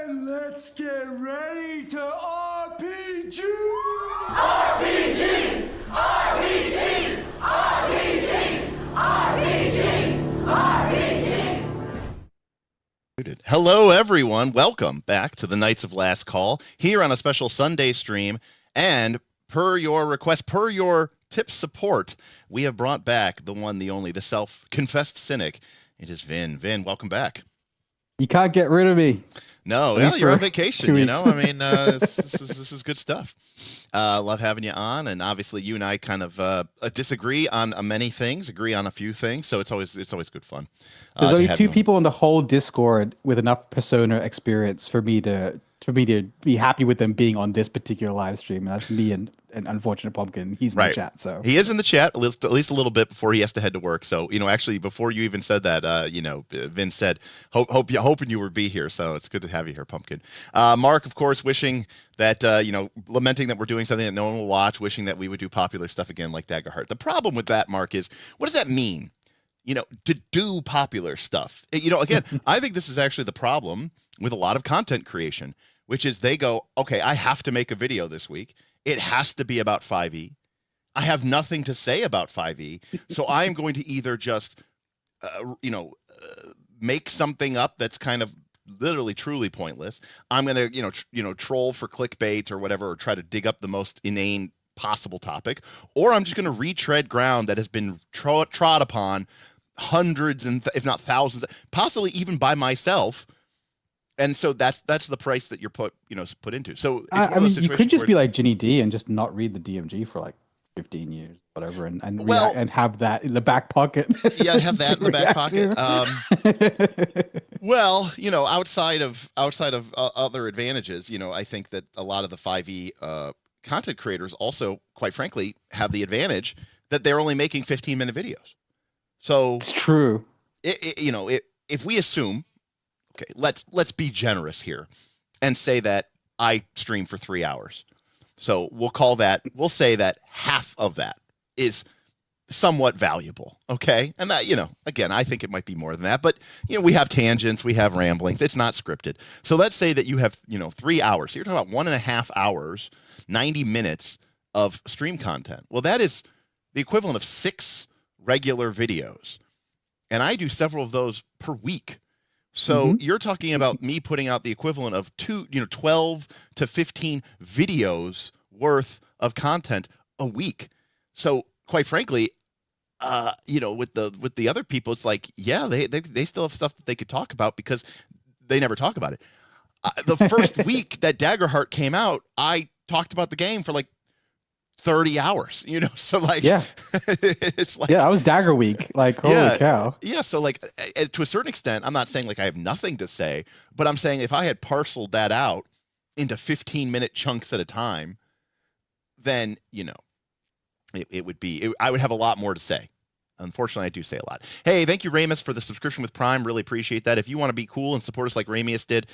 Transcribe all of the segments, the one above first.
Let's get ready to RPG! RPG! RPG! RPG! RPG! RPG! Hello, everyone. Welcome back to the Knights of Last Call here on a special Sunday stream. And per your request, per your tip support, we have brought back the one, the only, the self-confessed cynic. It is Vin. Vin, welcome back. You can't get rid of me. No, well, you're on vacation, you know? I mean, this is good stuff. Love having you on, and obviously you and I kind of disagree on many things, agree on a few things, so it's always good fun. There's only two people on the whole Discord with enough Persona experience for me to for me to be happy with them being on this particular live stream. And that's me and Unfortunate Pumpkin. He's in the chat, so he is in the chat at least a little bit before he has to head to work. So actually, before you even said that, Vince said, hoping you would be here. So it's good to have you here, Pumpkin. Mark, of course, wishing that lamenting that we're doing something that no one will watch, wishing that we would do popular stuff again like Daggerheart. The problem with that, Mark, is what does that mean? To do popular stuff. Again, I think this is actually the problem with a lot of content creation, which is they go, okay, I have to make a video this week. It has to be about 5e. I have nothing to say about 5e. So I am going to either just, make something up that's kind of literally truly pointless. I'm going to, troll for clickbait or whatever, or try to dig up the most inane possible topic, or I'm just going to retread ground that has been trod upon hundreds and if not thousands, possibly even by myself. And so that's the price that you're put into. So it's one of those you could just be like Ginny D and just not read the DMG for like 15 years, whatever, and have that in the back pocket. Yeah, have that in the back pocket. Outside of other advantages, I think that a lot of the 5e content creators also, quite frankly, have the advantage that they're only making 15-minute videos. So it's true. If we assume, okay, let's be generous here and say that I stream for 3 hours. So we'll say that half of that is somewhat valuable. Okay. And that, again, I think it might be more than that, but we have tangents, we have ramblings. It's not scripted. So let's say that you have, 3 hours. So you're talking about 1.5 hours, 90 minutes of stream content. Well, that is the equivalent of 6 regular videos. And I do several of those per week. So you're talking about me putting out the equivalent of 12 to 15 videos worth of content a week. So quite frankly, with the other people, it's like, yeah, they still have stuff that they could talk about because they never talk about it. The first week that Daggerheart came out, I talked about the game for like 30 hours, so like, yeah, it's like, yeah, I was Dagger Week, like, holy cow. Yeah. So like, to a certain extent, I'm not saying like I have nothing to say, but I'm saying if I had parceled that out into 15-minute chunks at a time, then, it would be, I would have a lot more to say. Unfortunately, I do say a lot. Hey, thank you, Ramus, for the subscription with Prime. Really appreciate that. If you want to be cool and support us like Ramius did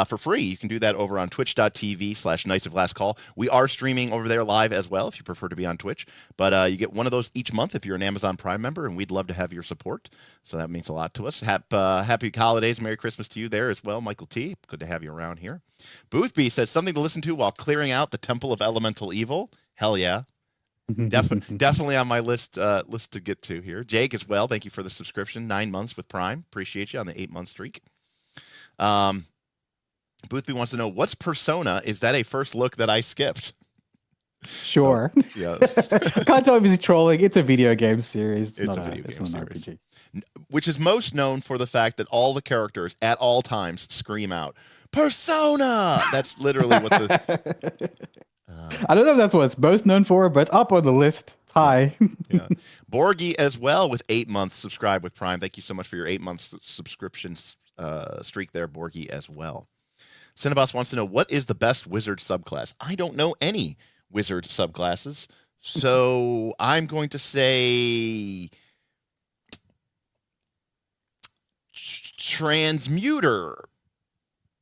for free, you can do that over on twitch.tv/Knights of Last Call. We are streaming over there live as well if you prefer to be on Twitch. But you get one of those each month if you're an Amazon Prime member, and we'd love to have your support. So that means a lot to us. Happy holidays. Merry Christmas to you there as well, Michael T. Good to have you around here. Boothby says something to listen to while clearing out the Temple of Elemental Evil. Hell yeah. Definitely on my list to get to here. Jake as well. Thank you for the subscription. 9 months with Prime. Appreciate you on the 8-month streak. Boothby wants to know, what's Persona? Is that a first look that I skipped? Sure. So, yes. Can't tell if he's trolling. It's a video game series. It's a video game series. RPG. Which is most known for the fact that all the characters at all times scream out, Persona! That's literally what the... I don't know if that's what it's most known for, but it's up on the list. Hi. Yeah. Borgie as well with 8 months subscribed with Prime. Thank you so much for your 8 months subscription streak there, Borgie, as well. Cinnabos wants to know, what is the best wizard subclass? I don't know any wizard subclasses, so I'm going to say Transmuter,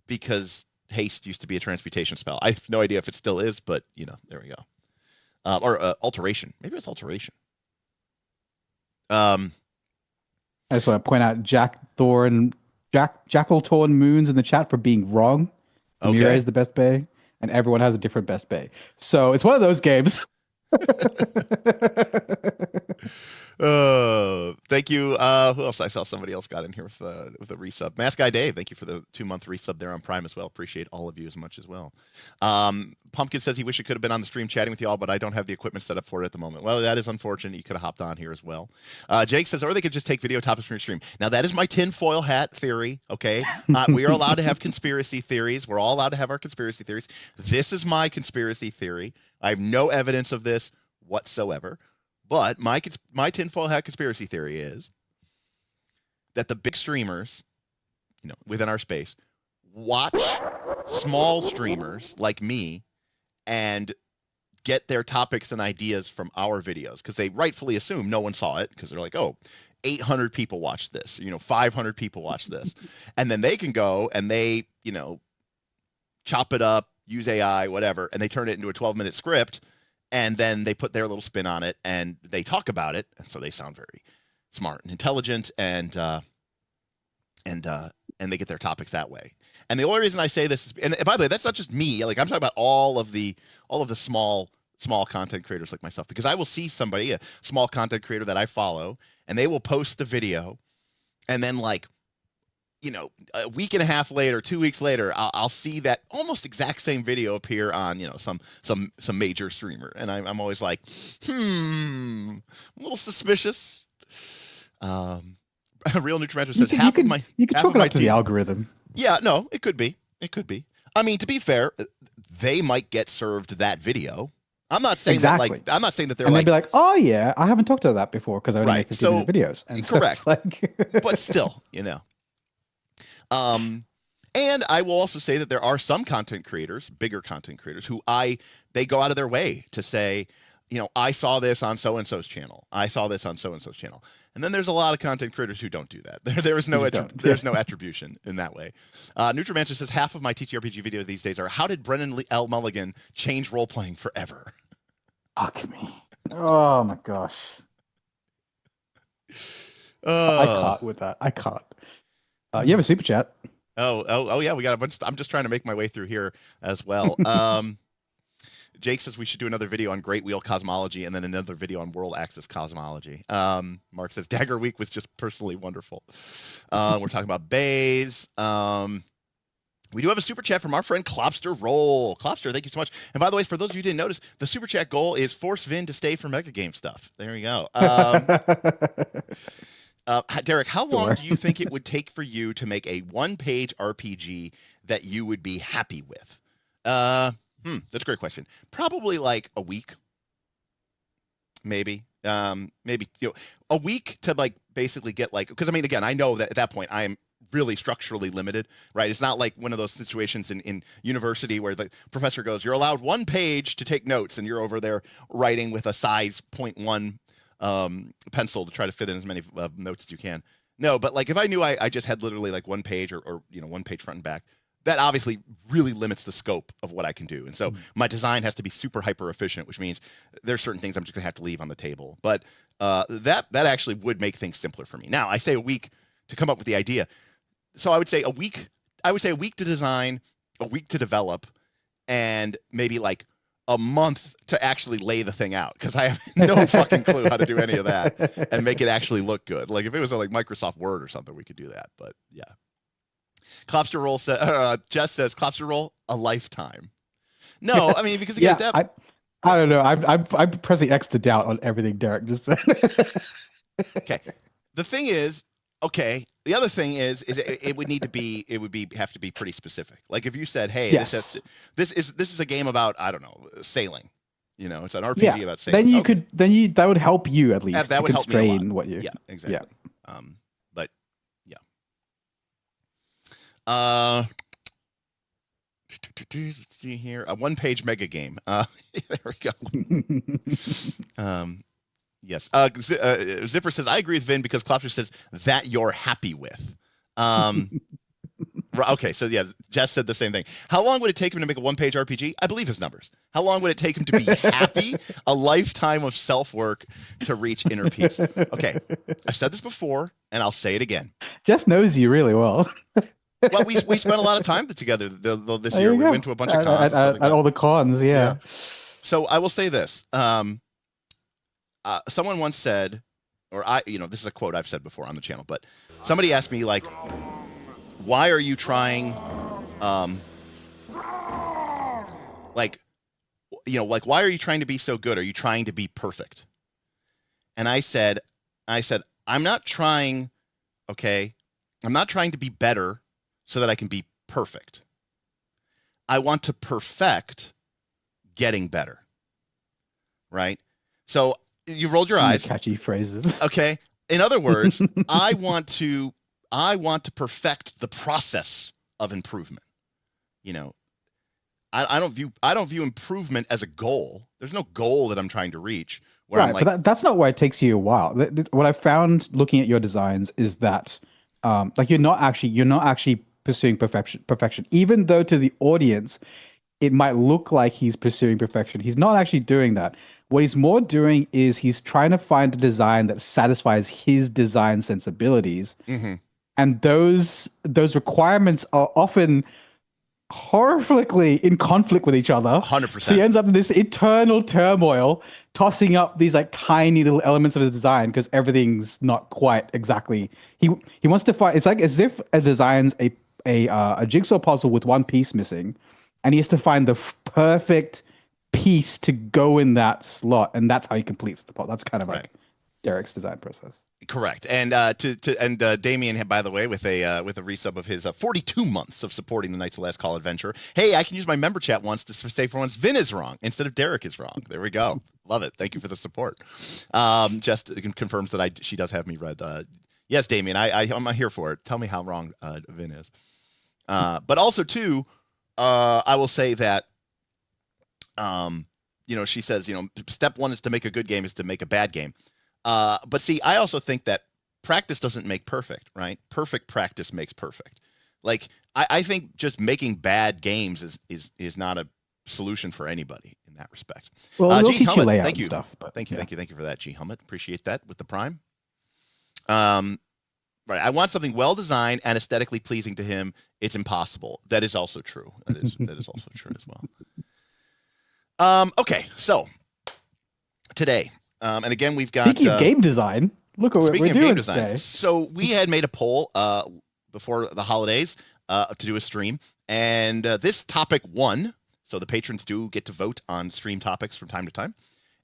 because haste used to be a transmutation spell. I have no idea if it still is, but there we go. Or alteration. Maybe it's alteration. I just want to point out Jackal Torn Moons in the chat for being wrong. Okay. Mira is the best bay, and everyone has a different best bay. So it's one of those games. Thank you. Who else? I saw somebody else got in here with a resub. Mask Guy Dave, thank you for the 2-month resub there on Prime as well. Appreciate all of you as much as well. Pumpkin says he wish he could have been on the stream chatting with y'all, but I don't have the equipment set up for it at the moment. Well, that is unfortunate. You could have hopped on here as well. Jake says, or they could just take video topics from your stream. Now that is my tinfoil hat theory. Okay, we are allowed to have conspiracy theories. We're all allowed to have our conspiracy theories. This is my conspiracy theory. I have no evidence of this whatsoever. But my tinfoil hat conspiracy theory is that the big streamers, within our space, watch small streamers like me and get their topics and ideas from our videos, because they rightfully assume no one saw it, because they're like, oh, 800 people watched this, 500 people watched this. And then they can go and they, chop it up, use AI, whatever, and they turn it into a 12-minute script, and then they put their little spin on it and they talk about it. And so they sound very smart and intelligent, and they get their topics that way. And the only reason I say this is, and by the way, that's not just me. Like, I'm talking about all of the small content creators like myself, because I will see somebody, a small content creator that I follow, and they will post a video, and then like, a week and a half later, 2 weeks later, I'll see that almost exact same video appear on, some major streamer. And I'm always like, I'm a little suspicious. Real Nutrimentor says you can chalk it up to the algorithm. Yeah, no, it could be. I mean, to be fair, they might get served that video. I'm not saying exactly. that I'm not saying that they're and like, they'd be like, oh yeah, I haven't talked about that before because I only make 15-minute videos. And correct. So it's but still, and I will also say that there are some content creators, bigger content creators, who they go out of their way to say, I saw this on so-and-so's channel. I saw this on so-and-so's channel. And then there's a lot of content creators who don't do that. There's no attribution in that way. Nutrimancer says, half of my TTRPG videos these days are, how did Brennan L. Mulligan change role-playing forever? Fuck me. Oh my gosh. I caught with that. I caught. You have a super chat. Oh yeah, we got a bunch. I'm just trying to make my way through here as well. Jake says we should do another video on Great Wheel cosmology and then another video on World Axis cosmology. Mark says Dagger Week was just personally wonderful. We're talking about bays. We do have a super chat from our friend Klopster Roll. Klopster, thank you so much. And by the way, for those of you who didn't notice, the super chat goal is force Vin to stay for Mega Game stuff. There you go. Derek, how long do you think it would take for you to make a one-page RPG that you would be happy with? That's a great question. Probably like a week, maybe a week to like basically get like, because I mean, again, I know that at that point I am really structurally limited, right? It's not like one of those situations in university where the professor goes, you're allowed one page to take notes, and you're over there writing with a size 0.1 pencil to try to fit in as many notes as you can. No, but like if I knew I just had literally like one page or one page front and back, that obviously really limits the scope of what I can do. And so my design has to be super hyper efficient, which means there's certain things I'm just gonna have to leave on the table. But that actually would make things simpler for me. Now I say a week to come up with the idea. So I would say a week to design, a week to develop, and maybe like a month to actually lay the thing out, because I have no fucking clue how to do any of that and make it actually look good. Like if it was like Microsoft Word or something, we could do that. But yeah. Klopster Roll says, Jess says, Klopster Roll, a lifetime. No, I mean, because again, I don't know. I'm pressing X to doubt on everything Derek just said. Okay. The thing is, okay. The other thing is it would have to be pretty specific. Like if you said, hey, yes. this is a game about, I don't know, sailing. It's an RPG about sailing. Then that would help you at least. That would help me a lot. Yeah, exactly. Yeah. But yeah. See here, a one-page mega game. There we go. Yes. Zipper says, I agree with Vin because Klopster says that you're happy with. Okay, so yeah, Jess said the same thing. How long would it take him to make a one-page RPG? I believe his numbers. How long would it take him to be happy? A lifetime of self-work to reach inner peace. Okay, I've said this before, and I'll say it again. Jess knows you really well. Well, we spent a lot of time together this year. We went to a bunch of cons. At all the cons, yeah. So I will say this. Someone once said, or this is a quote I've said before on the channel, but somebody asked me, like, why are you trying, why are you trying to be so good? Are you trying to be perfect? And I said, I'm not trying, I'm not trying to be better so that I can be perfect. I want to perfect getting better. Right? So you rolled your eyes. Catchy phrases. Okay. In other words, I want to perfect the process of improvement. you know, I don't view improvement as a goal. There's no goal that I'm trying to reach. Where Right, I'm like, but that's not why it takes you a while. What I found looking at your designs is that, like you're not actually pursuing perfection, even though to the audience it might look like he's pursuing perfection. He's not actually doing that. What he's more doing is he's trying to find a design that satisfies his design sensibilities, and those requirements are often horrifically in conflict with each other. 100%. So he ends up in this eternal turmoil, tossing up these like tiny little elements of his design because everything's not quite exactly. He wants to find. It's like as if a designs a jigsaw puzzle with one piece missing, and he has to find the perfect piece to go in that slot, and that's how he completes the puzzle. That's kind of like Derek's design process. Correct. And Damien, by the way, with a resub of his 42 months of supporting the Knights of Last Call adventure. Hey, I can use my member chat once to say for once Vin is wrong instead of Derek is wrong. There we go. Love it. Thank you for the support. Just confirms that she does have me read. Yes, Damien, I'm here for it. Tell me how wrong Vin is. But also too, I will say that, she says, step one is to make a good game is to make a bad game. But see, I also think that practice doesn't make perfect, right? Perfect practice makes perfect. Like, I think just making bad games is not a solution for anybody in that respect. Well, G Helmet, thank you. Stuff, but, thank you for that, G Helmet. Appreciate that with the Prime. Right. I want something well designed and aesthetically pleasing to him. It's impossible. That is also true. That is also true as well. Okay, so today. And again, we've got speaking of game design. Look at what we're doing today. So we had made a poll before the holidays to do a stream, and this topic won. So the patrons do get to vote on stream topics from time to time.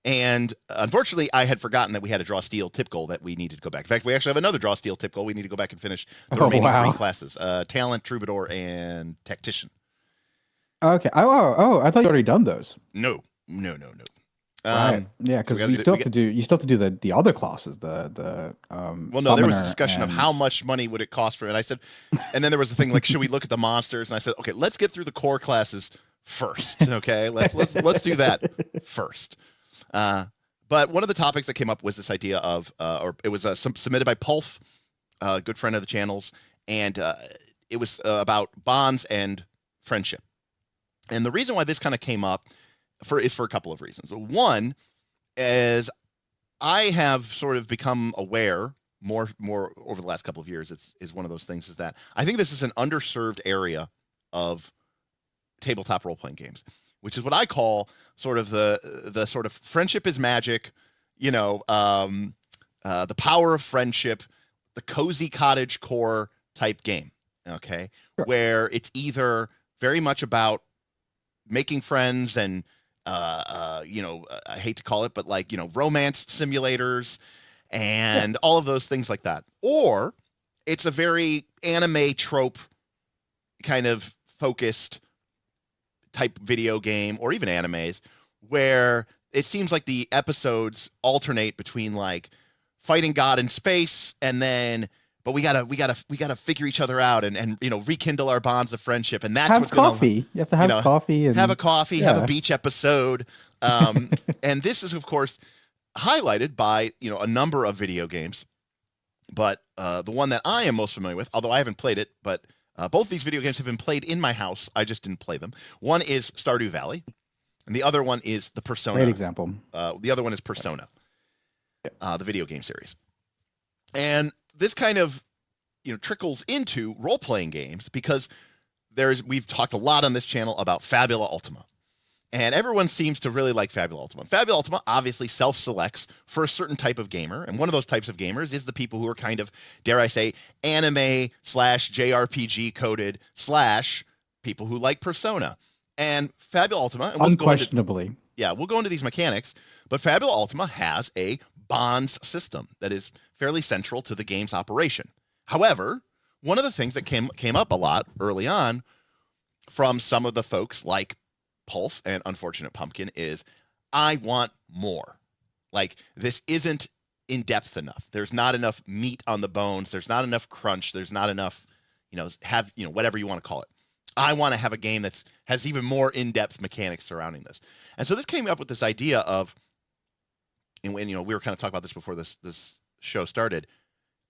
And unfortunately, I had forgotten that we had a draw steel tip goal that we needed to go back. In fact, we actually have another draw steel tip goal. We need to go back and finish the remaining three classes: talent, troubadour, and tactician. Okay. Oh! I thought you'd already done those. No. Right. Yeah, because you still have to do the other classes. Well, no, there was a discussion of how much money would it cost for it. And I said, and then there was the thing like, should we look at the monsters? And I said, okay, let's get through the core classes first. Okay, let's do that first. But one of the topics that came up was this idea of, or it was submitted by Pulf, a good friend of the channel's, and it was about bonds and friendship. And the reason why this kind of came up is for a couple of reasons. One is I have sort of become aware more over the last couple of years. Is one of those things is that I think this is an underserved area of tabletop role-playing games, which is what I call sort of the sort of friendship is magic, the power of friendship, the cozy cottage core type game. Okay. Sure. Where it's either very much about making friends and I hate to call it, but like, romance simulators and all of those things like that. Or it's a very anime trope kind of focused type video game, or even animes, where it seems like the episodes alternate between like fighting God in space but we gotta figure each other out and rekindle our bonds of friendship, and that's what's coffee. You have to have coffee and have a coffee, have a beach episode, and this is of course highlighted by a number of video games, but the one that I am most familiar with, although I haven't played it, but both these video games have been played in my house. I just didn't play them. One is Stardew Valley, and the other one is the Persona. Great example. The other one is Persona, the video game series, and this kind of trickles into role-playing games because we've talked a lot on this channel about Fabula Ultima, and everyone seems to really like Fabula Ultima. Fabula Ultima obviously self-selects for a certain type of gamer, and one of those types of gamers is the people who are kind of, dare I say, anime/JRPG coded / people who like Persona. And Fabula Ultima, and unquestionably, we'll go into these mechanics, but Fabula Ultima has a bonds system that is fairly central to the game's operation. However, one of the things that came up a lot early on from some of the folks like Pulf and Unfortunate Pumpkin is, I want more. Like, this isn't in depth enough. There's not enough meat on the bones. There's not enough crunch. There's not enough, whatever you want to call it. I want to have a game has even more in-depth mechanics surrounding this. And so this came up with this idea of, and when, we were kind of talking about this before this show started,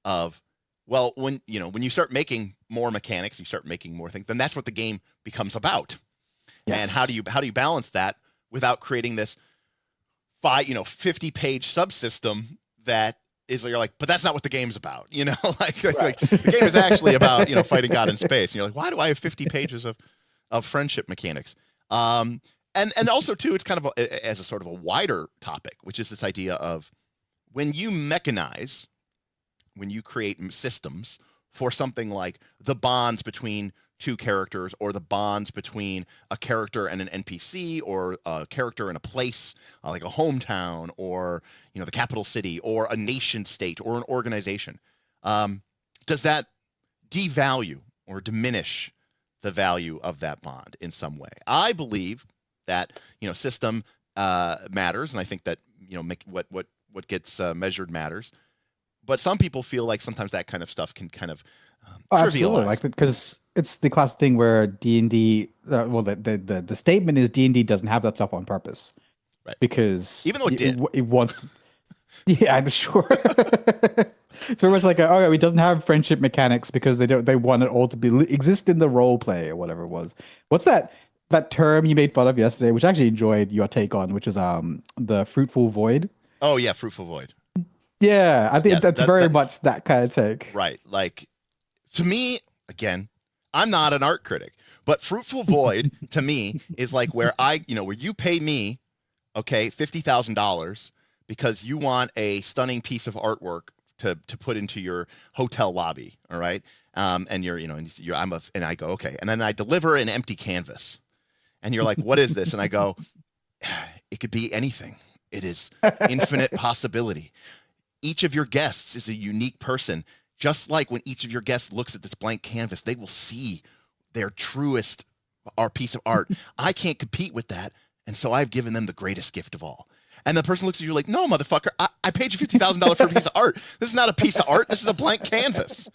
of, well, when you start making more mechanics, you start making more things, then that's what the game becomes about. Yes. And how do you balance that without creating this 50-page subsystem that is, you're like, but that's not what the game's about, like the game is actually about, fighting God in space. And you're like, why do I have 50 pages of friendship mechanics? And also too, it's kind of as a sort of a wider topic, which is this idea of when you mechanize, when you create systems for something like the bonds between two characters, or the bonds between a character and an NPC, or a character in a place, like a hometown, or the capital city, or a nation state, or an organization, does that devalue or diminish the value of that bond in some way? I believe that system matters, and I think that what gets measured matters. But some people feel like sometimes that kind of stuff can kind of trivialize. Like, because it's the classic thing where D&D, the statement is D&D doesn't have that stuff on purpose, right? Because even though it wants, yeah, I'm sure. It's very much like, it doesn't have friendship mechanics because they want it all to exist in the role play or whatever it was. What's that term you made fun of yesterday, which I actually enjoyed your take on, which is the fruitful void? Oh yeah, fruitful void. Yeah, I think that's very much that kind of take. Right. Like, to me, again, I'm not an art critic, but fruitful void to me is like where where you pay me, okay, $50,000 because you want a stunning piece of artwork to put into your hotel lobby. All right. And and I go, okay. And then I deliver an empty canvas and you're like, what is this? And I go, it could be anything. It is infinite possibility. Each of your guests is a unique person. Just like when each of your guests looks at this blank canvas, they will see their truest piece of art. I can't compete with that. And so I've given them the greatest gift of all. And the person looks at you like, no, motherfucker, I paid you $50,000 for a piece of art. This is not a piece of art. This is a blank canvas.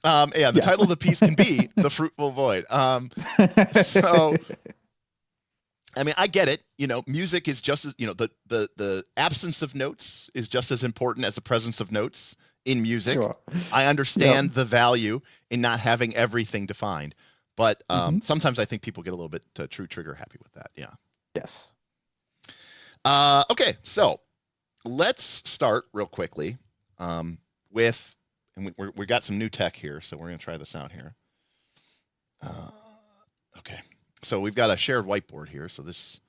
The title of the piece can be The Fruitful Void. So, I mean, I get it. Music is just as, the absence of notes is just as important as the presence of notes in music. Sure. I understand the value in not having everything defined, but sometimes I think people get a little bit true trigger happy with that. Yeah. Yes. Okay, so let's start real quickly with, and we got some new tech here, so we're going to try this out here. Okay. So we've got a shared whiteboard here, so this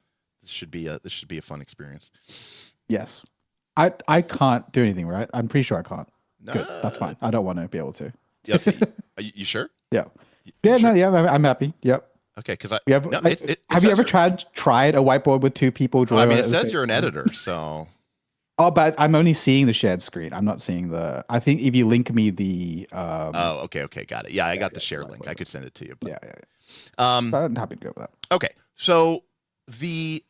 should be a fun experience. Yes, I can't do anything, right? I'm pretty sure I can't. No, good. That's fine. I don't want to be able to. Yeah, okay. You sure? Yeah. Sure? No, yeah, I'm happy. Yep. Okay, because have you ever tried a whiteboard with two people drawing? I mean, it says you're an editor, so. Oh, but I'm only seeing the shared screen. I'm not seeing the. I think if you link me the. Okay, got it. Yeah, I got the share link. I could send it to you. But, yeah. I'm happy to go with that. Okay, so the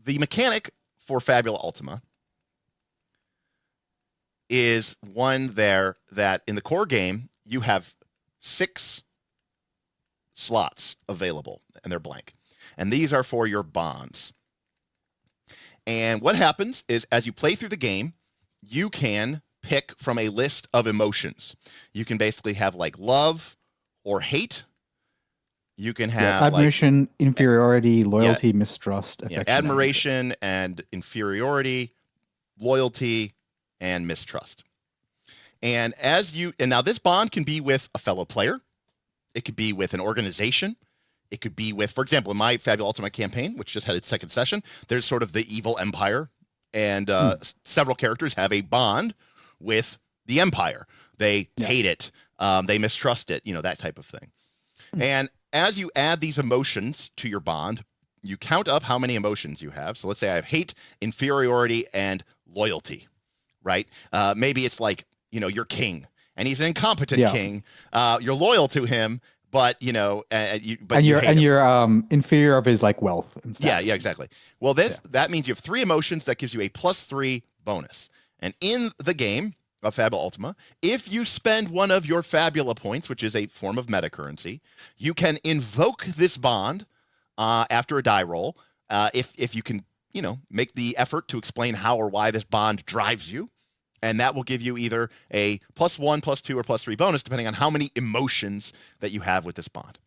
mechanic for Fabula Ultima is one there that in the core game you have 6 slots available and they're blank, and these are for your bonds. And what happens is as you play through the game, you can pick from a list of emotions. You can basically have like love or hate. You can have admiration, inferiority, loyalty, mistrust, affection, admiration and inferiority, loyalty and mistrust. And now this bond can be with a fellow player. It could be with an organization. It could be with, for example, in my Fabula Ultima campaign, which just had its second session, there's sort of the evil empire, and several characters have a bond with the empire. They hate it. They mistrust it, that type of thing. And as you add these emotions to your bond, you count up how many emotions you have. So let's say I have hate, inferiority, and loyalty, right? Maybe it's like, you're king, and he's an incompetent king. You're loyal to him, but you're inferior of his like wealth and stuff. Yeah, exactly. Well, that means you have 3 emotions that gives you a +3 bonus. And in the game, of Fabula Ultima, if you spend one of your Fabula points, which is a form of meta currency, you can invoke this bond after a die roll. If you can, make the effort to explain how or why this bond drives you. And that will give you either a +1, +2, or +3 bonus, depending on how many emotions that you have with this bond.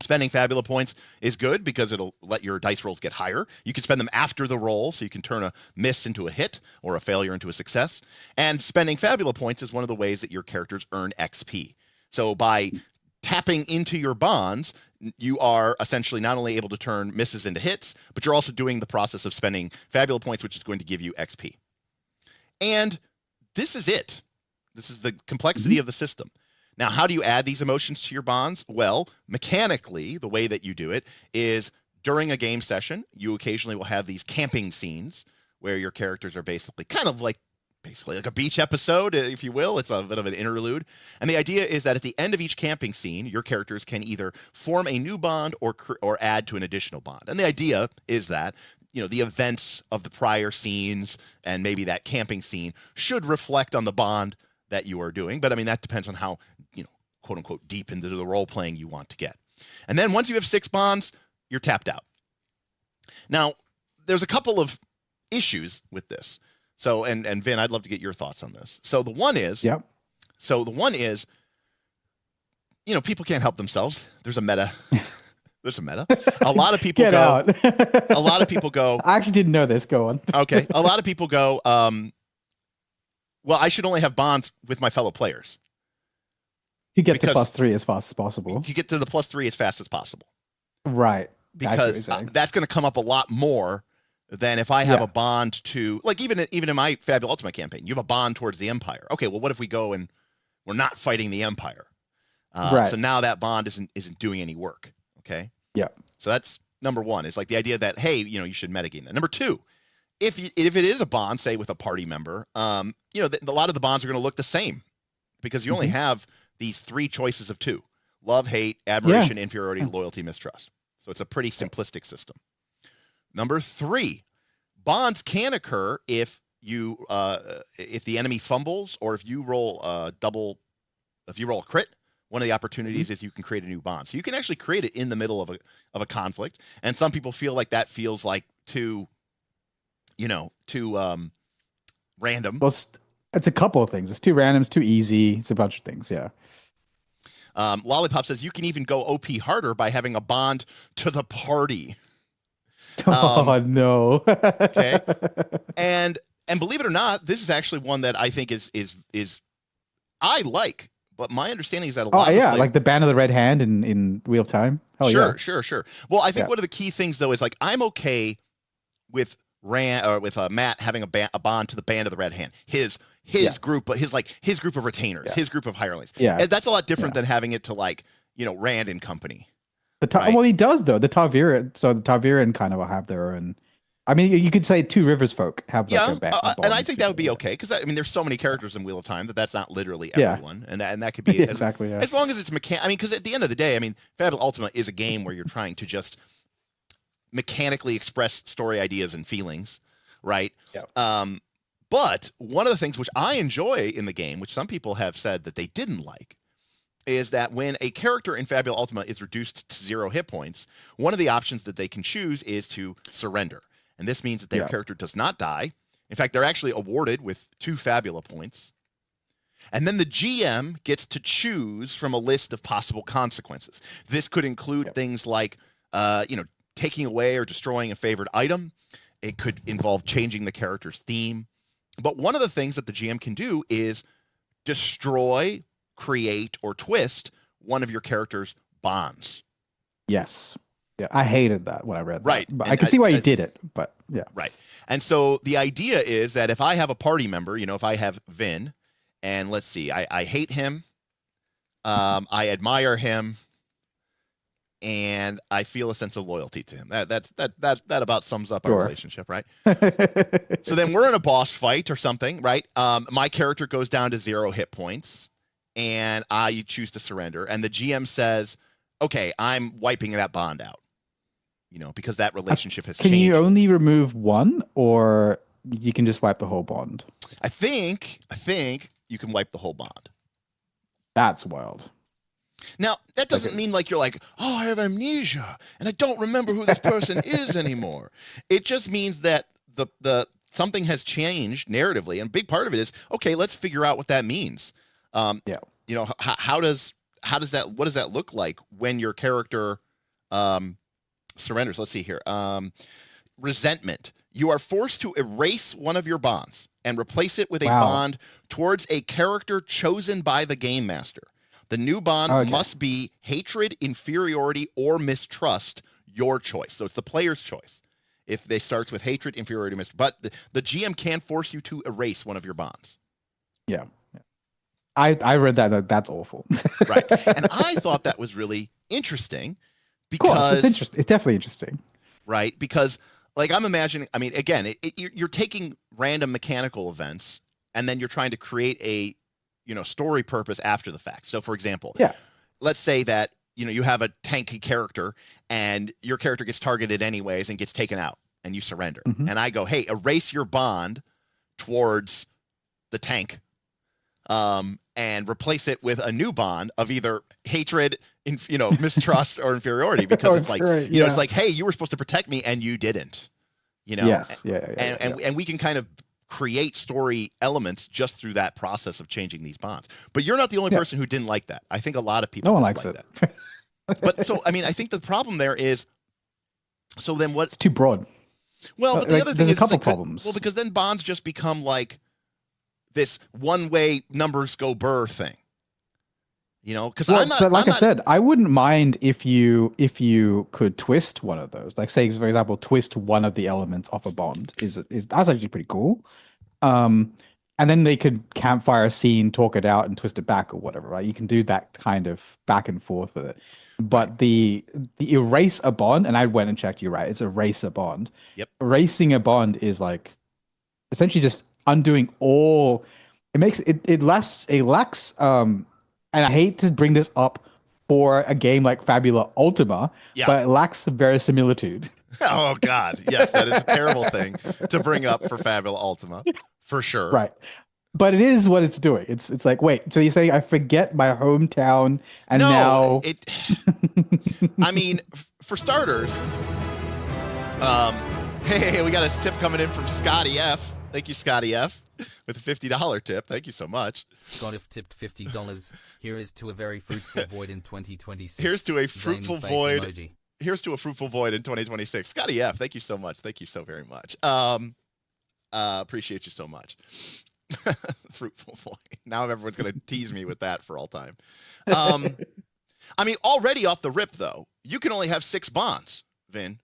Spending Fabula points is good because it'll let your dice rolls get higher. You can spend them after the roll, so you can turn a miss into a hit or a failure into a success. And spending Fabula points is one of the ways that your characters earn XP. So by tapping into your bonds, you are essentially not only able to turn misses into hits, but you're also doing the process of spending Fabula points, which is going to give you XP. And this is it. This is the complexity of the system. Now, how do you add these emotions to your bonds? Well, mechanically, the way that you do it is during a game session, you occasionally will have these camping scenes where your characters are basically like a beach episode, if you will. It's a bit of an interlude. And the idea is that at the end of each camping scene, your characters can either form a new bond or add to an additional bond. And the idea is that the events of the prior scenes and maybe that camping scene should reflect on the bond that you are doing. But I mean, that depends on how, quote unquote, deep into the role playing you want to get. And then once you have 6 bonds, you're tapped out. Now, there's a couple of issues with this. So, and Vin, I'd love to get your thoughts on this. So the one is, people can't help themselves. There's a meta. There's a meta. A lot of people a lot of people go. I actually didn't know this. Go on. Okay. A lot of people go, well, I should only have bonds with my fellow players. You get to +3 as fast as possible. You get to the +3 as fast as possible. Right. Because that's going to come up a lot more than if I have a bond to, like, even in my Fabula Ultima campaign, you have a bond towards the Empire. Okay, well, what if we go and we're not fighting the Empire? So now that bond isn't doing any work. Okay. Yeah. So that's number one. It's like the idea that, hey, you should metagame that. Number two, if it is a bond, say with a party member, a lot of the bonds are going to look the same because you only have these 3 choices of 2: love, hate, admiration, inferiority, loyalty, mistrust. So it's a pretty simplistic system. Number 3, bonds can occur if the enemy fumbles or if you roll a crit. One of the opportunities is you can create a new bond. So you can actually create it in the middle of a conflict. And some people feel like that feels like too random. Well, it's a couple of things. It's too random. It's too easy. It's a bunch of things. Yeah. Lollipop says you can even go OP harder by having a bond to the party. Oh no. Okay. And believe it or not, this is actually one that I think is I like. But my understanding is that a lot of like the band of the red hand in Wheel of Time. Sure. Well, I think one of the key things though is like I'm okay with Matt having a bond to the band of the red hand. His group, his group of retainers, his group of hirelings. Yeah, and that's a lot different than having it to Rand and company. Well, he does though. The Tarviran, so the Tarviran kind of have their own. I mean, you could say 2 Rivers folk have a band. And I think that would be okay because there's so many characters in Wheel of Time that's not literally everyone, and that could be exactly as long as it's because at the end of the day, Fabula Ultima is a game where you're trying to just mechanically express story ideas and feelings, right? Yeah. But one of the things which I enjoy in the game, which some people have said that they didn't like, is that when a character in Fabula Ultima is reduced to 0 hit points, one of the options that they can choose is to surrender. And this means that their character does not die. In fact, they're actually awarded with 2 Fabula points. And then the GM gets to choose from a list of possible consequences. This could include things like, taking away or destroying a favored item. It could involve changing the character's theme. But one of the things that the GM can do is destroy, create, or twist one of your character's bonds. Yes. Yeah, I hated that when I read that. Right. But I can see why you did it, but yeah. Right. And so the idea is that if I have a party member, if I have Vin, and let's see, I hate him, I admire him, and I feel a sense of loyalty to him. That about sums up our relationship, right? So then we're in a boss fight or something, right? My character goes down to 0 hit points, and I choose to surrender, and the GM says, "Okay, I'm wiping that bond out." Because that relationship has changed. Can you only remove one, or you can just wipe the whole bond? I think you can wipe the whole bond. That's wild. Now, that doesn't mean like you're like, oh, I have amnesia and I don't remember who this person is anymore. It just means that the something has changed narratively, and a big part of it is, okay, let's figure out what that means. Yeah. You know, how does that, what does that look like when your character surrenders? Let's see here. Resentment. You are forced to erase one of your bonds and replace it with a bond towards a character chosen by the game master. The new bond must be hatred, inferiority, or mistrust, your choice. So it's the player's choice. If they starts with hatred, inferiority, mistrust. But the GM can force you to erase one of your bonds. Yeah. I read that. That's awful. Right. And I thought that was really interesting because... Of course, it's interesting. It's definitely interesting. Right. Because, like, I'm imagining... I mean, again, you're taking random mechanical events and then you're trying to create a story purpose after the fact. So, for example, let's say that, you have a tanky character and your character gets targeted anyways and gets taken out and you surrender. And I go, hey, erase your bond towards the tank and replace it with a new bond of either hatred, mistrust or inferiority, because it's like, it's like, hey, you were supposed to protect me and you didn't, Yes. And we can kind of create story elements just through that process of changing these bonds. But you're not the only person who didn't like that. I think a lot of people likes dislike it. that. But so, I mean, I think the problem there is, so then what? It's too broad. Well, but the other thing there's is, a couple problems. Well, because then bonds just become like this one-way numbers go burr thing. Because I'm not. I said, I wouldn't mind if you could twist one of those. Like, say, for example, twist one of the elements off a bond. Is that's actually pretty cool. And then they could campfire a scene, talk it out, and twist it back or whatever, right? You can do that kind of back and forth with it. But the erase a bond, and I went and checked, you're right, it's erase a bond. Yep. Erasing a bond is like essentially just undoing all. It makes it lacks and I hate to bring this up for a game like Fabula Ultima, but it lacks verisimilitude. Oh God, yes, that is a terrible thing to bring up for Fabula Ultima, for sure. Right. But it is what it's doing. It's like, wait, so you're saying I forget my hometown and now I mean, for starters, hey, we got a tip coming in from Scotty F. Thank you, Scotty F, with a $50 tip. Thank you so much. Scott F tipped $50. Here is to a very fruitful void in 2026. Here's to a fruitful void. Emoji. Here's to a fruitful void in 2026. Scotty F, thank you so much. Thank you so very much. Appreciate you so much. Fruitful void. Now everyone's going to tease me with that for all time. I mean, already off the rip, though, you can only have 6 bonds, Vin.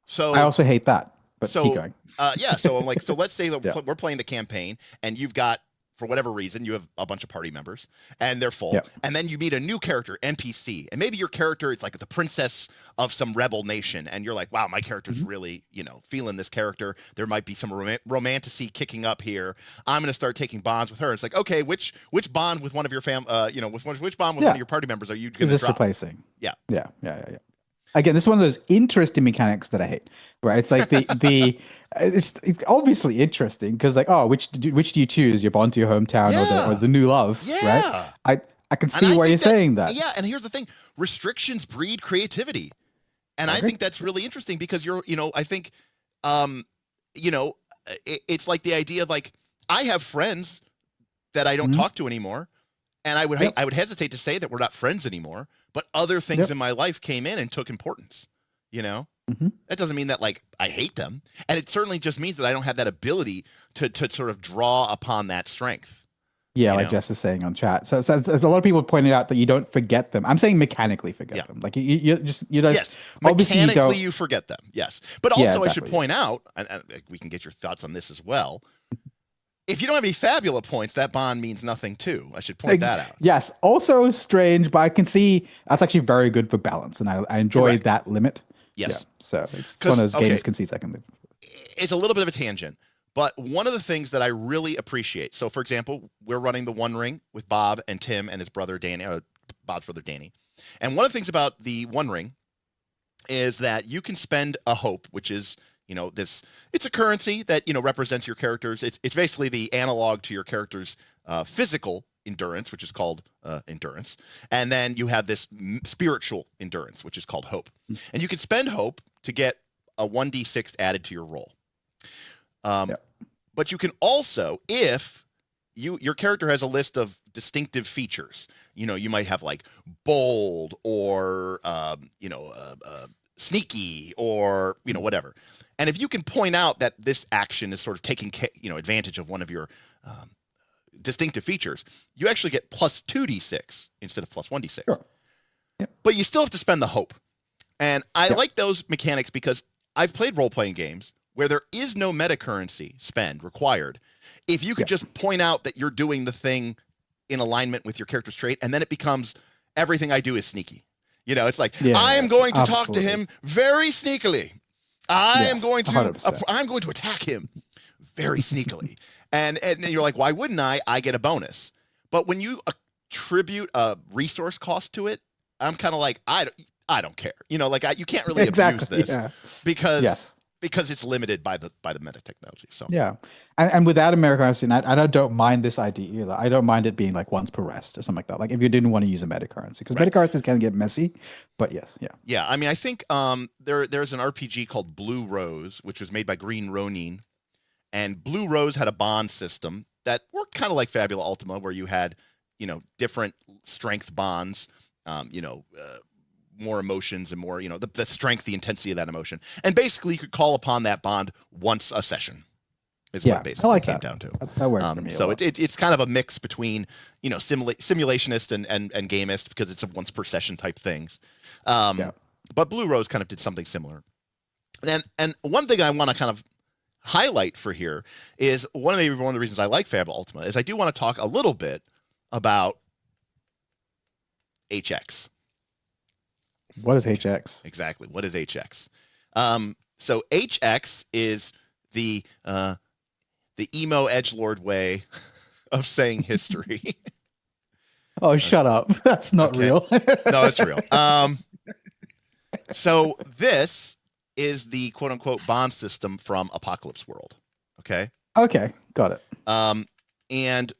So I also hate that. But so keep going. so I'm like, so let's say that we're playing the campaign and you've got, for whatever reason, you have a bunch of party members and they're full. And then you meet a new character, NPC, and maybe your character, it's like the princess of some rebel nation. And you're like, wow, my character's really, feeling this character. There might be some romanticy kicking up here. I'm going to start taking bonds with her. It's like, okay, which bond with one of your which bond with one of your party members are you going to drop? Replacing? Yeah. Again, this is one of those interesting mechanics that I hate. Right? It's like it's obviously interesting because like, oh, which do you choose? Your bond to your hometown or the new love? Yeah. Right? I can see why you're saying that. Yeah, and here's the thing: restrictions breed creativity, and I think that's really interesting because I think, it's like the idea of like I have friends that I don't talk to anymore, and I would hesitate to say that we're not friends anymore, but other things in my life came in and took importance. That doesn't mean that like I hate them, and it certainly just means that I don't have that ability to sort of draw upon that strength. Yeah, like Jess is saying on chat. So a lot of people pointed out that you don't forget them. I'm saying mechanically forget them. Like you just yes, mechanically you forget them. Yes, but also exactly. I should point out, and we can get your thoughts on this as well. If you don't have any Fabula points, that bond means nothing too. I should point that out. Yes, also strange, but I can see that's actually very good for balance, and I enjoy that limit. Yes. Yeah, so it's one of those games can see second live. It's a little bit of a tangent, but one of the things that I really appreciate. So, for example, we're running the One Ring with Bob and Tim and his brother Danny, Bob's brother Danny. And one of the things about the One Ring is that you can spend a hope, which is it's a currency that represents your characters. It's basically the analog to your character's physical endurance, which is called endurance, and then you have this spiritual endurance, which is called hope. And you can spend hope to get a 1d6 added to your roll. But you can also, if your character has a list of distinctive features, you might have like bold or sneaky or whatever. And if you can point out that this action is sort of taking advantage of one of your distinctive features, you actually get plus 2d6 instead of plus 1d6. Sure. Yep. But you still have to spend the hope. And I like those mechanics because I've played role-playing games where there is no meta currency spend required. If you could just point out that you're doing the thing in alignment with your character's trait, and then it becomes everything I do is sneaky. It's like, I am going to talk to him very sneakily. I'm going to attack him very sneakily. And you're like, why wouldn't I? I get a bonus. But when you attribute a resource cost to it, I'm kind of like, I don't care. You can't really abuse this because it's limited by the meta technology. So and without American currency, I don't mind this idea either. I don't mind it being like once per rest or something like that. Like if you didn't want to use a meta currency, because meta currencies can get messy. But yeah. I mean, I think there's an RPG called Blue Rose, which was made by Green Ronin. And Blue Rose had a bond system that worked kind of like Fabula Ultima, where you had, different strength bonds, more emotions and more, the strength, the intensity of that emotion. And basically you could call upon that bond once a session is what it basically came down to. That works for me so it's kind of a mix between, simulationist and gamist, because it's a once per session type things. But Blue Rose kind of did something similar. And one thing I want to kind of highlight for here is one of the reasons I like Fabula Ultima is I do want to talk a little bit about HX. What is HX? Exactly. What is HX? So HX is the emo edgelord way of saying history. Oh, shut up. That's not real. No, it's real. So this is the quote unquote bond system from Apocalypse World. Okay. Got it. And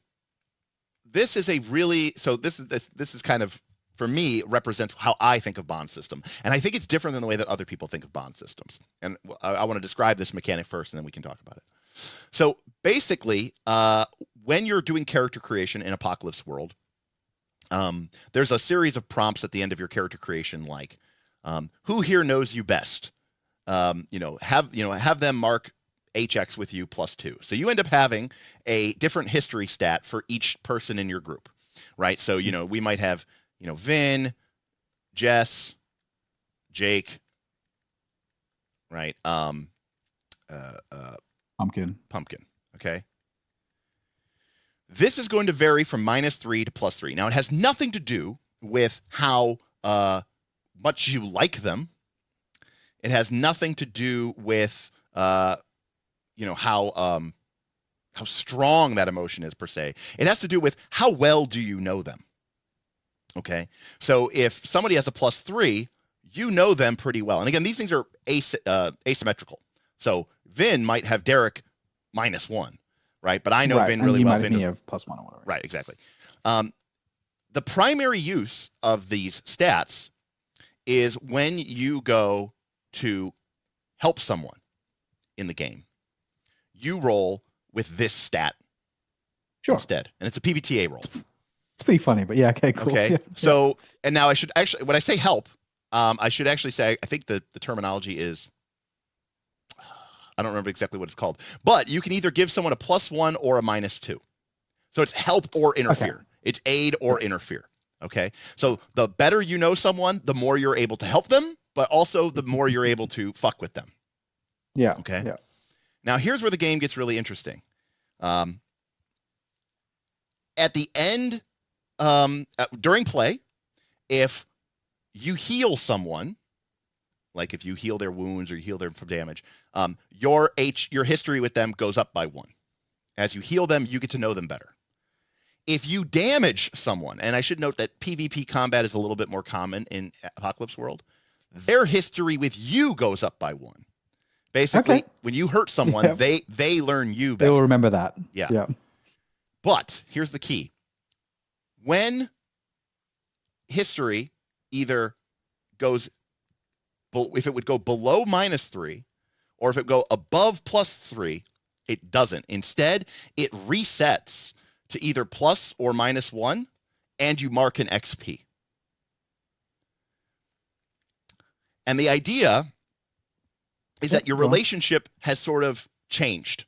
this is this is kind of, for me, represents how I think of bond system. And I think it's different than the way that other people think of bond systems. And I want to describe this mechanic first, and then we can talk about it. So basically, when you're doing character creation in Apocalypse World, there's a series of prompts at the end of your character creation, like, who here knows you best? Have them mark HX with you +2. So you end up having a different history stat for each person in your group, right? So, we might have, Vin, Jess, Jake, right? Pumpkin. Okay. This is going to vary from -3 to +3. Now, it has nothing to do with how much you like them. It has nothing to do with how strong that emotion is per se. It has to do with how well do you know them. Okay, so if somebody has a +3, you know them pretty well. And again, these things are asymmetrical. So Vin might have Derek -1, right? But I know Vin really well. Vin have +1 or whatever. Right, exactly. The primary use of these stats is when you go to help someone in the game. You roll with this stat instead, and it's a PBTA roll. It's pretty funny, but okay, cool. Okay, yeah. So, and now I should actually, when I say help, I should actually say, I think the terminology is, I don't remember exactly what it's called, but you can either give someone a +1 or a -2. So it's help or interfere. Okay. It's aid or interfere. Okay, so the better you know someone, the more you're able to help them, but also the more you're able to fuck with them. Yeah. Okay. Yeah. Now here's where the game gets really interesting. At the end, during play, if you heal someone, like if you heal their wounds or you heal them from damage, your history with them goes up by 1. As you heal them, you get to know them better. If you damage someone, and I should note that PvP combat is a little bit more common in Apocalypse World, their history with you goes up by 1. Basically, when you hurt someone, they learn you better. They will remember that. Yeah. But here's the key. When history either goes, if it would go below -3, or if it go above +3, it doesn't. Instead, it resets to either plus or -1, and you mark an XP. And the idea is that your relationship has sort of changed.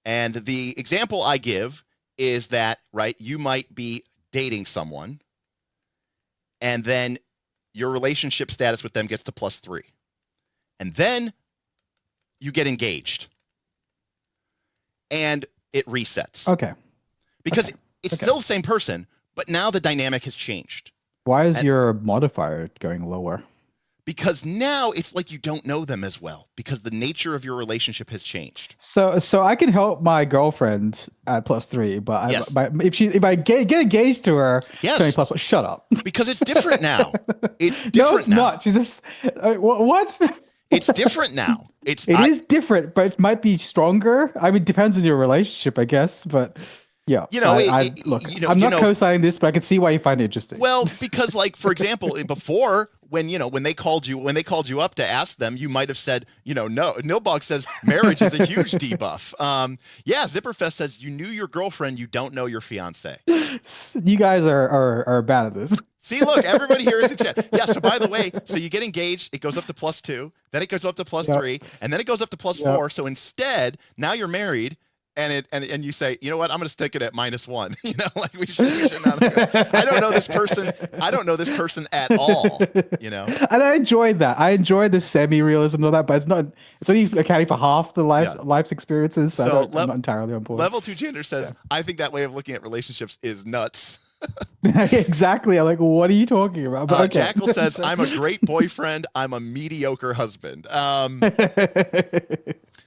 And the example I give is that, right, you might be dating someone, and then your relationship status with them gets to +3. And then you get engaged. And it resets. Okay. Because it's still the same person, but now the dynamic has changed. Why is your modifier going lower? Because now it's like you don't know them as well, because the nature of your relationship has changed. So I can help my girlfriend at +3, but Yes. if I get engaged to her, Yes. she's only +1. Shut up. Because it's different now. It's different No, it's now. not. She's just what? It's different now. It is different, but it might be stronger. I mean, it depends on your relationship, I guess. But yeah, You know, look, you know, I'm you not know- co-signing this, but I can see why you find it interesting. Well, because like, for example, before when they called you up to ask them, you might have said, no. Nilbog says marriage is a huge debuff. Yeah, Zipperfest says you knew your girlfriend, you don't know your fiance. You guys are bad at this. See, look, everybody here is in chat. Yeah, so by the way, so you get engaged, it goes up to +2, then it goes up to +3, and then it goes up to +4. So instead, now you're married, and you say, you know what, I'm going to stick it at -1. Like we should not. I don't know this person. I don't know this person at all. And I enjoyed that. I enjoyed the semi-realism and all that, but it's only accounting for half the life's experiences. So I'm not entirely on board. Level 2 Gender says, I think that way of looking at relationships is nuts. Exactly. I'm like, what are you talking about? But okay. Jackal says, I'm a great boyfriend. I'm a mediocre husband.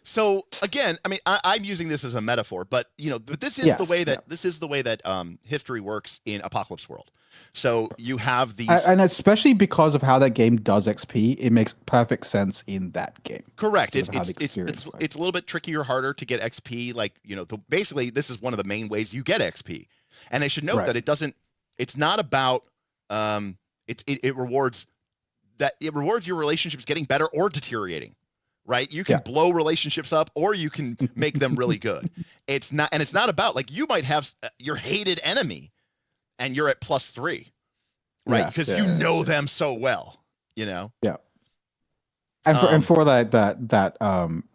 So again, I mean, I'm using this as a metaphor, but this is the way that history works in Apocalypse World. So you have these, and especially because of how that game does XP, it makes perfect sense in that game. Correct. It's a little bit trickier, harder to get XP. Like basically, this is one of the main ways you get XP. And they should note that it's not about it rewards your relationships getting better or deteriorating. Right? You can blow relationships up, or you can make them really good. It's not about like you might have your hated enemy and you're at +3, right? Because you know them so well, Yeah. And for that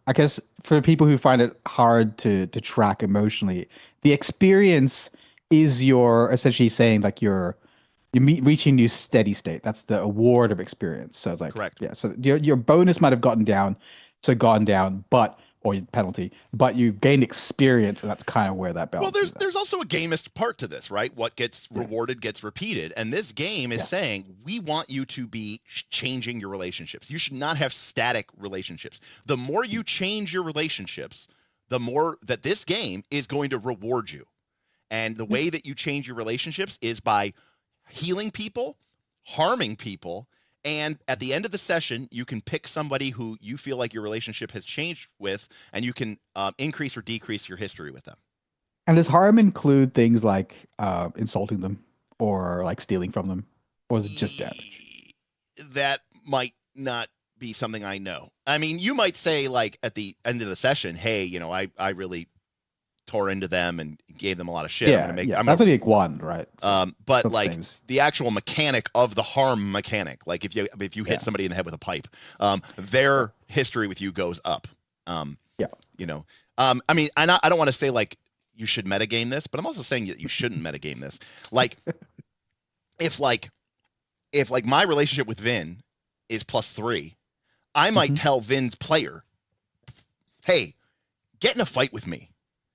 I guess for people who find it hard to track emotionally, the experience is your essentially saying like you're reaching new steady state. That's the award of experience. So it's like, correct. Yeah. So your bonus might have gone down, or your penalty, but you've gained experience, and that's kind of where that balance. Well, there's also a gamist part to this, right? What gets rewarded gets repeated, and this game is saying we want you to be changing your relationships. You should not have static relationships. The more you change your relationships, the more that this game is going to reward you. And the way that you change your relationships is by healing people, harming people, and at the end of the session, you can pick somebody who you feel like your relationship has changed with, and you can increase or decrease your history with them. And does harm include things like insulting them or like stealing from them? Or is it just damage? That might not be something I know. I mean, you might say like at the end of the session, hey, I really tore into them and gave them a lot of shit. That's only like one, right? But like the actual mechanic of the harm mechanic, like if you hit somebody in the head with a pipe, their history with you goes up. I mean, I don't want to say like you should metagame this, but I'm also saying that you shouldn't metagame this. Like if my relationship with Vin is +3, I might tell Vin's player, hey, get in a fight with me.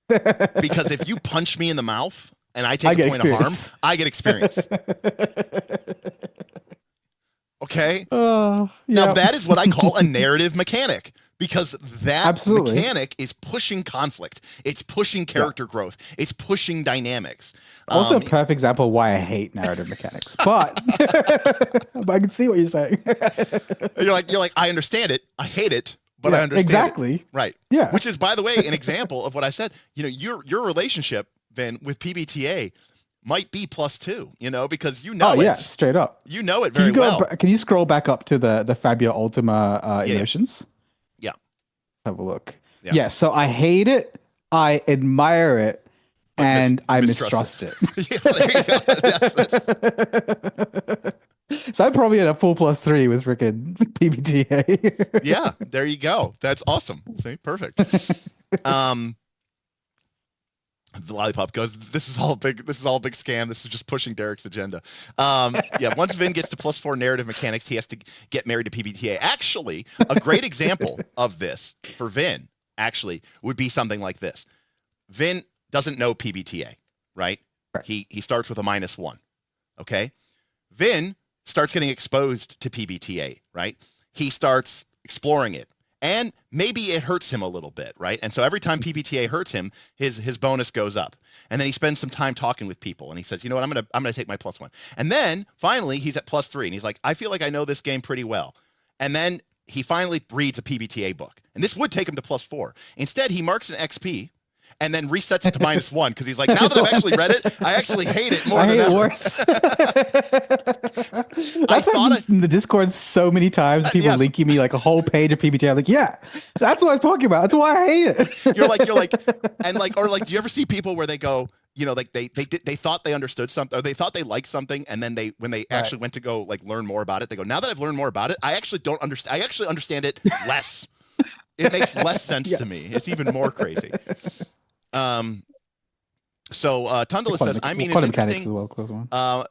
Because if you punch me in the mouth and I take a point of harm, I get experience. Okay? Now that is what I call a narrative mechanic, because that mechanic is pushing conflict. It's pushing character growth. It's pushing dynamics. Also a perfect example of why I hate narrative mechanics. But I can see what you're saying. You're like, I understand it. I hate it. But I understand exactly. it. Right. Yeah. Which is, by the way, an example of what I said. Your relationship Vin, with PBTA might be +2, you know, because you know yeah, straight up. You know it very well. Can you scroll back up to the Fabula Ultima emotions? Yeah. Have a look. Yeah. Yeah, so I hate it, I admire it, and I mistrust it. Yeah, there you go. So I'm probably at a full +3 with freaking PBTA. Yeah, there you go. That's awesome. See, perfect. The Lollipop goes, this is all a big scam. This is just pushing Derek's agenda. Yeah, once Vin gets to +4 narrative mechanics, he has to get married to PBTA. Actually, a great example of this for Vin actually would be something like this. Vin doesn't know PBTA, right? He starts with a -1. Okay. Vin starts getting exposed to PBTA, right? He starts exploring it. And maybe it hurts him a little bit, right? And so every time PBTA hurts him, his bonus goes up. And then he spends some time talking with people, and he says, you know what, I'm gonna take my +1. And then finally he's at +3, and he's like, I feel like I know this game pretty well. And then he finally reads a PBTA book, and this would take him to +4. Instead, he marks an XP and then resets it to -1 because he's like, now that I've actually read it, I actually hate it more than ever. Worse. That's happened in the Discord so many times. People linking me like a whole page of PBTA. I'm like, yeah, that's what I was talking about. That's why I hate it. You're like, and like, or like, do you ever see people where they go, you know, like they thought they understood something, or they thought they liked something, and then when they actually went to go like learn more about it, they go, now that I've learned more about it, I actually don't understand. I actually understand it less. It makes less sense to me. It's even more crazy. So Tundala says, I mean, it's interesting.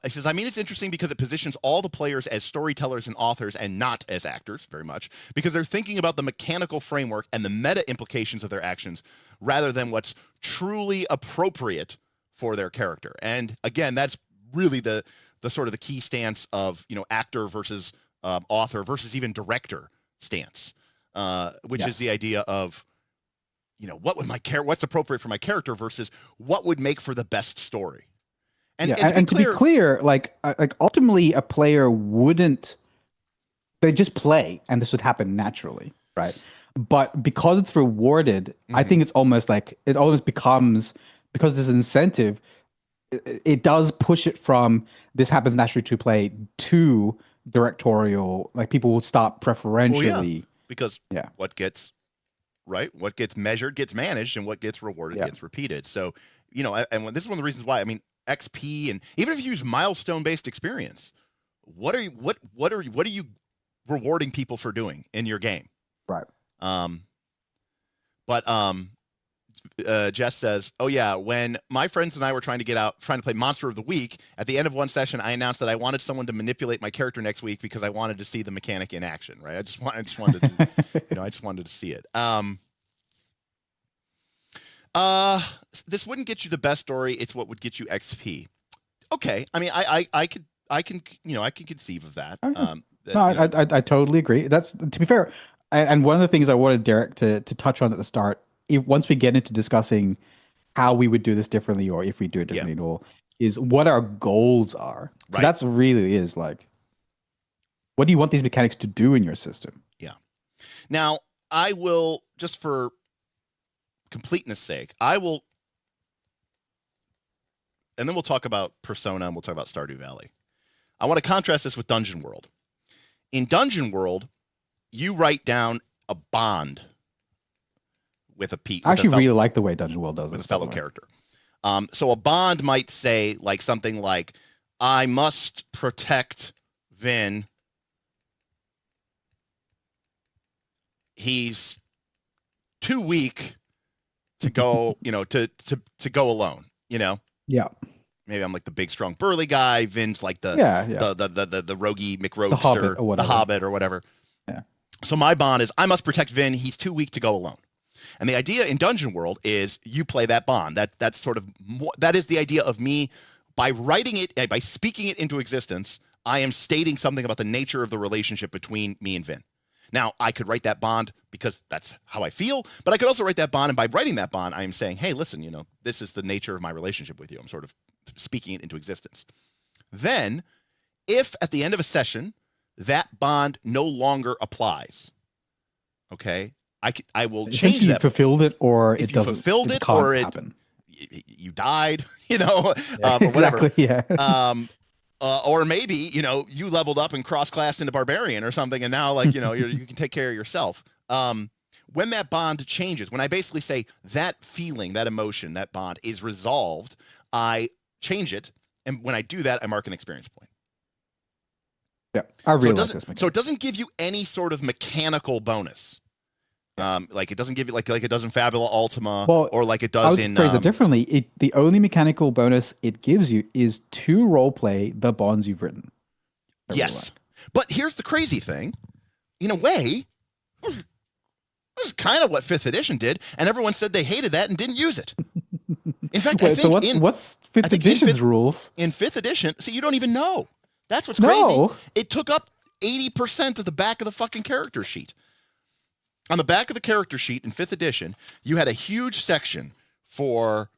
He says, I mean, it's interesting because it positions all the players as storytellers and authors and not as actors very much, because they're thinking about the mechanical framework and the meta implications of their actions rather than what's truly appropriate for their character. And again, that's really the sort of the key stance of, you know, actor versus author versus even director stance, which is the idea of, you know, what's appropriate for my character versus what would make for the best story. And to be clear, like ultimately a player wouldn't, they just play and this would happen naturally, right? But because it's rewarded, I think it's almost like, it almost becomes, because there's an incentive, it does push it from this happens naturally to play to directorial, like people will start preferentially. Because what gets measured gets managed, and what gets rewarded gets repeated. So, you know, and this is one of the reasons why, I mean, XP, and even if you use milestone-based experience, what are you rewarding people for doing in your game? Right. Jess says, oh yeah, when my friends and I were trying to play Monster of the Week, at the end of one session, I announced that I wanted someone to manipulate my character next week because I wanted to see the mechanic in action, right? I just wanted to, you know, I just wanted to see it. This wouldn't get you the best story. It's what would get you XP. Okay. I mean, I can conceive of that. I totally agree. That's, to be fair. And one of the things I wanted Derek to touch on at the start, once we get into discussing how we would do this differently, or if we do it differently at all, is what our goals are. Right. That's really is like, what do you want these mechanics to do in your system? Yeah. Now, I will, just for completeness sake, and then we'll talk about Persona and we'll talk about Stardew Valley. I want to contrast this with Dungeon World. In Dungeon World, you write down a bond with a I actually really like the way Dungeon World does it. With a fellow character. So a bond might say like something like, I must protect Vin. He's too weak to go, you know, to go alone, you know? Yeah. Maybe I'm like the big, strong, burly guy. Vin's like the roguey McRoguester, the Hobbit or whatever. Yeah. So my bond is, I must protect Vin. He's too weak to go alone. And the idea in Dungeon World is you play that bond. That's sort of that is the idea of me, by writing it, by speaking it into existence. I am stating something about the nature of the relationship between me and Vin. Now, I could write that bond because that's how I feel, but I could also write that bond, and by writing that bond, I am saying, hey, listen, you know, this is the nature of my relationship with you. I'm sort of speaking it into existence. Then, if at the end of a session that bond no longer applies, okay, I will change that. Fulfilled it, or if it you doesn't. Fulfilled it, can't or happen. you died, or whatever. Exactly, yeah. Or maybe, you leveled up and cross-classed into barbarian or something, and now, like, you can take care of yourself. When that bond changes, when I basically say that feeling, that emotion, that bond is resolved, I change it, and when I do that, I mark an experience point. Yeah, I really like this So mechanic. it doesn't give you any sort of mechanical bonus. Like it doesn't give you like it does in Fabula Ultima, or like it I does would in. phrase it differently. The only mechanical bonus it gives you is to roleplay the bonds you've written. I really Yes, like. but here's the crazy thing. In a way, this is kind of what 5th edition did, and everyone said they hated that and didn't use it. In fact, I think what's 5th edition's rules? In 5th edition, see, you don't even know. That's what's crazy. No. It took up 80% of the back of the fucking character sheet. On the back of the character sheet in 5th edition, you had a huge section for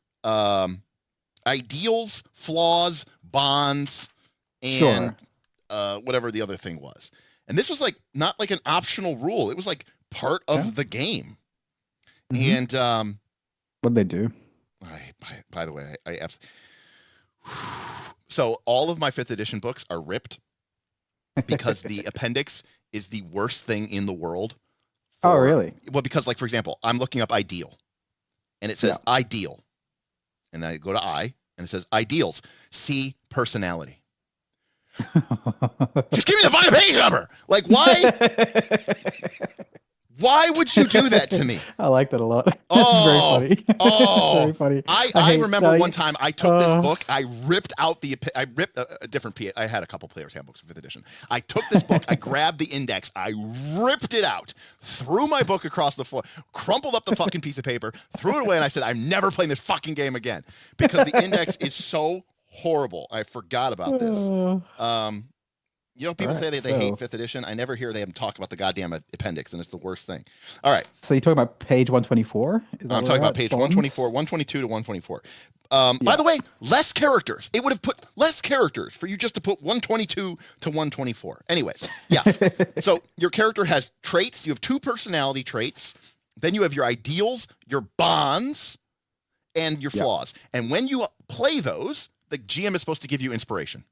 ideals, flaws, bonds, and whatever the other thing was. And this was like not like an optional rule. It was like part of the game. Mm-hmm. And what did they do? By the way, so all of my 5th edition books are ripped because the appendix is the worst thing in the world. Oh, really? Well, because, like, for example, I'm looking up ideal, and it says ideal, and I go to I, and it says ideals. See personality. Just give me the final page number. Like, why? Why would you do that to me? I like that a lot. Oh, it's very funny. oh, very funny. I remember one time I took this book, I ripped a different I had a couple players' handbooks for 5th edition. I took this book, I grabbed the index, I ripped it out, threw my book across the floor, crumpled up the fucking piece of paper, threw it away, and I said, I'm never playing this fucking game again because the index is so horrible. I forgot about this. People say they hate 5th edition. I never hear them talk about the goddamn appendix, and it's the worst thing. All right. So you're talking about page 124? I'm talking about page 124, 122 to 124. By the way, less characters. It would have put less characters for you just to put 122 to 124. Anyways, yeah. So your character has traits. You have 2 personality traits. Then you have your ideals, your bonds, and your flaws. And when you play those, the GM is supposed to give you inspiration.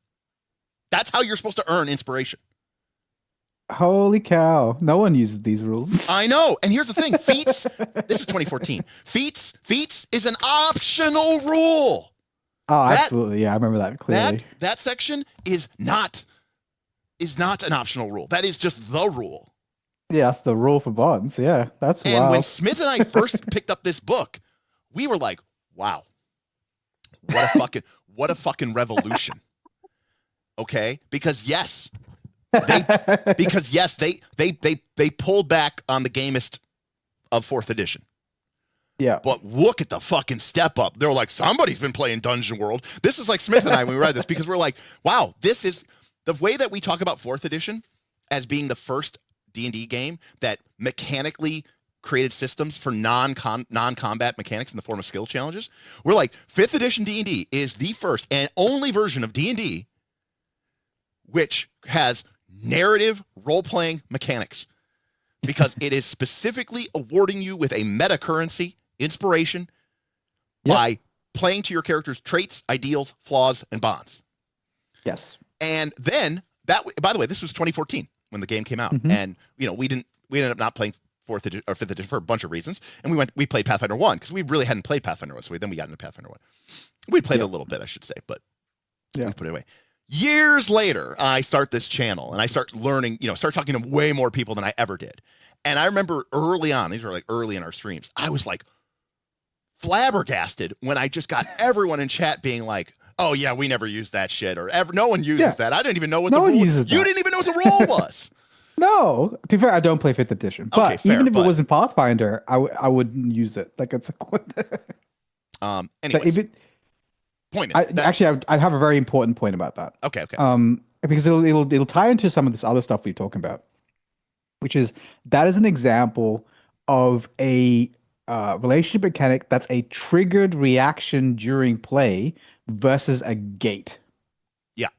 That's how you're supposed to earn inspiration. Holy cow. No one uses these rules. I know. And here's the thing. Feats, this is 2014. Feats is an optional rule. Oh, absolutely. Yeah, I remember that clearly. That section is not an optional rule. That is just the rule. Yeah, that's the rule for bonds. Yeah, that's wild. And when Smith and I first picked up this book, we were like, wow, what a fucking revolution. Okay, because they pulled back on the gamist of 4th edition. Yeah. But look at the fucking step up. They're like, somebody's been playing Dungeon World. This is like Smith and I when we read this, because we're like, wow, this is the way that we talk about 4th edition as being the first D&D game that mechanically created systems for non-combat mechanics in the form of skill challenges. We're like, 5th edition D&D is the first and only version of D&D which has narrative role-playing mechanics, because it is specifically awarding you with a meta currency, inspiration, by playing to your character's traits, ideals, flaws, and bonds. Yes. And then that, by the way, this was 2014 when the game came out, and we ended up not playing 4th edition or 5th edition for a bunch of reasons, and we played Pathfinder 1 because we really hadn't played Pathfinder 1, so then we got into Pathfinder 1. We played a little bit, I should say, but we put it away. Years later, I start this channel and I start learning, start talking to way more people than I ever did. And I remember early on, these were like early in our streams, I was like flabbergasted when I just got everyone in chat being like, oh yeah, we never use that shit, or no one uses that. I didn't even know what the rule was. You didn't even know what the rule was. No, to be fair, I don't play 5th edition, but even if it wasn't Pathfinder, I wouldn't use it. Like it's a anyways. Point is I have a very important point about that. Okay. Because it'll tie into some of this other stuff we're talking about, which is that is an example of a relationship mechanic that's a triggered reaction during play versus a gate. Yeah.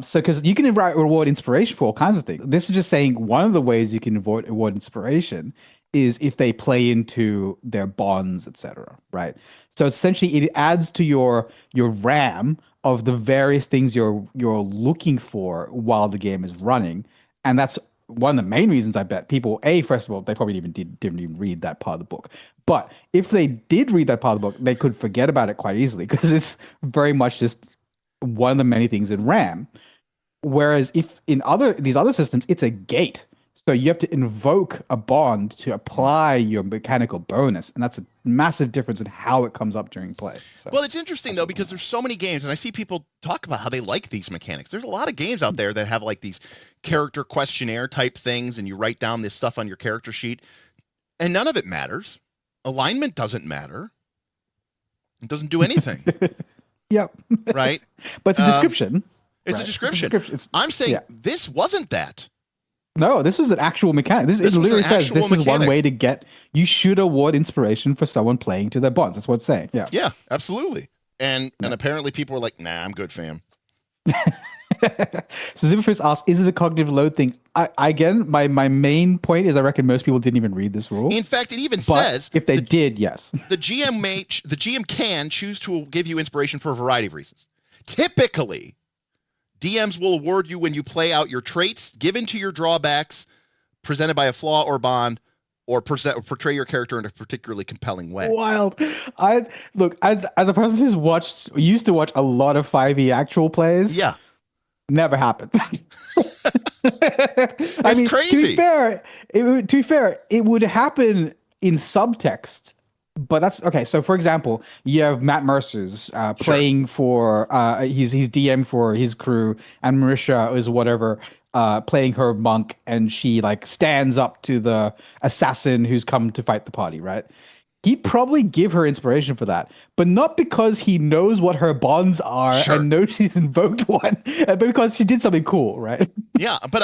So because you can reward inspiration for all kinds of things. This is just saying one of the ways you can reward inspiration is if they play into their bonds, etc. Right. So essentially, it adds to your RAM of the various things you're looking for while the game is running, and that's one of the main reasons I bet people. First of all, they probably didn't even read that part of the book. But if they did read that part of the book, they could forget about it quite easily because it's very much just one of the many things in RAM. Whereas if in these other systems, it's a gate. So you have to invoke a bond to apply your mechanical bonus, and that's a massive difference in how it comes up during play. So, well, it's interesting though because there's so many games, and I see people talk about how they like these mechanics. There's a lot of games out there that have like these character questionnaire type things, and you write down this stuff on your character sheet, and none of it matters. Alignment doesn't matter. It doesn't do anything. Yep. Right? But it's a description. It's right. a description. I'm saying this wasn't that. No, this was an actual mechanic. This it literally says this is one way to get. You should award inspiration for someone playing to their bonds. That's what it's saying. Yeah. Yeah, absolutely. And apparently people were like, "Nah, I'm good, fam." So Zimmerfist asks, "Is this a cognitive load thing?" Again, my main point is I reckon most people didn't even read this rule. In fact, it even says if they did, yes, the GM can choose to give you inspiration for a variety of reasons. Typically, DMs will award you when you play out your traits, given to your drawbacks, presented by a flaw or bond, or portray your character in a particularly compelling way. Wild. I look as a person who's used to watch a lot of 5e actual plays. Yeah, never happened. It's crazy. To be fair, it would happen in subtext. But that's okay. So, for example, you have Matt Mercer's playing for he's DM for his crew, and Marisha is whatever playing her monk, and she like stands up to the assassin who's come to fight the party. Right? He'd probably give her inspiration for that, but not because he knows what her bonds are and knows she's invoked one, but because she did something cool, right? Yeah, but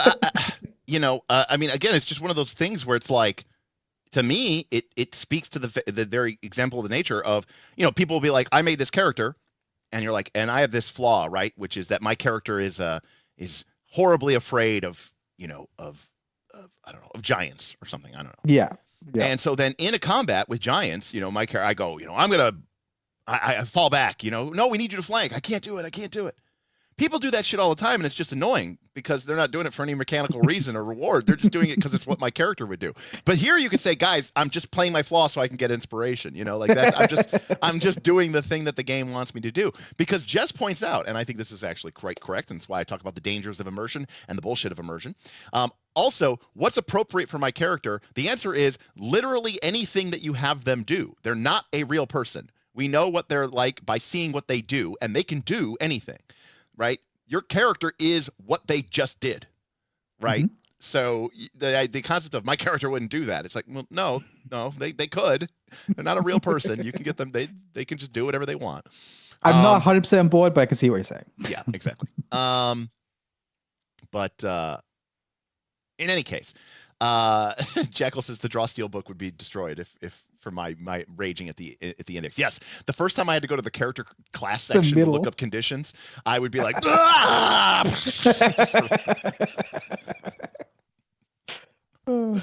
I mean, again, it's just one of those things where it's like. To me, it speaks to the very example of the nature of, people will be like, I made this character, and you're like, and I have this flaw, right? Which is that my character is horribly afraid of I don't know, of giants or something. I don't know. Yeah. And so then in a combat with giants, my character, I go, I fall back, no, we need you to flank. I can't do it. People do that shit all the time, and it's just annoying because they're not doing it for any mechanical reason or reward. They're just doing it because it's what my character would do. But here you could say, guys, I'm just playing my flaw so I can get inspiration. Like that's I'm just doing the thing that the game wants me to do. Because Jess points out, and I think this is actually quite correct, and that's why I talk about the dangers of immersion and the bullshit of immersion. Also, what's appropriate for my character? The answer is literally anything that you have them do. They're not a real person. We know what they're like by seeing what they do, and they can do anything. Right? Your character is what they just did. Right? Mm-hmm. So the concept of my character wouldn't do that. It's like, well, no, they could. They're not a real person. You can get them. They can just do whatever they want. I'm not 100% on board, but I can see what you're saying. Yeah, exactly. But in any case, Jackal says the Draw Steel book would be destroyed if for my raging at the index. Yes, the first time I had to go to the character class section to look up conditions, I would be like, ah! Real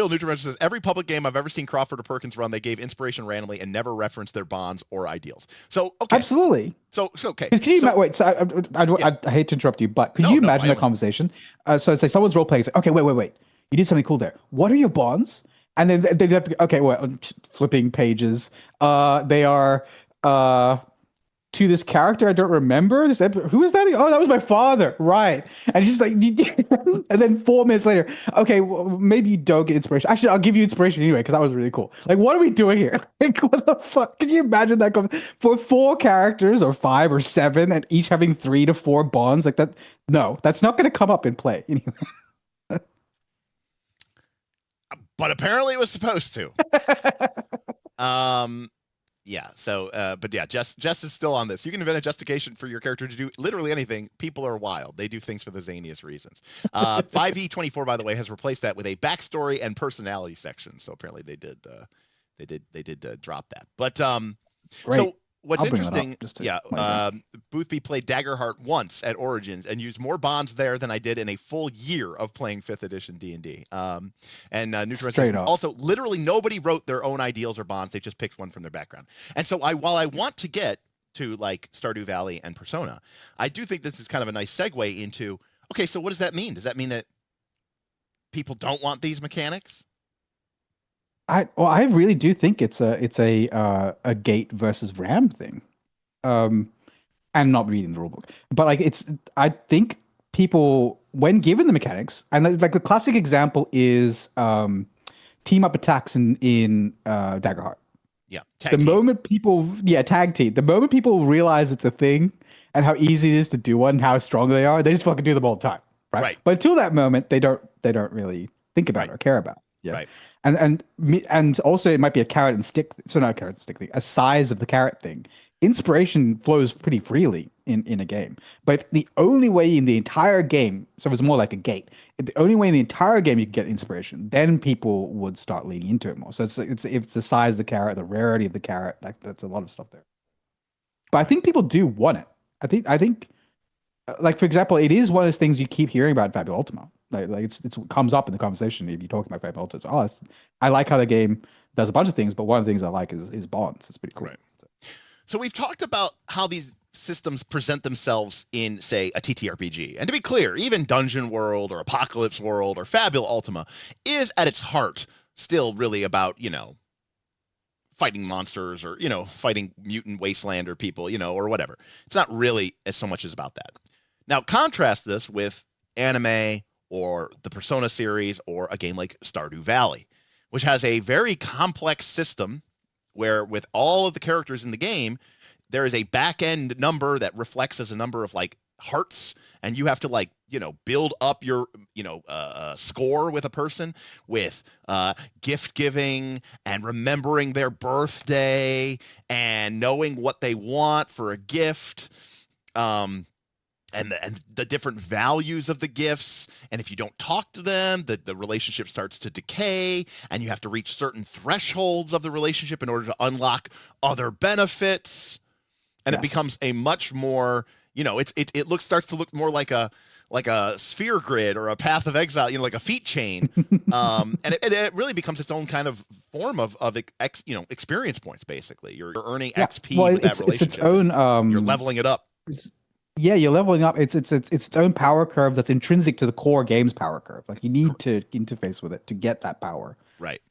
Nutrimension says every public game I've ever seen Crawford or Perkins run, they gave inspiration randomly and never referenced their bonds or ideals. So okay, absolutely. So okay. Can you wait? So I hate to interrupt you, but could you imagine that conversation? So it's like someone's role playing. Like, okay, wait. You did something cool there. What are your bonds? And then they have to. Okay, well, flipping pages. They are to this character I don't remember. Who is that? Oh, that was my father. Right. And she's like, and then 4 minutes later, okay, well, maybe you don't get inspiration. Actually, I'll give you inspiration anyway, because that was really cool. Like, what are we doing here? Like, what the fuck? Can you imagine that for 4 characters or 5 or 7 and each having 3 to 4 bonds like that? No, that's not going to come up in play. Anyway. But apparently it was supposed to. Yeah. So, but yeah, Jess is still on this. You can invent a justification for your character to do literally anything. People are wild. They do things for the zaniest reasons. 5e24, by the way, has replaced that with a backstory and personality section. So apparently they did drop that. But Great. What's I'll bring that up interesting, just to yeah, let you know. Boothby played Daggerheart once at Origins and used more bonds there than I did in a full year of playing 5th edition D&D. And Neutron says, Straight up. also, literally nobody wrote their own ideals or bonds. They just picked one from their background. And so while I want to get to like Stardew Valley and Persona, I do think this is kind of a nice segue into, okay, so what does that mean? Does that mean that people don't want these mechanics? I really do think it's a gate versus ram thing, and not reading the rulebook, but like I think people, when given the mechanics, and like the classic example is team up attacks in Daggerheart. Yeah, The moment people, tag team. The moment people realize it's a thing and how easy it is to do one, and how strong they are, they just fucking do them all the time, right? Right. But until that moment, they don't really think about it or care about it. Yeah. Right. And also it might be a carrot and stick. So not a carrot and stick thing, a size of the carrot thing. Inspiration flows pretty freely in a game. But the only way in the entire game, so it's more like a gate. The only way in the entire game you can get inspiration, then people would start leaning into it more. So it's the size of the carrot, the rarity of the carrot. That's a lot of stuff there. But I think people do want it. I think, like for example, it is one of those things you keep hearing about in Fabula Ultima. Like it comes up in the conversation if you talk about Fabula Ultima. I like how the game does a bunch of things, but one of the things I like is bonds. It's pretty cool. Right. So we've talked about how these systems present themselves in, say, a TTRPG. And to be clear, even Dungeon World or Apocalypse World or Fabula Ultima is at its heart still really about, fighting monsters or, fighting mutant wastelander people, or whatever. It's not really as so much as about that. Now, contrast this with anime or the Persona series or a game like Stardew Valley, which has a very complex system where with all of the characters in the game, there is a back-end number that reflects as a number of like hearts, and you have to build up your score with a person with gift giving and remembering their birthday and knowing what they want for a gift, and the different values of the gifts. And if you don't talk to them, the relationship starts to decay, and you have to reach certain thresholds of the relationship in order to unlock other benefits. And it becomes a much more, it starts to look more like a sphere grid or a path of exile, like a feat chain. And it really becomes its own kind of form of experience points, basically. You're earning XP with that relationship. It's its own, you're leveling it up. You're leveling up. It's its own power curve that's intrinsic to the core game's power curve. Like you need to interface with it to get that power. Right.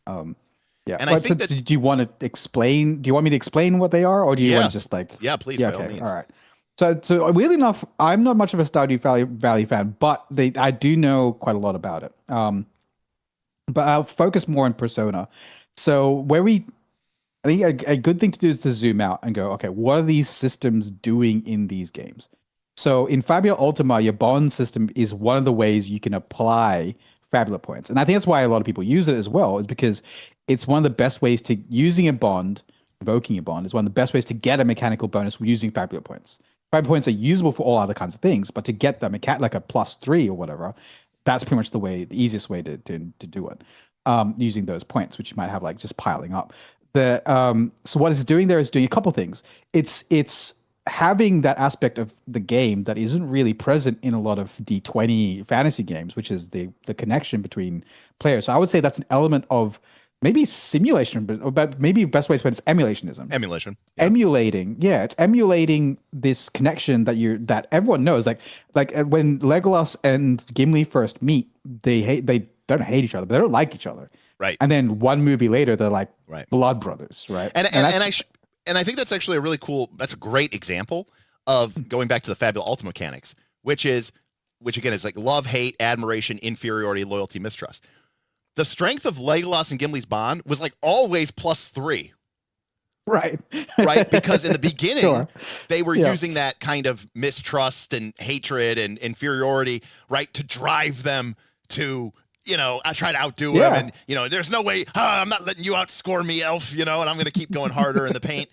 Yeah. And I think that, do you want to explain? Do you want me to explain what they are, or do you want to just like? Yeah, please. Yeah. By all Okay. means. All right. So weirdly enough, I'm not much of a Stardew Valley fan, but I do know quite a lot about it. But I'll focus more on Persona. So I think a good thing to do is to zoom out and go, okay, what are these systems doing in these games? So in Fabula Ultima, your bond system is one of the ways you can apply Fabula points. And I think that's why a lot of people use it as well, is because it's one of the best ways to using a bond, invoking a bond is one of the best ways to get a mechanical bonus using Fabula points. Fabula points are usable for all other kinds of things, but to get the like a +3 or whatever, that's pretty much the easiest way to do it, using those points, which you might have like just piling up. So what it's doing there is doing a couple things. It's having that aspect of the game that isn't really present in a lot of D20 fantasy games, which is the connection between players. So I would say that's an element of maybe simulation, but maybe the best way to put it is emulationism. Emulation. Yeah. It's emulating this connection that everyone knows. Like when Legolas and Gimli first meet, they don't hate each other, but they don't like each other. Right. And then one movie later, they're like blood brothers, right? And I think that's actually that's a great example of going back to the Fabula Ultima mechanics, which again is like love, hate, admiration, inferiority, loyalty, mistrust. The strength of Legolas and Gimli's bond was like always +3. Right. Right. Because in the beginning, they were using that kind of mistrust and hatred and inferiority, right, to drive them to, I try to outdo him, and, there's no way, I'm not letting you outscore me, elf, and I'm going to keep going harder in the paint.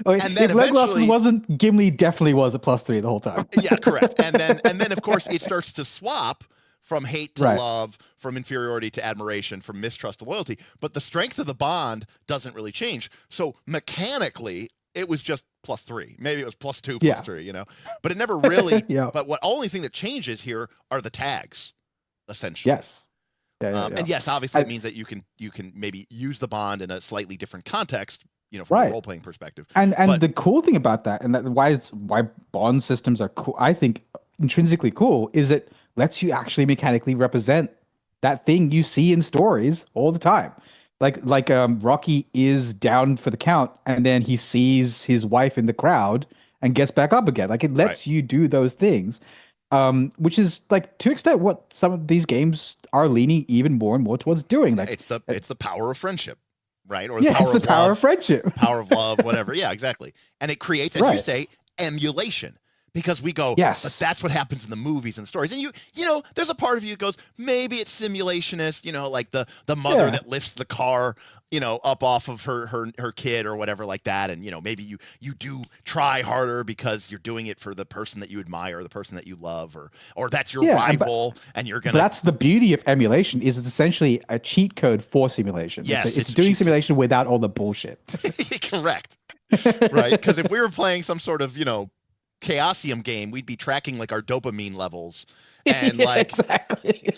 And then if Legolas wasn't, Gimli definitely was a +3 the whole time. Yeah, correct. And then of course it starts to swap from hate to love, from inferiority to admiration, from mistrust to loyalty. But the strength of the bond doesn't really change. So mechanically, it was just +3. Maybe it was +2, Yeah. +3, you know, but it never really. Yeah. But what only thing that changes here are the tags, essentially. Yes. Yeah. And yes, obviously it I- means that you can maybe use the bond in a slightly different context, you know, from Right. a role playing perspective. And But- the cool thing about that, and that why bond systems are cool, I think intrinsically cool, is it lets you actually mechanically represent that thing you see in stories all the time. Like Rocky is down for the count, and then he sees his wife in the crowd and gets back up again. Like it lets you do those things, which is like to extent what some of these games are leaning even more and more towards doing. Like it's the power of friendship, right? Or yeah, it's the power love, of friendship. power of love, whatever. Yeah, exactly. And it creates, as you Right. say, emulation. Because we go, Yes. but that's what happens in the movies and stories. And you know, there's a part of you that goes, maybe it's simulationist, you know, like the mother Yeah. that lifts the car, you know, up off of her kid or whatever like that. And, you know, maybe you do try harder because you're doing it for the person that you admire, the person that you love, or that's your Yeah, rival, and you're But gonna. that's the beauty of emulation, is it's essentially a cheat code for simulation. Yes, it's it's a doing cheat simulation without all the bullshit. Correct. Right. Because if we were playing some sort of, you know, Chaosium game, we'd be tracking like our dopamine levels and Yeah, like exactly.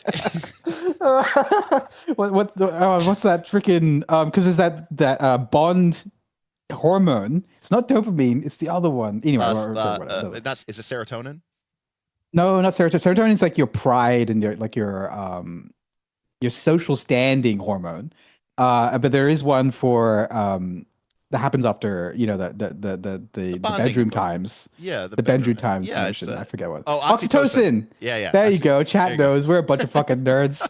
What's that freaking because there's that bond hormone. It's not dopamine, it's the other one. Anyway, that's is it serotonin? no, not serotonin. Serotonin is like your pride and your social standing hormone. But there is one for that happens after, you know, the bonding bedroom hormone. times. Yeah, The bedroom times. Yeah, it's, I forget what. oh, Oxytocin. Yeah. There you go. There Chat you go. knows. We're a bunch of fucking nerds.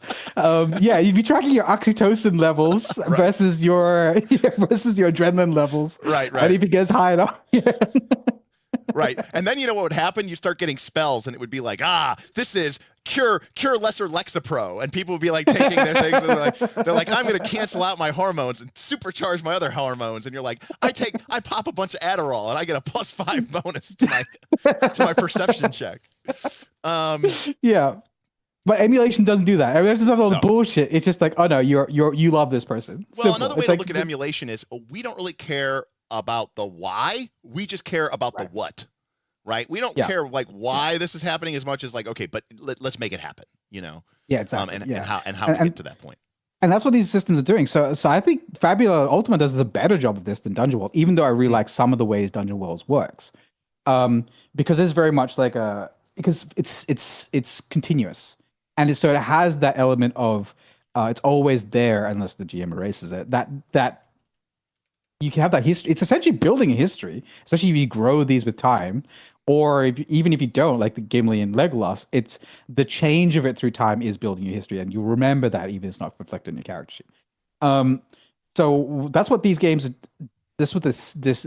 Yeah, you'd be tracking your oxytocin levels versus your adrenaline levels. Right. And if it gets high enough, Right. And then you know what would happen? You start getting spells, and it would be like, this is cure lesser Lexapro, and people would be like taking their things, and they're like, I'm going to cancel out my hormones and supercharge my other hormones, and you're like, I pop a bunch of Adderall, and I get a +5 bonus to my perception check. yeah. But emulation doesn't do that. Emulation doesn't have all the No. bullshit. It's just like, oh no, you love this person. Well, Simple. another way It's to like- look at emulation is we don't really care about the why, we just care about the what. Right? We don't Yeah. care like why this is happening as much as like, okay, but let's make it happen, you know? Yeah, exactly. And yeah. how we get to that point. And that's what these systems are doing. So I think Fabula Ultima does a better job of this than Dungeon World, even though I really like some of the ways Dungeon Worlds works. Because it's very much like because it's continuous. And so it has that element of it's always there unless the GM erases it. That you can have that history. It's essentially building a history, especially if you grow these with time. Or even if you don't, like the Gimli and Legolas, it's the change of it through time is building your history, and you remember that even if it's not reflected in your character sheet. So that's what these games. This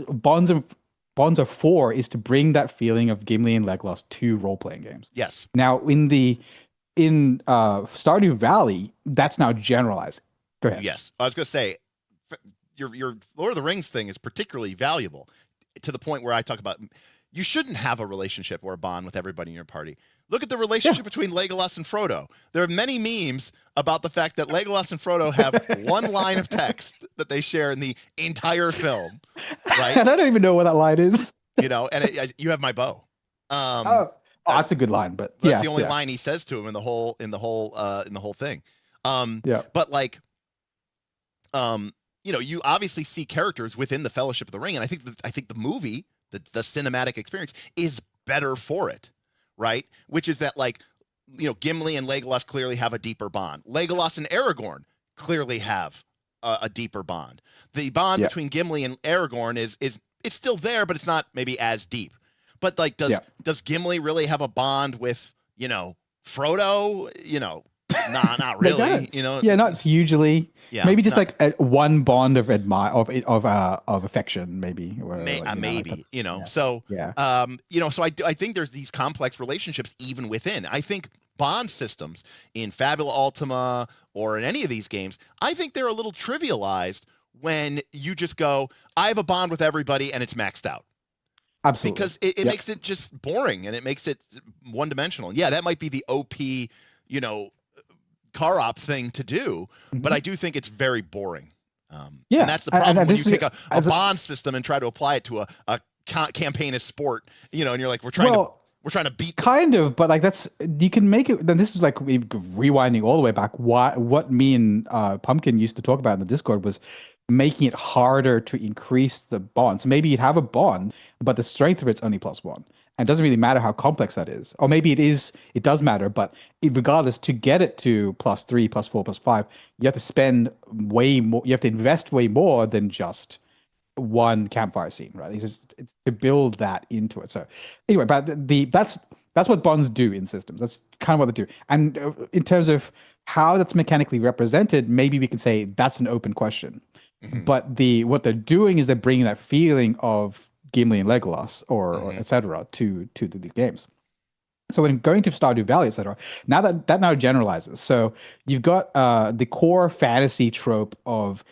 Bonds are for, is to bring that feeling of Gimli and Legolas to role playing games. Yes. Now in Stardew Valley, that's now generalized. Go ahead. Yes. I was going to say, your Lord of the Rings thing is particularly valuable to the point where I talk about you shouldn't have a relationship or a bond with everybody in your party. Look at the relationship between Legolas and Frodo. There are many memes about the fact that Legolas and Frodo have one line of text that they share in the entire film, right? And I don't even know what that line is. You know, and you have my bow. That's a good line, but That's the only line he says to him in the whole thing. But like, you know, you obviously see characters within the Fellowship of the Ring, and I think the movie, the cinematic experience, is better for it, right? Which is that, like, you know, Gimli and Legolas clearly have a deeper bond. Legolas and Aragorn clearly have a deeper bond. The bond between Gimli and Aragorn is it's still there, but it's not maybe as deep. But like, does Gimli really have a bond with, you know, Frodo? You know, not really. You know, not hugely. Yeah, maybe just like one bond of affection, maybe. Or maybe, like you know. So you know, so I think there's these complex relationships even within. I think bond systems in Fabula Ultima or in any of these games, I think they're a little trivialized when you just go, I have a bond with everybody and it's maxed out. Absolutely. Because it makes it just boring and it makes it one-dimensional. Yeah, that might be the OP, you know, car op thing to do, but I do think it's very boring. And that's the problem when you take a bond system and try to apply it to a campaign is sport, you know, and you're like, we're trying to beat them. Kind of, but like you can make it. Then this is like rewinding all the way back. What me and Pumpkin used to talk about in the Discord was making it harder to increase the bond. So maybe you'd have a bond, but the strength of it's only +1. And it doesn't really matter how complex that is. Or maybe it does matter, but regardless, to get it to +3, +4, +5, you have to spend way more, you have to invest way more than just one campfire scene, right? It's to build that into it. So anyway, but that's what bonds do in systems. That's kind of what they do. And in terms of how that's mechanically represented, maybe we can say that's an open question. Mm-hmm. But what they're doing is they're bringing that feeling of Gimli and Legolas or etc. to the games. So when going to Stardew Valley, etc., now that now generalizes. So you've got the core fantasy trope of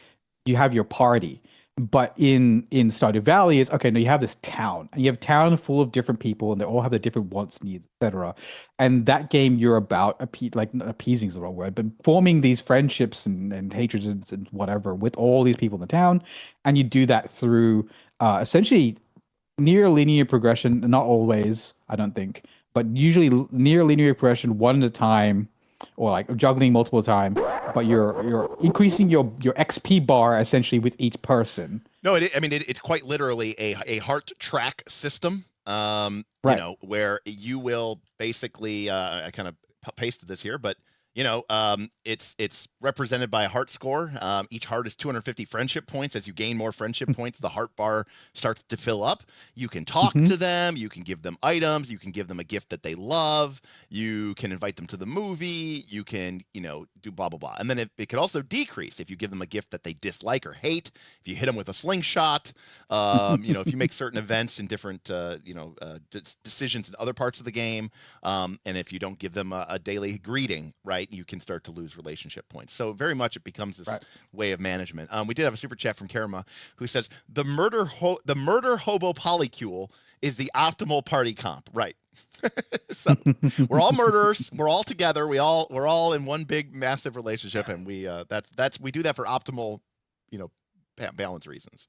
you have your party, but in Stardew Valley, it's okay. No, you have this town, and you have a town full of different people, and they all have their different wants, needs, etc. And that game, you're about appeasing is the wrong word, but forming these friendships and hatreds and whatever with all these people in the town, and you do that through essentially near linear progression. Not always, I don't think, but usually near linear progression, one at a time, or like juggling multiple times, but you're increasing your XP bar essentially with each person. No, it's quite literally a heart track system. Right. You know, where you will basically, I kind of pasted this here, but you know, it's represented by a heart score. Each heart is 250 friendship points. As you gain more friendship points, the heart bar starts to fill up. You can talk to them. You can give them items. You can give them a gift that they love. You can invite them to the movie. You can, you know, do blah, blah, blah. And then it could also decrease if you give them a gift that they dislike or hate. If you hit them with a slingshot, you know, if you make certain events in different, decisions in other parts of the game. And if you don't give them a daily greeting, right, you can start to lose relationship points. So very much it becomes this way of management. We did have a super chat from Karma who says the murder hobo polycule is the optimal party comp. Right. So we're all murderers. We're all together. We're all in one big massive relationship, and we do that for optimal, you know, balance reasons.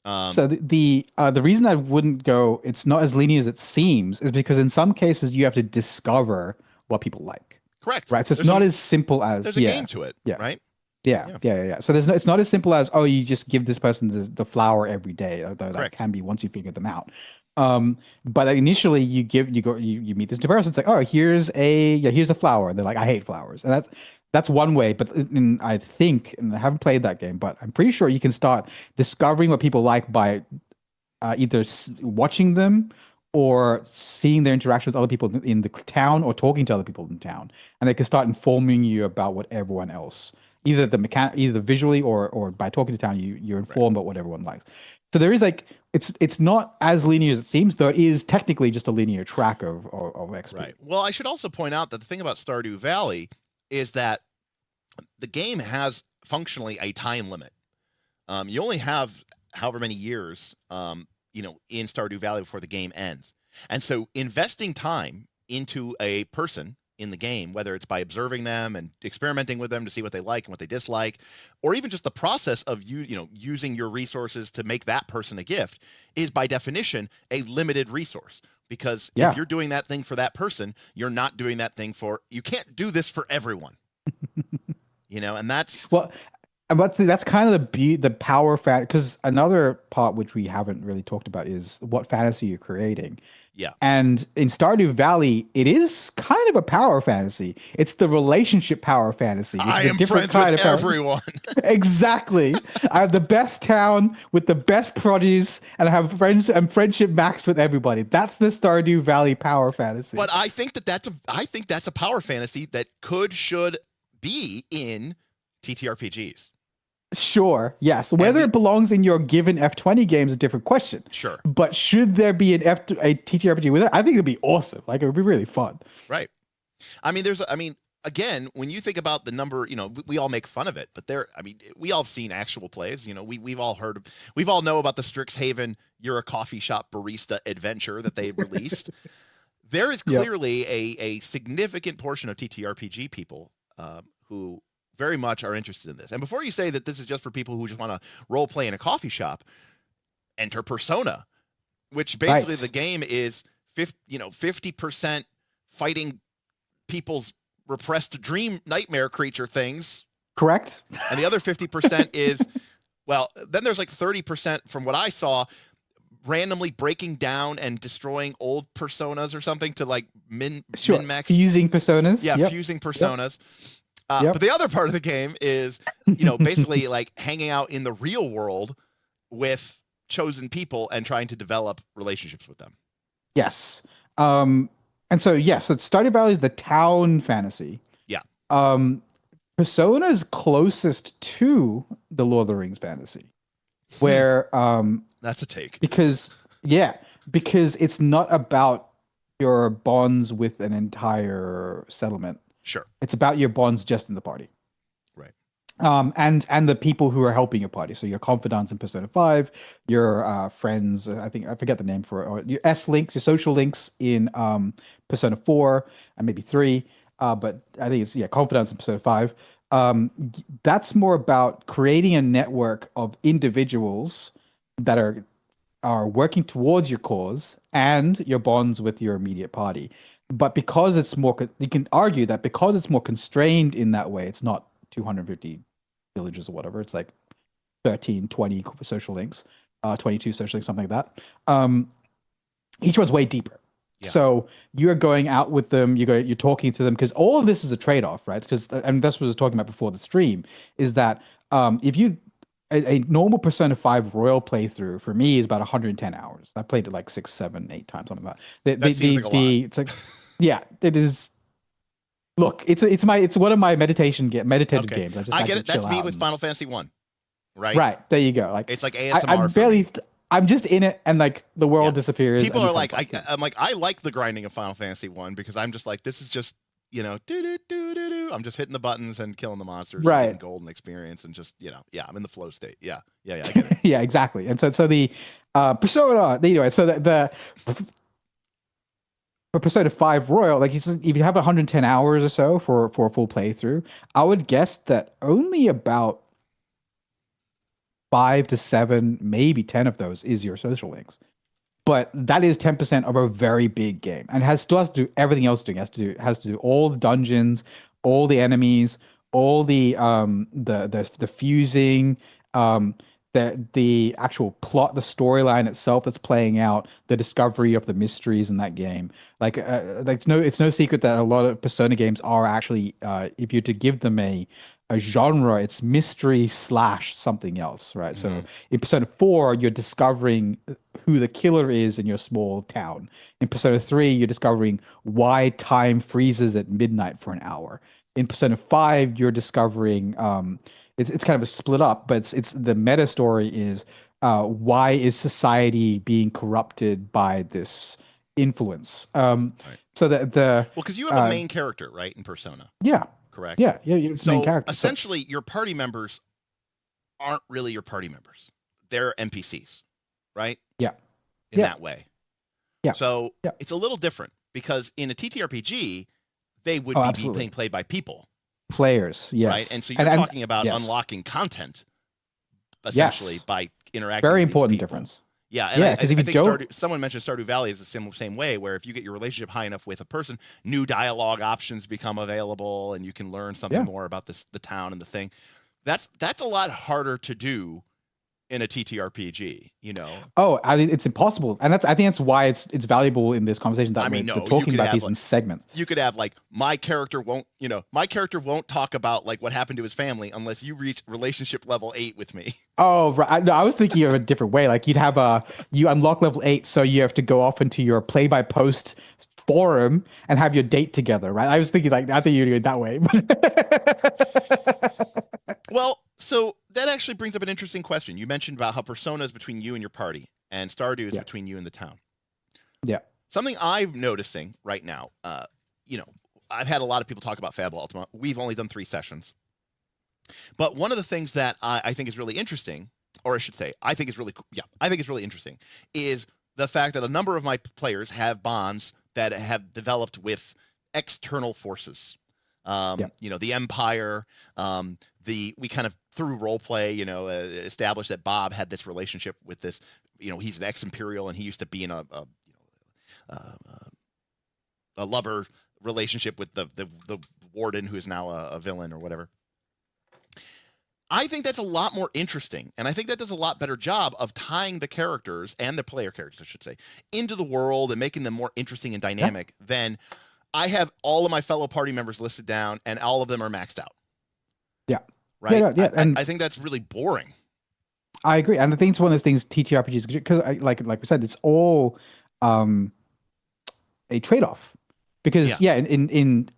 So the reason I wouldn't go, it's not as linear as it seems, is because in some cases you have to discover what people like. Correct. Right. So it's not as simple as there's a game to it. Yeah. Right. Yeah. So it's not as simple as, oh, you just give this person the flower every day, although that can be once you figure them out. But initially you meet this new person. It's like, oh, here's a flower. And they're like, I hate flowers. And that's one way. But I think, and I haven't played that game, but I'm pretty sure you can start discovering what people like by either watching them or seeing their interaction with other people in the town or talking to other people in town. And they can start informing you about what everyone else, either visually or by talking to town, you're informed about what everyone likes. So there is like, it's not as linear as it seems, though it is technically just a linear track of XP. Right. Well, I should also point out that the thing about Stardew Valley is that the game has functionally a time limit. You only have however many years, in Stardew Valley before the game ends. And so investing time into a person in the game, whether it's by observing them and experimenting with them to see what they like and what they dislike, or even just the process of using your resources to make that person a gift, is by definition a limited resource. Because if you're doing that thing for that person, you're not doing that thing you can't do this for everyone. And that's but that's kind of the power because another part which we haven't really talked about is what fantasy you're creating. Yeah. And in Stardew Valley, it is kind of a power fantasy. It's the relationship power fantasy. It's I am friends with everyone. Exactly. I have the best town with the best produce, and I have friends and friendship maxed with everybody. That's the Stardew Valley power fantasy. But I think that's a power fantasy that should be in TTRPGs. Sure, yes. Whether it belongs in your given F20 game is a different question. Sure. But should there be a TTRPG with it? I think it'd be awesome. Like, it would be really fun. Right. Again, when you think about the number, we all make fun of it, but we all have seen actual plays. We've all know about the Strixhaven You're a Coffee Shop Barista adventure that they released. There is clearly a significant portion of TTRPG people who very much are interested in this. And before you say that this is just for people who just want to role play in a coffee shop, enter Persona. which basically Right. the game is 50% fighting people's repressed dream nightmare creature things, Correct. and the other 50% is, well, then there's like 30% from what I saw, randomly breaking down and destroying old personas or something to like min-max. Fusing personas. Yeah, Yep. fusing personas. Yep. But the other part of the game is, basically like hanging out in the real world with chosen people and trying to develop relationships with them. Yes. And so so Stardew Valley is the town fantasy. Yeah. Persona is closest to the Lord of the Rings fantasy, where That's a take. because it's not about your bonds with an entire settlement. Sure. It's about your bonds just in the party. Right. And the people who are helping your party. So your confidants in Persona 5, your friends, I forget the name for it, or your S-links, your social links in Persona 4 and maybe 3. But I think it's confidants in Persona 5. That's more about creating a network of individuals that are working towards your cause and your bonds with your immediate party. But because it's more, you can argue that because it's more constrained in that way, it's not 250 villages or whatever. It's like 13, 20 social links, 22 social links, something like that. Each one's way deeper. Yeah. So you're going out with them, you're talking to them, because all of this is a trade-off, right? Because, and that's what I was talking about before the stream, is that if you a normal Persona 5 Royal playthrough for me is about 110 hours. I played it like 6, 7, 8 times, something like that. That seems like a lot. It's like, yeah, it is. Look, it's one of my meditative games. I get it. That's me with Final Fantasy 1, right? Right, there you go. Like it's like ASMR. I'm just in it, and like the world disappears. People are like, I'm like, I like the grinding of Final Fantasy 1 because I'm just like, this is just I'm just hitting the buttons and killing the monsters, right? And getting golden experience, and just I'm in the flow state. Yeah, I get it. Yeah, exactly. And so the Persona anyway. So the for Persona 5 Royal, like if you have 110 hours or so for a full playthrough, I would guess that only about 5 to 7, maybe 10 of those is your social links. But that is 10% of a very big game, and still has to do everything else. Has to do all the dungeons, all the enemies, all the fusing, the actual plot, the storyline itself that's playing out, the discovery of the mysteries in that game. Like it's no secret that a lot of Persona games are actually, if you're to give them a genre, it's mystery / something else, right? Mm-hmm. So in Persona 4, you're discovering who the killer is in your small town. In Persona 3, you're discovering why time freezes at midnight for an hour. In Persona 5, you're discovering it's kind of a split up, but it's the meta story is why is society being corrupted by this influence? Right. So because you have a main character, right, in Persona. Yeah. Correct. Yeah, you're the main character. Essentially, your party members aren't really your party members; they're NPCs, right? Yeah. In that way. Yeah. So it's a little different because in a TTRPG, they would be being played by people, players. Yes. Right, and so you're talking about unlocking content, essentially by interacting. Very with important these people. Difference. Yeah, and I think someone mentioned Stardew Valley is the same way, where if you get your relationship high enough with a person, new dialogue options become available, and you can learn something more about the town and the thing. That's a lot harder to do in a TTRPG, Oh, it's impossible, and I think that's why it's valuable in this conversation that we're talking about these in segments. You could have like my character won't talk about like what happened to his family unless you reach relationship level 8 with me. Oh, right. I was thinking of a different way. Like you unlock level 8, so you have to go off into your play-by-post forum and have your date together, right? I was thinking I think you're doing it that way. Well, so that actually brings up an interesting question. You mentioned about how Persona is between you and your party, and Stardew is between you and the town. Yeah. Something I'm noticing right now, I've had a lot of people talk about Fabula Ultima. We've only done 3 sessions. But one of the things that I think is really interesting, or I should say, I think it's really interesting, is the fact that a number of my players have bonds that have developed with external forces. The Empire, we kind of through roleplay, established that Bob had this relationship with this he's an ex-imperial and he used to be in a lover relationship with the warden, who is now a villain or whatever. I think that's a lot more interesting, and I think that does a lot better job of tying the characters, and the player characters, I should say, into the world and making them more interesting and dynamic than I have all of my fellow party members listed down, and all of them are maxed out. Yeah. Right? Yeah. And I think that's really boring. I agree. And I think it's one of those things TTRPGs, because like we said, it's all a trade-off. Because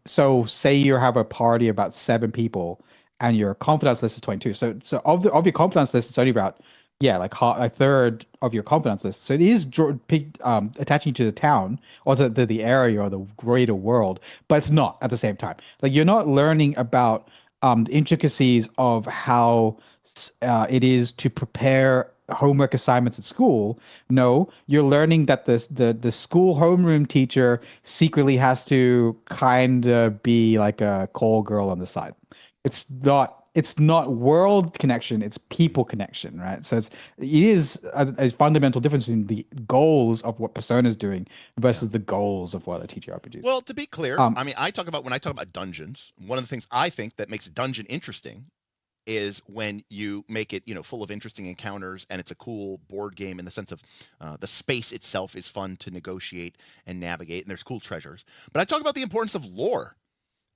so say you have a party of about 7 people and your confidence list is 22. So of your confidence list, it's only about like a third of your confidence list. So it is attaching to the town or to the area or the greater world, but it's not at the same time. Like, you're not learning about the intricacies of how it is to prepare homework assignments at school. No, you're learning that the school homeroom teacher secretly has to kind of be like a call girl on the side. It's not world connection, it's people connection, right? So it is a fundamental difference in the goals of what Persona is doing versus the goals of what a TTRPG is. Well, to be clear, I mean, when I talk about dungeons, one of the things I think that makes a dungeon interesting is when you make it, full of interesting encounters, and it's a cool board game in the sense of the space itself is fun to negotiate and navigate, and there's cool treasures. But I talk about the importance of lore.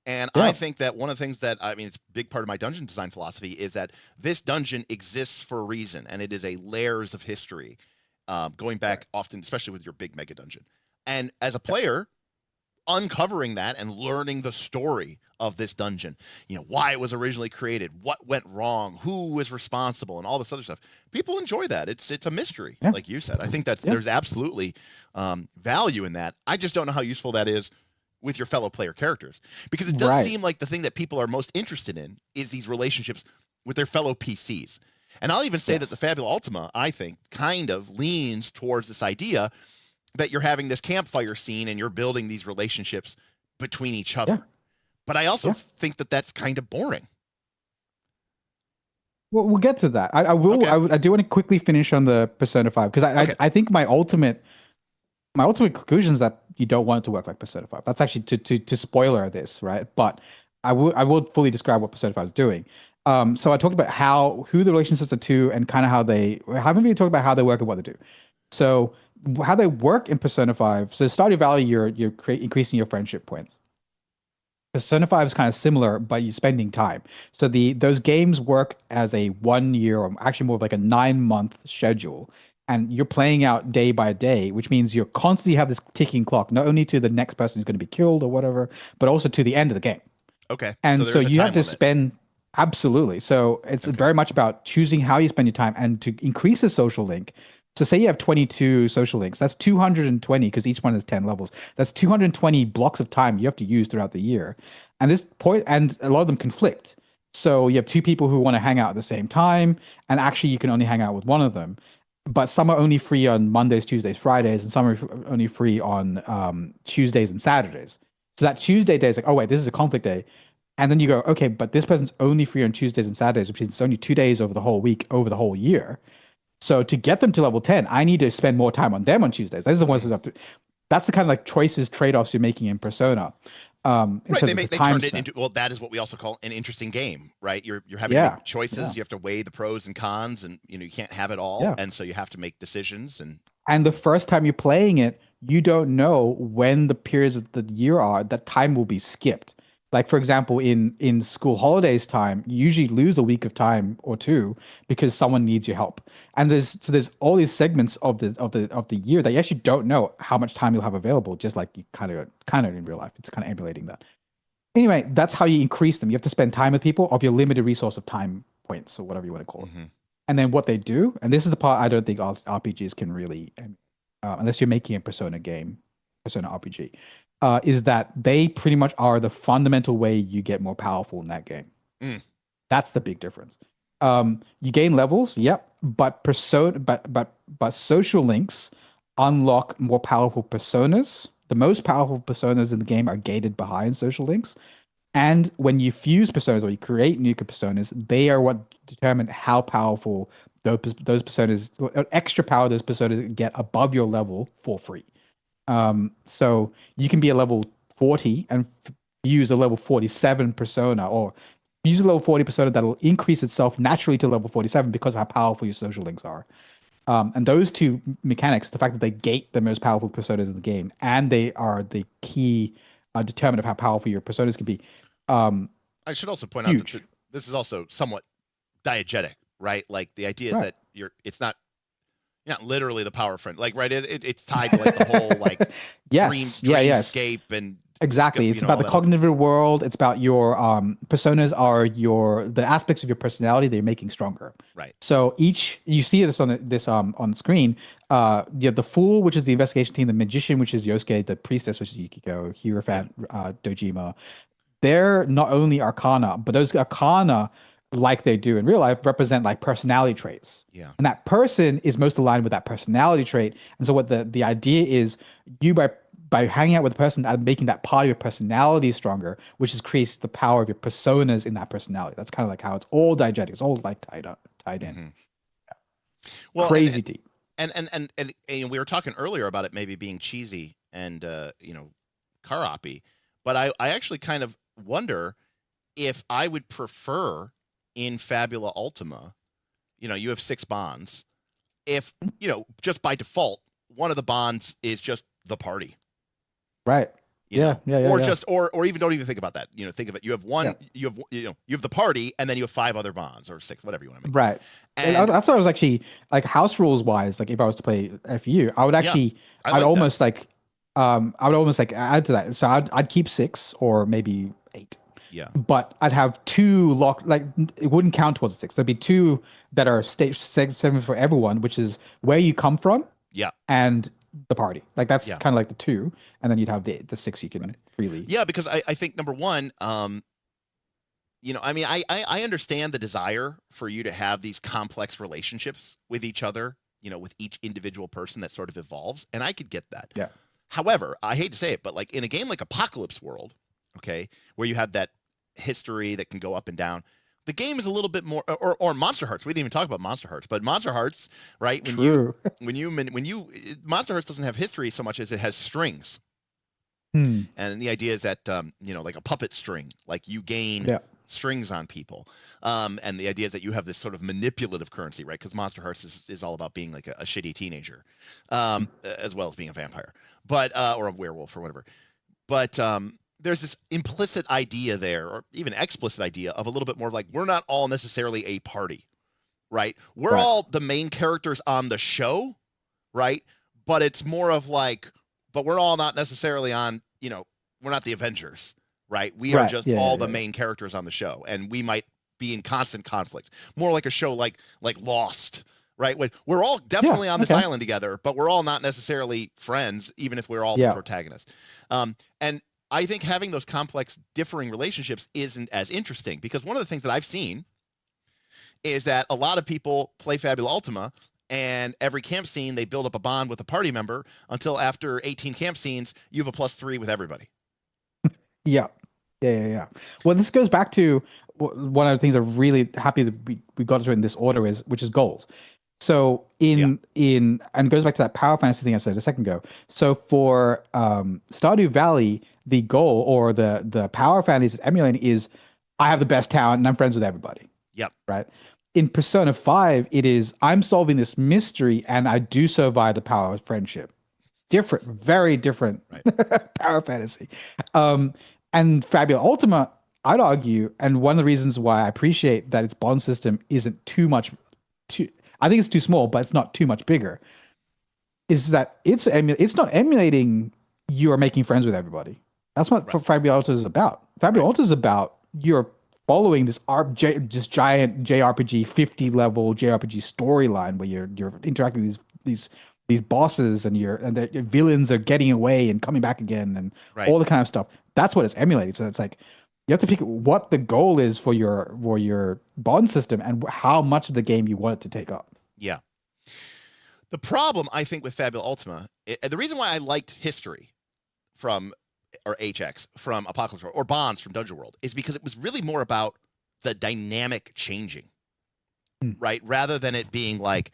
And I think that one of the things that, it's a big part of my dungeon design philosophy, is that this dungeon exists for a reason, and it is a layers of history, going back often, especially with your big mega dungeon. And as a player, uncovering that and learning the story of this dungeon, why it was originally created, what went wrong, who was responsible, and all this other stuff. People enjoy that. It's a mystery, like you said. I think that there's absolutely value in that. I just don't know how useful that is with your fellow player characters, because it does seem like the thing that people are most interested in is these relationships with their fellow PCs. And I'll even say that the Fabula Ultima, I think, kind of leans towards this idea that you're having this campfire scene and you're building these relationships between each other. But I also think that that's kind of boring. Well, we'll get to that. I will. Okay. I do want to quickly finish on the Persona 5, because I think my ultimate conclusion is that you don't want it to work like Persona 5. That's actually to spoiler this, right? But I will fully describe what Persona 5 is doing. So I talked about who the relationships are to, and kind of haven't really talked about how they work and what they do. So how they work in Persona 5. So Stardew Valley, you're increasing your friendship points. Persona 5 is kind of similar, but you're spending time. So those games work as a 1 year, or actually more of like a 9-month schedule. And you're playing out day by day, which means you constantly have this ticking clock, not only to the next person who's going to be killed or whatever, but also to the end of the game. Okay. And so you have to spend, absolutely. So it's very much about choosing how you spend your time, and to increase a social link. So say you have 22 social links, that's 220, because each one has 10 levels. That's 220 blocks of time you have to use throughout the year. And a lot of them conflict. So you have 2 people who want to hang out at the same time, and actually you can only hang out with one of them. But some are only free on Mondays, Tuesdays, Fridays, and some are only free on Tuesdays and Saturdays. So that Tuesday day is like, oh wait, this is a conflict day. And then you go, okay, but this person's only free on Tuesdays and Saturdays, which means it's only 2 days over the whole week, over the whole year. So to get them to level 10, I need to spend more time on them on Tuesdays. Those are the ones who have to. That's the kind of like choices, trade-offs you're making in Persona. Right, they turned it into, well, that is what we also call an interesting game, right? You're having to make choices. You have to weigh the pros and cons, and you can't have it all, and so you have to make decisions. And the first time you're playing it, you don't know when the periods of the year are that time will be skipped. Like, for example, in school holidays time, you usually lose a week of time or 2 because someone needs your help. And there's all these segments of the year that you actually don't know how much time you'll have available, just like you kind of in real life. It's kind of emulating that. Anyway, that's how you increase them. You have to spend time with people of your limited resource of time points, or whatever you want to call it. And then what they do, and this is the part I don't think RPGs can really, unless you're making a Persona game, Persona RPG, is that they pretty much are the fundamental way you get more powerful in that game. That's the big difference. You gain levels, but social links unlock more powerful personas. The most powerful personas in the game are gated behind social links. And when you fuse personas or you create new personas, they are what determine how powerful those personas, extra power those personas get above your level for free. So you can be a level 40 and use a level 47 persona, or use a level 40 persona that'll increase itself naturally to level 47 because of how powerful your social links are. And those two mechanics, the fact that they gate the most powerful personas in the game, and they are the key determinant of how powerful your personas can be. I should also point out that this is also somewhat diegetic, right? Like the idea is that it's not literally the power friend, like, right? It's tied to like the whole like dreamscape and exactly. It's about the cognitive world. It's about your personas are the aspects of your personality that you're making stronger. Right. So you see this on screen. You have the Fool, which is the investigation team, the Magician, which is Yosuke, the Priestess, which is Yukiko, Hierophant, Dojima. They're not only arcana, but those arcana, like they do in real life, represent like personality traits. Yeah. And that person is most aligned with that personality trait. And so what the idea is, you by hanging out with the person and making that part of your personality stronger, which increases the power of your personas in that personality. That's kind of like how it's all diegetic. It's all like tied in. Mm-hmm. Yeah. Well, crazy deep. And we were talking earlier about it maybe being cheesy and car-oppy, but I actually kind of wonder if I would prefer in Fabula Ultima, you have 6 bonds. If, just by default, one of the bonds is just the party. Right. Or even don't even think about that. Think of it. You have one, you have the party, and then you have 5 other bonds or 6, whatever you want to make. Right. And that's what I was actually like, house rules wise, like if I was to play FU, I would actually, I would almost add to that. So I'd keep 6 or maybe 8. Yeah. But I'd have 2 locked, like it wouldn't count towards the 6. There'd be 2 that are stage 7 for everyone, which is where you come from. Yeah. And the party. Like that's kind of like the 2. And then you'd have the 6 you can freely. Yeah, because I think number one, I understand the desire for you to have these complex relationships with each other, with each individual person that sort of evolves. And I could get that. Yeah. However, I hate to say it, but like in a game like Apocalypse World, okay, where you have that history that can go up and down, the game is a little bit more, or Monster Hearts. We didn't even talk about Monster Hearts, but Monster Hearts, right? When you Monster Hearts doesn't have history so much as it has strings. And the idea is that, like a puppet string, like you gain strings on people. And the idea is that you have this sort of manipulative currency, right? Because Monster Hearts is all about being like a shitty teenager, as well as being a vampire, but, or a werewolf or whatever. But, there's this implicit idea there, or even explicit idea of a little bit more of like, we're not all necessarily a party, right? We're all the main characters on the show, right? But it's more of like, but we're all not necessarily on, we're not the Avengers, right? We are just the main characters on the show, and we might be in constant conflict. More like a show like Lost, right? When we're all definitely on this island together, but we're all not necessarily friends, even if we're all the protagonists. And I think having those complex differing relationships isn't as interesting, because one of the things that I've seen is that a lot of people play Fabula Ultima, and every camp scene, they build up a bond with a party member until after 18 camp scenes, you have a +3 with everybody. Yeah. Well, this goes back to one of the things I'm really happy that we got to in this order which is goals. So and it goes back to that power fantasy thing I said a second ago. So for Stardew Valley, the goal or the power fantasy it's emulating is, I have the best talent and I'm friends with everybody. Yep. Right. In Persona 5, it is, I'm solving this mystery and I do so via the power of friendship. Different, very different power fantasy. And Fabula Ultima, I'd argue, and one of the reasons why I appreciate that its bond system isn't too much, I think it's too small, but it's not too much bigger, is that it's not emulating you are making friends with everybody. That's what Fabula Ultima is about. Fabula Ultima is about you're following this giant JRPG 50 level JRPG storyline where you're interacting with these bosses and your villains are getting away and coming back again and all the kind of stuff. That's what it's emulating. So it's like you have to pick what the goal is for your bond system and how much of the game you want it to take up. Yeah. The problem, I think, with Fabula Ultima, the reason why I liked history from HX from Apocalypse World or bonds from Dungeon World is because it was really more about the dynamic changing, right? Rather than it being like,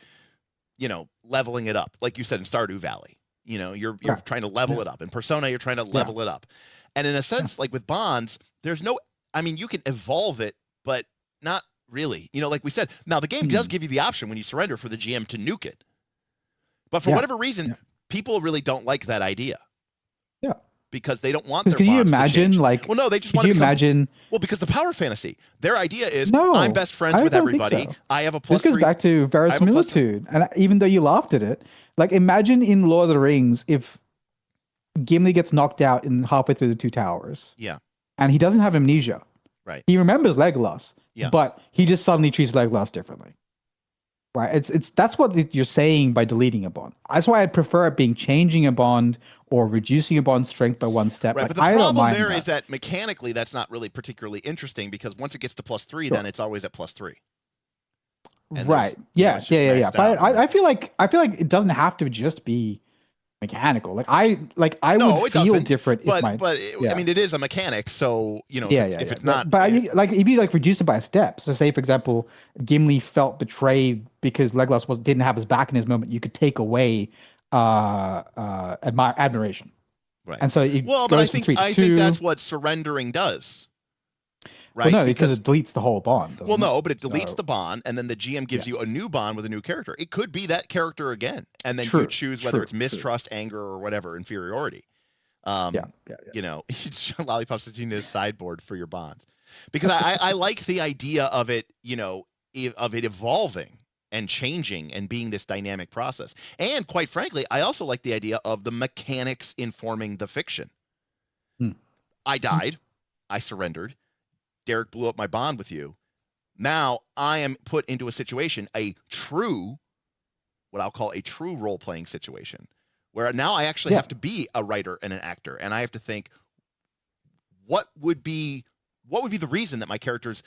leveling it up, like you said in Stardew Valley. You're trying to level it up. In Persona, you're trying to level it up. And in a sense, like with bonds, there's no, you can evolve it, but not really. Like we said, now the game does give you the option when you surrender for the GM to nuke it. But for whatever reason, people really don't like that idea. Yeah. Because they don't want their bonds to change. Can you imagine, like... Well, no, they just want to imagine... Well, because the power fantasy. Their idea is, I'm best friends with everybody. So. I have a +3. This goes back to verisimilitude. And even though you laughed at it, like, imagine in Lord of the Rings if Gimli gets knocked out in halfway through the Two Towers. Yeah. And he doesn't have amnesia. Right. He remembers Legolas. Yeah. But he just suddenly treats Legolas differently. Right. It's that's what you're saying by deleting a bond. That's why I'd prefer it being changing a bond or reducing a bond's strength by one step. Right, like, but the problem there is that mechanically that's not really particularly interesting because once it gets to +3, then it's always at +3. And right. Yeah. But I feel like it doesn't have to just be mechanical. I would feel different. But it is a mechanic, so if it's not. But if you reduce it by a step. So say for example, Gimli felt betrayed because Legolas didn't have his back in his moment. You could take away admiration. Right. And so I think that's what surrendering does. Right. Well, no, because it deletes the whole bond. Well, no, but it deletes the bond, and then the GM gives you a new bond with a new character. It could be that character again, and then you choose whether it's mistrust, anger, or whatever, inferiority. Lollipop sitting in his sideboard for your bonds, because I like the idea of it, of it evolving and changing and being this dynamic process. And quite frankly, I also like the idea of the mechanics informing the fiction. I died. I surrendered. Derek blew up my bond with you. Now I am put into a situation, what I'll call a true role-playing situation, where now I actually have to be a writer and an actor, and I have to think, what would be the reason that my character's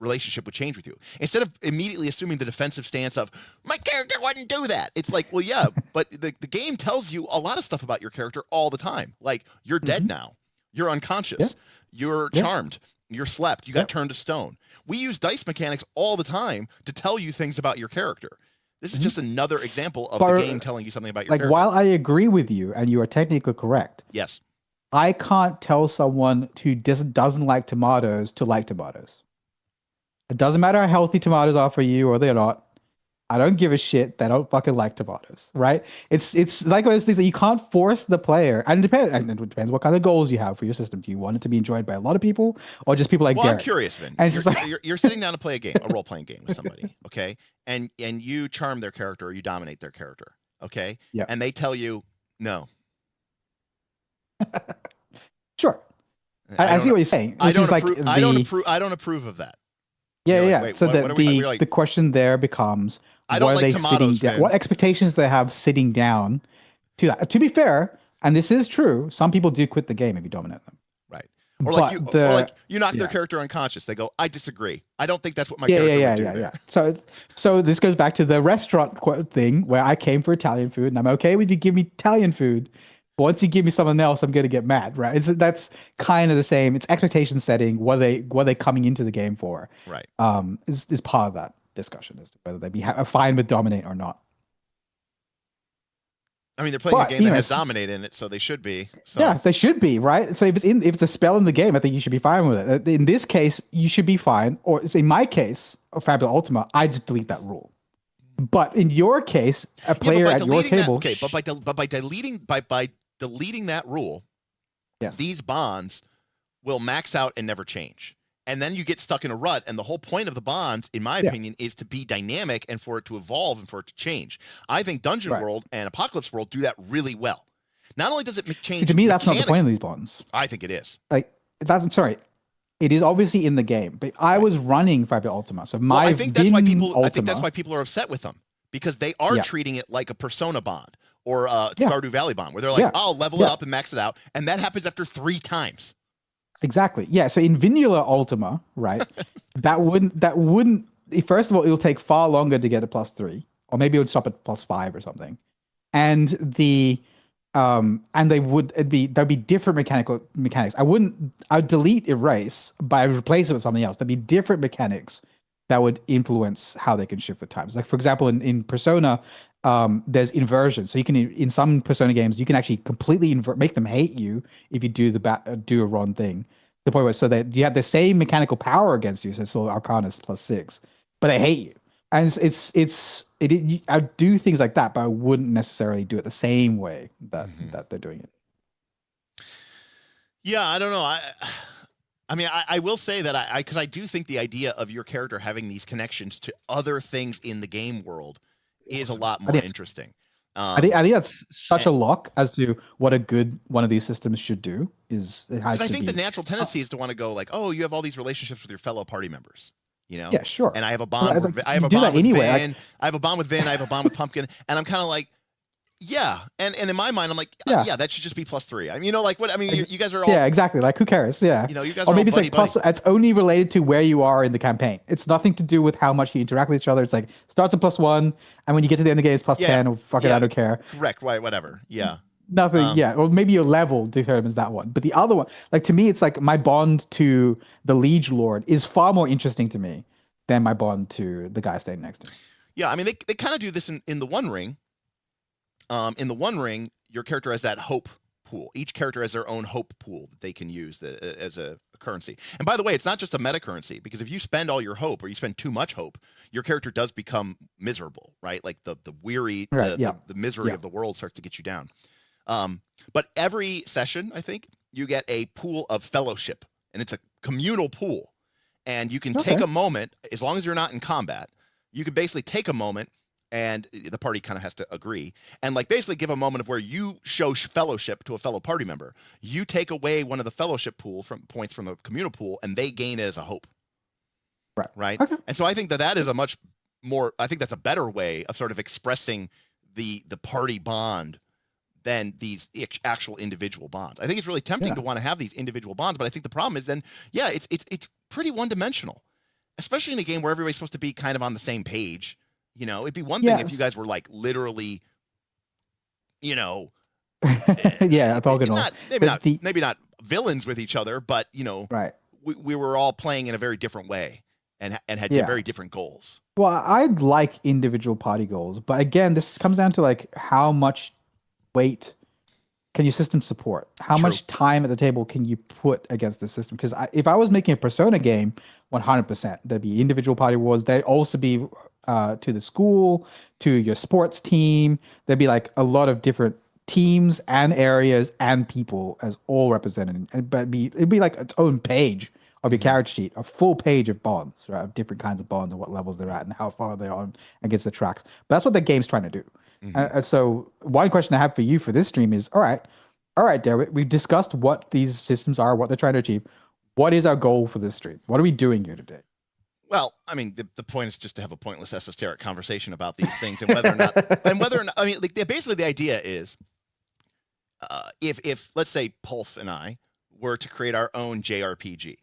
relationship would change with you? Instead of immediately assuming the defensive stance of, my character wouldn't do that. It's like, well, yeah, but the game tells you a lot of stuff about your character all the time. Like, you're dead now. You're unconscious. You're charmed. You're slept. You got turned to stone. We use dice mechanics all the time to tell you things about your character. This is just another example of the game telling you something about your character. While I agree with you, and you are technically correct. Yes. I can't tell someone who doesn't like tomatoes to like tomatoes. It doesn't matter how healthy tomatoes are for you or they're not. I don't give a shit. They don't fucking like tomatoes, right? It's like those things that you can't force the player. And it depends what kind of goals you have for your system. Do you want it to be enjoyed by a lot of people or just people like Derek? I'm curious, Vin. You're sitting down to play a role-playing game with somebody, okay? And you charm their character or you dominate their character, okay? Yeah. And they tell you no. Sure. I see what you're saying. I don't approve of that. Yeah. Wait, so the question there becomes, I don't like tomatoes. What expectations they have sitting down to that? To be fair, and this is true, some people do quit the game if you dominate them. Right. Or like you knock their character unconscious. They go, I disagree. I don't think that's what my character would do. Yeah. So this goes back to the restaurant thing where I came for Italian food and I'm okay with you give me Italian food. But once you give me something else, I'm going to get mad, right? That's kind of the same. It's expectation setting. What are they coming into the game for? Right. Is part of that discussion as to whether they be fine with dominate or not. I mean, they're playing a game that has dominate in it, so they should be. So. Yeah, they should be, right? So if it's a spell in the game, I think you should be fine with it. In this case, you should be fine. Or in my case, of Fabula Ultima, I just delete that rule. But in your case, a player at your table. But by deleting that rule, these bonds will max out and never change. And then you get stuck in a rut. And the whole point of the bonds, in my opinion, is to be dynamic and for it to evolve and for it to change. I think Dungeon World and Apocalypse World do that really well. Not only does it change. See, to me, that's not the point of these bonds. I think it is. I'm sorry. It is obviously in the game, but I was running Fabula Ultima, so I think that's why people are upset with them, because they are treating it like a Persona bond or a Stardew Valley bond, where they're like, "I'll level it up and max it out," and that happens after 3 times. Exactly. Yeah. So in Vanilla Ultima, right? that wouldn't. First of all, it'll take far longer to get a +3, or maybe it would stop at +5 or something, and there'd be different mechanics. I'd delete erase, but I would replace it with something else. There'd be different mechanics that would influence how they can shift with times. Like for example, in Persona, there's inversion. So you can in some Persona games you can actually completely make them hate you if you do a wrong thing. The point where so that you have the same mechanical power against you, so it's all Arcanus +6, but they hate you. And I do things like that, but I wouldn't necessarily do it the same way that they're doing it. Yeah, I don't know. I mean, I will say that because I do think the idea of your character having these connections to other things in the game world is a lot more interesting. I think that's such a lock as to what a good one of these systems should do. I think the natural tendency is to want to go like, oh, you have all these relationships with your fellow party members. You know? Yeah, sure. And I have a bond. I have a bond with Vin. I have a bond with Vin. I have a bond with Pumpkin. And I'm kind of like, yeah. And in my mind, I'm like, yeah, that should just be +3. I mean, you know, like what? I mean, you guys are all. Yeah, exactly. Like, who cares? Yeah. You know, you guys. Or are maybe all it's like plus. It's only related to where you are in the campaign. It's nothing to do with how much you interact with each other. It's like starts at +1, and when you get to the end of the game, it's +10. Or fuck it, I don't care. Correct. Right. Whatever. Yeah. Nothing. Or maybe your level determines that one. But the other one, like to me, it's like my bond to the Liege Lord is far more interesting to me than my bond to the guy standing next to me. Yeah, I mean, they kind of do this in the One Ring. In the One Ring, your character has that hope pool. Each character has their own hope pool that they can use as a currency. And by the way, it's not just a meta currency, because if you spend all your hope or you spend too much hope, your character does become miserable, right? Like the weary, the misery of the world starts to get you down. But every session, I think, you get a pool of fellowship, and it's a communal pool. And you can take a moment, as long as you're not in combat, you can basically take a moment, and the party kind of has to agree, and like basically give a moment of where you show fellowship to a fellow party member. You take away one of the fellowship points from the communal pool, and they gain it as a hope. Right. Okay. And so I think that is a much more, I think that's a better way of sort of expressing the party bond than these actual individual bonds. I think it's really tempting to want to have these individual bonds, but I think the problem is then, it's pretty one-dimensional, especially in a game where everybody's supposed to be kind of on the same page. You know, it'd be one thing if you guys were like literally, you know, maybe not villains with each other, but you know, we were all playing in a very different way and had very different goals. Well, I'd like individual party goals, but again, this comes down to like how much weight can your system support? How much time at the table can you put against the system? Because if I was making a Persona game, 100%, there'd be individual party wars. There'd also be to the school, to your sports team. There'd be like a lot of different teams and areas and people as all represented. But it'd be like its own page of your character sheet, a full page of bonds, right? Of different kinds of bonds and what levels they're at and how far they're on against the tracks. But that's what the game's trying to do. So one question I have for you for this stream is, all right, Derek, we've discussed what these systems are, what they're trying to achieve. What is our goal for this stream? What are we doing here today? Well, I mean, the point is just to have a pointless esoteric conversation about these things and whether or not, I mean, like basically the idea is, if let's say Pulf and I were to create our own JRPG,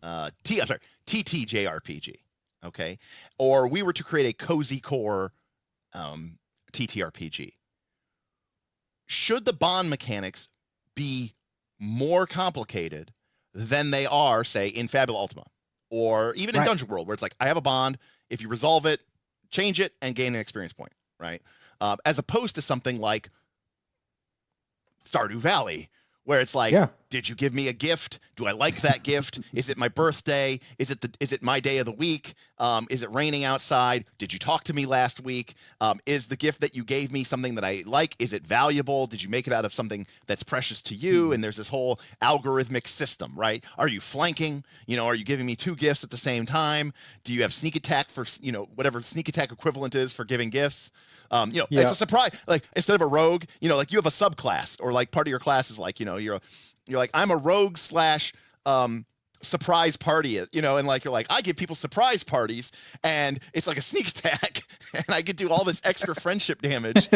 TTJRPG, okay, or we were to create a cozy core TTRPG. Should the bond mechanics be more complicated than they are, say, in Fabula Ultima, or even in Dungeon World, where it's like, I have a bond, if you resolve it, change it, and gain an experience point, right? As opposed to something like Stardew Valley, where it's like, did you give me a gift? Do I like that gift? Is it my birthday? Is it my day of the week? Is it raining outside? Did you talk to me last week? Is the gift that you gave me something that I like? Is it valuable? Did you make it out of something that's precious to you? And there's this whole algorithmic system, right? Are you flanking? You know, are you giving me two gifts at the same time? Do you have sneak attack for, you know, whatever sneak attack equivalent is for giving gifts? It's a surprise. Like instead of a rogue, you know, like you have a subclass, or like part of your class is like, you know, you're like, I'm a rogue / surprise party, you know, and like you're like, I give people surprise parties, and it's like a sneak attack, and I could do all this extra friendship damage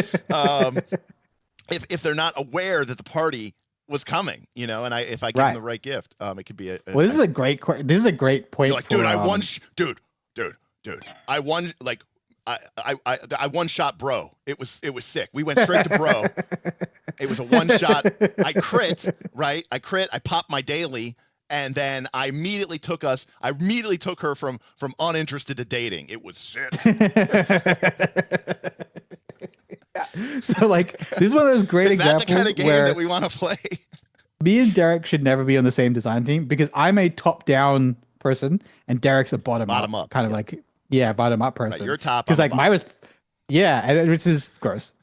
if they're not aware that the party was coming, you know, and if I give them the right gift, it could be well, this is a great point. Like, dude, I won, dude, I won, like. I one shot bro. It was sick. We went straight to bro. It was a one shot. I crit, right? I pop my daily, And then I immediately took her from uninterested to dating. It was sick. So like this is one of those great Is that examples the kind of game where that we want to play? me and Derek should never be on the same design team because I'm a top-down person and Derek's a bottom up kind of like bottom up person. Right, you're top because like my was which is gross.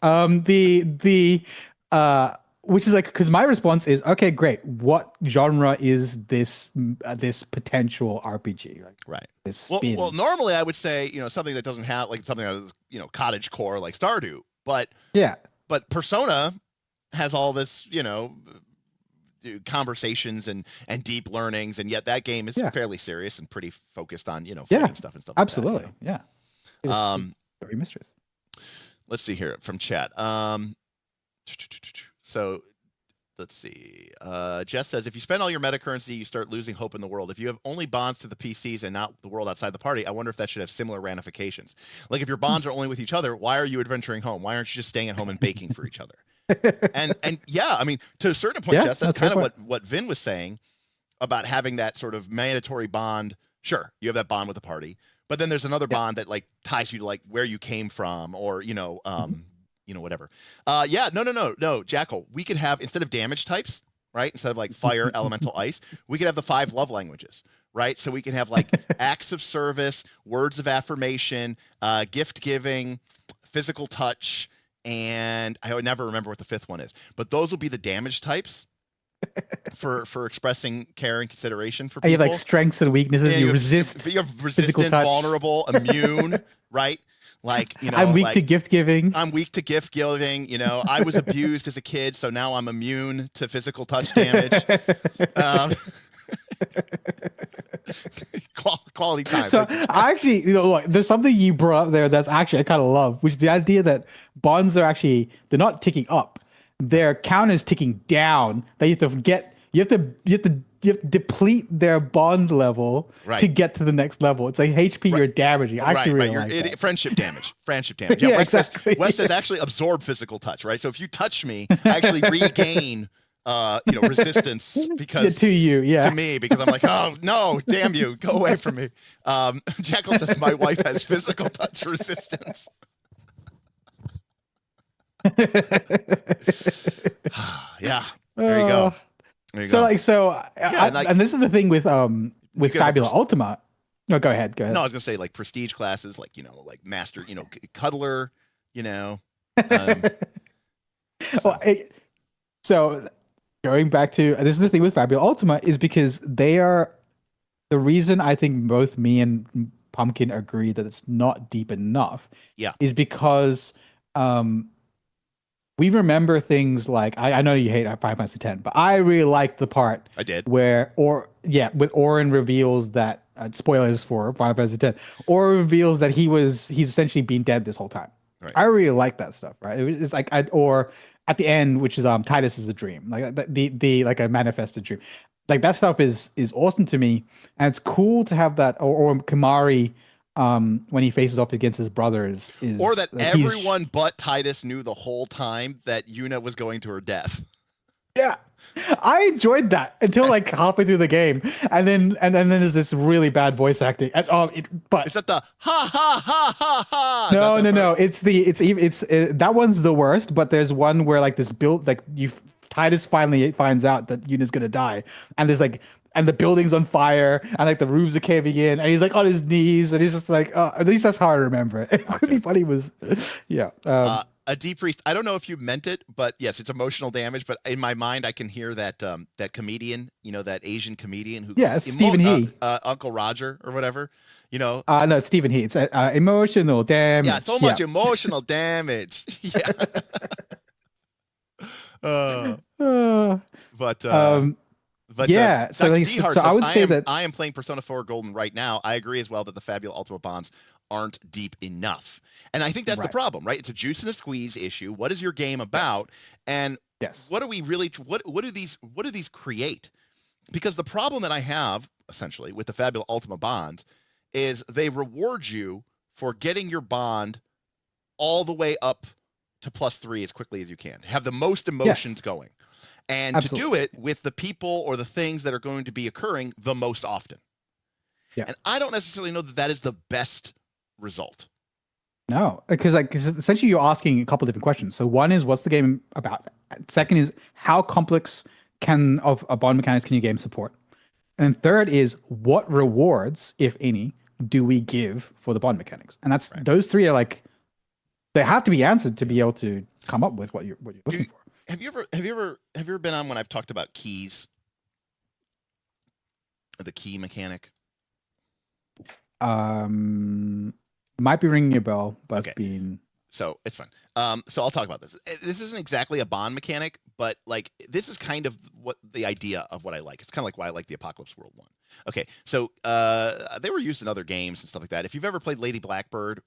Which is like because my response is okay, great. What genre is this potential RPG? Like, right. This well, normally I would say something that doesn't have like something that is cottage core like Stardew, but Persona has all this conversations and deep learnings, and yet that game is fairly serious and pretty focused on fighting stuff and stuff. Absolutely, like that, yeah. Very mysterious. Let's see here from chat. So let's see. Jess says, if you spend all your meta currency, you start losing hope in the world. If you have only bonds to the PCs and not the world outside the party, I wonder if that should have similar ramifications. Like if your bonds are only with each other, why are you adventuring home? Why aren't you just staying at home and baking for each other? and yeah, I mean, to a certain point, Jess, that's kind of what Vin was saying about having that sort of mandatory bond. Sure, you have that bond with the party, but then there's another bond that like ties you to like where you came from, or whatever. No, Jackal. We could have, instead of damage types, right? Instead of like fire, elemental, ice, we could have the 5 love languages, right? So we can have like acts of service, words of affirmation, gift giving, physical touch, and I would never remember what the 5th one is. But those will be the damage types for expressing care and consideration for people. You have like strengths and weaknesses. Yeah, you resist. You're resistant, vulnerable, immune, right? Like, I'm weak to gift giving. I'm weak to gift giving. I was abused as a kid, so now I'm immune to physical touch damage. Quality time. So I actually, there's something you brought up there that's actually I kind of love, which is the idea that bonds are actually, they're not ticking up, their count is ticking down. That you have to deplete their bond level to get to the next level. It's like HP you're damaging. I actually really like that. Friendship damage. Yeah, exactly. Wes says actually absorb physical touch, right? So if you touch me, I actually regain resistance because to me, because I'm like, oh no, damn you, go away from me. Jackal says my wife has physical touch resistance. Yeah, there you go. And this is the thing with Fabula Ultima. No, go ahead. No, I was gonna say like prestige classes, like like master, cuddler, So going back to this is the thing with Fabula Ultima is because they are the reason I think both me and Pumpkin agree that it's not deep enough. Yeah, is because we remember things like I know you hate Final Fantasy X, but I really liked the part I did where with Auron reveals that spoilers for Final Fantasy X. Auron reveals that he's essentially been dead this whole time. Right. I really like that stuff. Right, it's like or at the end, which is Titus is a dream, like the like a manifested dream, like that stuff is awesome to me, and it's cool to have that or Kamari. When he faces off against his brothers, or that everyone but Titus knew the whole time that Yuna was going to her death. Yeah, I enjoyed that until like halfway through the game, and then there's this really bad voice acting. But is that the ha ha ha ha ha? No. It's that one's the worst. But there's one where like this build like Titus finally finds out that Yuna's gonna die, and there's like. And the building's on fire, and like the roofs are caving in, and he's like on his knees, and he's just like, at least that's how I remember it. It would be funny was, a deep priest. I don't know if you meant it, but yes, it's emotional damage. But in my mind, I can hear that that comedian, that Asian comedian who Stephen He, Uncle Roger or whatever, No, it's Stephen He. It's emotional damage. Yeah, so much emotional damage. Yeah. But yeah, so I would say that I am playing Persona 4 Golden right now. I agree as well that the Fabula Ultima bonds aren't deep enough, and I think that's the problem, right? It's a juice and a squeeze issue. What is your game about, and what do we really? What do these create? Because the problem that I have essentially with the Fabula Ultima bonds is they reward you for getting your bond all the way up to +3 as quickly as you can. Have the most emotions going. and to do it with the people or the things that are going to be occurring the most often. Yeah. And I don't necessarily know that is the best result. No, because essentially you're asking a couple different questions. So one is, what's the game about? Second is, how complex of a bond mechanics can your game support? And third is, what rewards, if any, do we give for the bond mechanics? And that's those three are like, they have to be answered to be able to come up with what you're looking for. Have you ever been on when I've talked about keys? The key mechanic? Might be ringing a bell, but okay. It's been... So it's fun. So I'll talk about this. This isn't exactly a bond mechanic, but like this is kind of what the idea of what I like. It's kind of like why I like the Apocalypse World one. Okay, so they were used in other games and stuff like that. If you've ever played Lady Blackbird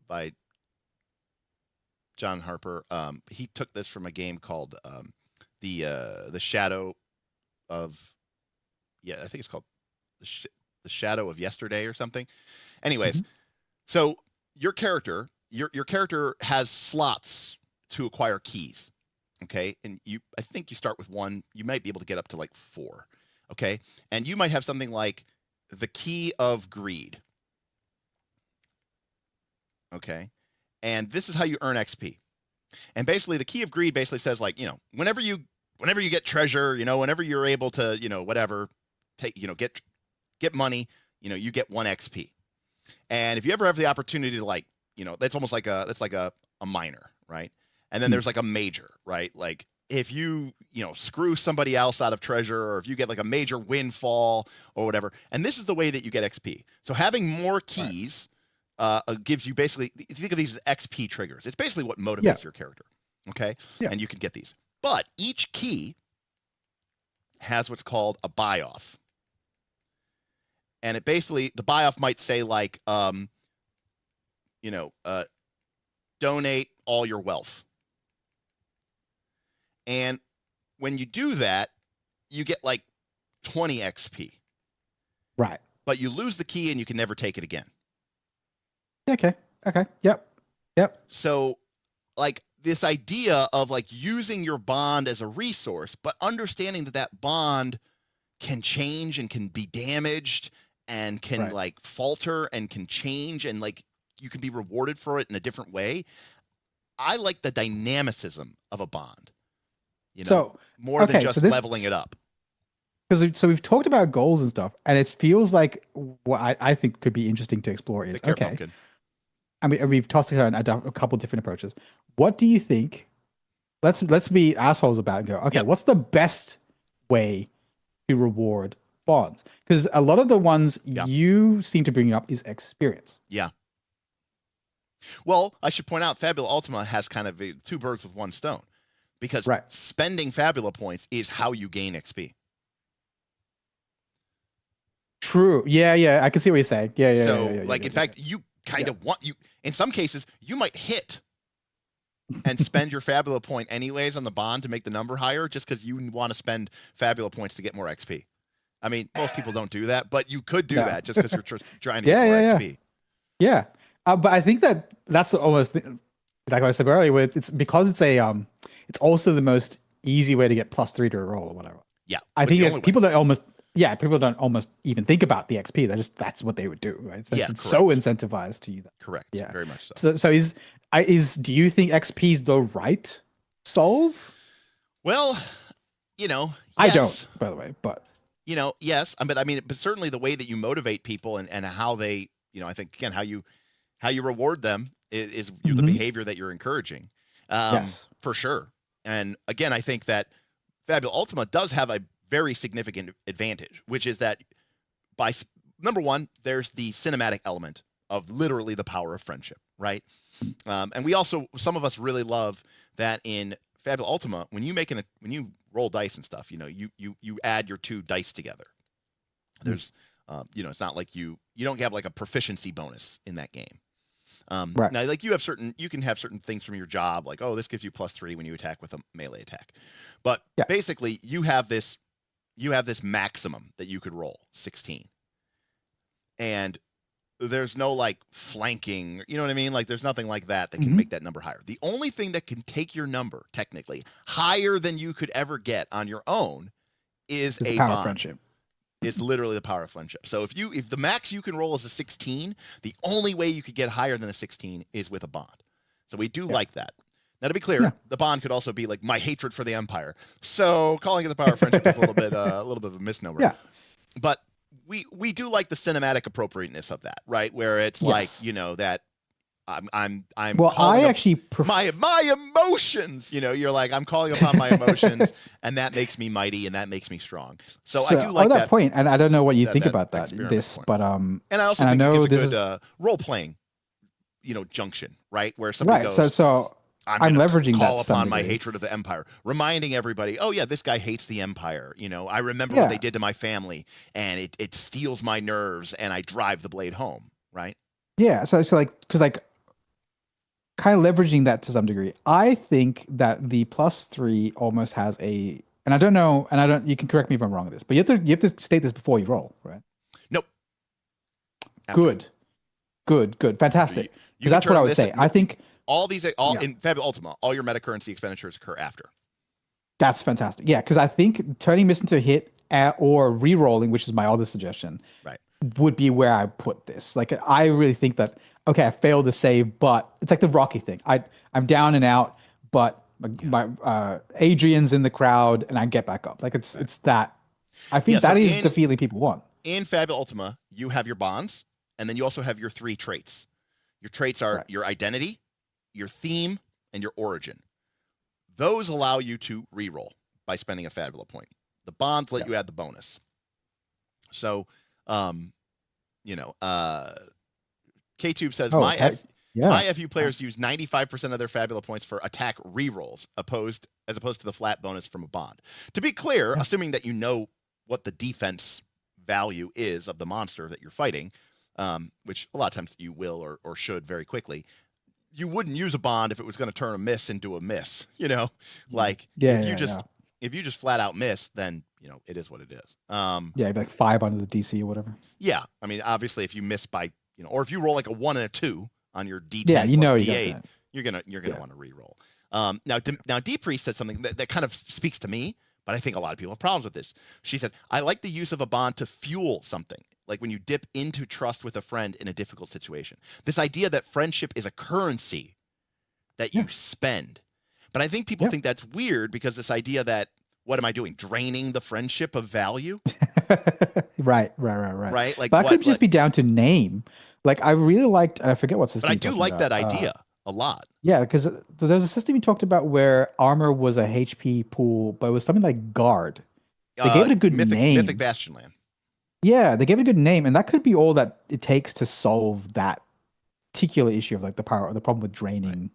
by John Harper, he took this from a game called the Shadow of, I think it's called the Shadow of Yesterday or something. Anyways, so your character has slots to acquire keys. Okay, and I think you start with one. You might be able to get up to like 4. Okay, and you might have something like the Key of Greed. Okay, and this is how you earn XP. And basically, the Key of Greed basically says, like, whenever you get treasure, whenever you're able to, whatever, take, get money, you get 1 XP. And if you ever have the opportunity to, like, that's almost like that's like a minor, right? And then there's like a major, right? Like if you screw somebody else out of treasure, or if you get like a major windfall or whatever. And this is the way that you get XP. So having more keys gives you basically, if you think of these as XP triggers, it's basically what motivates your character. Okay. Yeah. And you can get these, but each key has what's called a buy off. And it basically, the buy off might say like, donate all your wealth. And when you do that, you get like 20 XP. Right. But you lose the key and you can never take it again. Okay. Yep. So like this idea of like using your bond as a resource, but understanding that bond can change and can be damaged and can like falter and can change, and like you can be rewarded for it in a different way. I like the dynamicism of a bond, more than just leveling it up. Because we've talked about goals and stuff, and it feels like what I think could be interesting to explore is, pumpkin. I mean, we've tossed around a couple different approaches. What do you think? Let's be assholes about it and go, okay, what's the best way to reward bonds? Because a lot of the ones you seem to bring up is experience. Yeah. Well, I should point out Fabula Ultima has kind of 2 birds with 1 stone, because spending Fabula points is how you gain XP. True. Yeah. I can see what you're saying. Yeah. So, in fact, you kind of want in some cases, you might hit and spend your Fabula point anyways on the bond to make the number higher, just because you want to spend Fabula points to get more XP. I mean, most people don't do that, but you could do that just because you're trying to get more XP. Yeah. But I think that's almost like what I said earlier. It's because it's it's also the most easy way to get +3 to a roll or whatever. Yeah, I think people don't almost even think about the XP. That's what they would do, right? It's so incentivized to you. Correct. Yeah, very much so. So do you think XP is the right solve? Well, I don't, by the way, but yes, but certainly the way that you motivate people and how they, I think again how you reward them is the behavior that you're encouraging, for sure. And again, I think that Fabula Ultima does have a very significant advantage, which is that by number one, there's the cinematic element of literally the power of friendship, right? And we also, some of us really love that in Fabula Ultima, when you roll dice and stuff, you add your 2 dice together. There's, it's not like you don't have like a proficiency bonus in that game. Now, like you can have certain things from your job, like, oh, this gives you +3 when you attack with a melee attack. But basically you have this maximum that you could roll, 16. And there's no like flanking, you know what I mean? Like there's nothing like that that can make that number higher. The only thing that can take your number technically higher than you could ever get on your own is a power bond. of friendship. Is literally the power of friendship. So if the max you can roll is a 16, the only way you could get higher than a 16 is with a bond. So we do like that. Now to be clear, the bond could also be like my hatred for the Empire. So calling it the power of friendship is a little bit of a misnomer. Yeah. But we do like the cinematic appropriateness of that, right? Where it's like, you know, that I'm well, calling I actually my emotions, you know, you're like, I'm calling upon my emotions and that makes me mighty and that makes me strong. So I do like that point, and I don't know what you think about experiment this, point. but and I also think it gives a good role playing, you know, junction, right? Where somebody goes, so I'm leveraging call that upon my hatred of the Empire, reminding everybody, oh yeah, this guy hates the Empire. You know, I remember what they did to my family, and it steals my nerves, and I drive the blade home, right? Yeah, so like, because like, kind of leveraging that to some degree. I think that the +3 almost has a, and I don't know, and I don't. You can correct me if I'm wrong with this, but you have to state this before you roll, right? Nope. After. Good, fantastic. Because that's what I would say. I think all these, in Fabula Ultima, all your meta currency expenditures occur after. That's fantastic. Yeah, because I think turning this into a hit or re-rolling, which is my other suggestion, right, would be where I put this. Like, I really think that, okay, I failed to save, but it's like the Rocky thing. I'm down and out, but my Adrian's in the crowd and I get back up. Like it's that. I think that is the feeling people want. In Fabula Ultima, you have your bonds, and then you also have your 3 traits. Your traits are your identity, your theme, and your origin. Those allow you to re-roll by spending a Fabula point. The bonds let you add the bonus. So, you know, K-Tube says, my FU players use 95% of their Fabula points for attack re-rolls, as opposed to the flat bonus from a bond. To be clear, assuming that you know what the defense value is of the monster that you're fighting, which a lot of times you will or should very quickly, you wouldn't use a bond if it was going to turn a miss into a miss, you know? Like, if you just flat out miss, then, you know, it is what it is. Like 5 under the DC or whatever. Yeah. I mean, obviously, if you miss by, you know, or if you roll like a 1 and a 2 on your D10 plus D8, you're gonna want to re-roll. Now D Priest said something that kind of speaks to me, but I think a lot of people have problems with this. She said, I like the use of a bond to fuel something, like when you dip into trust with a friend in a difficult situation. This idea that friendship is a currency that you spend. But I think people think that's weird because this idea that, what am I doing? Draining the friendship of value? Right. Like, but that could just be down to name. Like, I really liked, I forget what system. But I do like that idea a lot. Yeah, because there's a system you talked about where armor was a HP pool, but it was something like guard. They gave it a good name. Mythic Bastionland. Yeah, they gave it a good name, and that could be all that it takes to solve that particular issue of like the problem with draining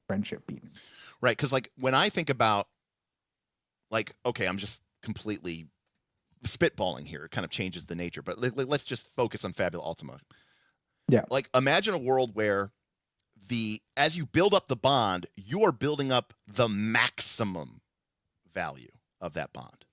friendship. Right, because like when I think about, like, okay, I'm just completely spitballing here. It kind of changes the nature, but let's just focus on Fabula Ultima. Yeah. Like, imagine a world where as you build up the bond, you are building up the maximum value of that bond.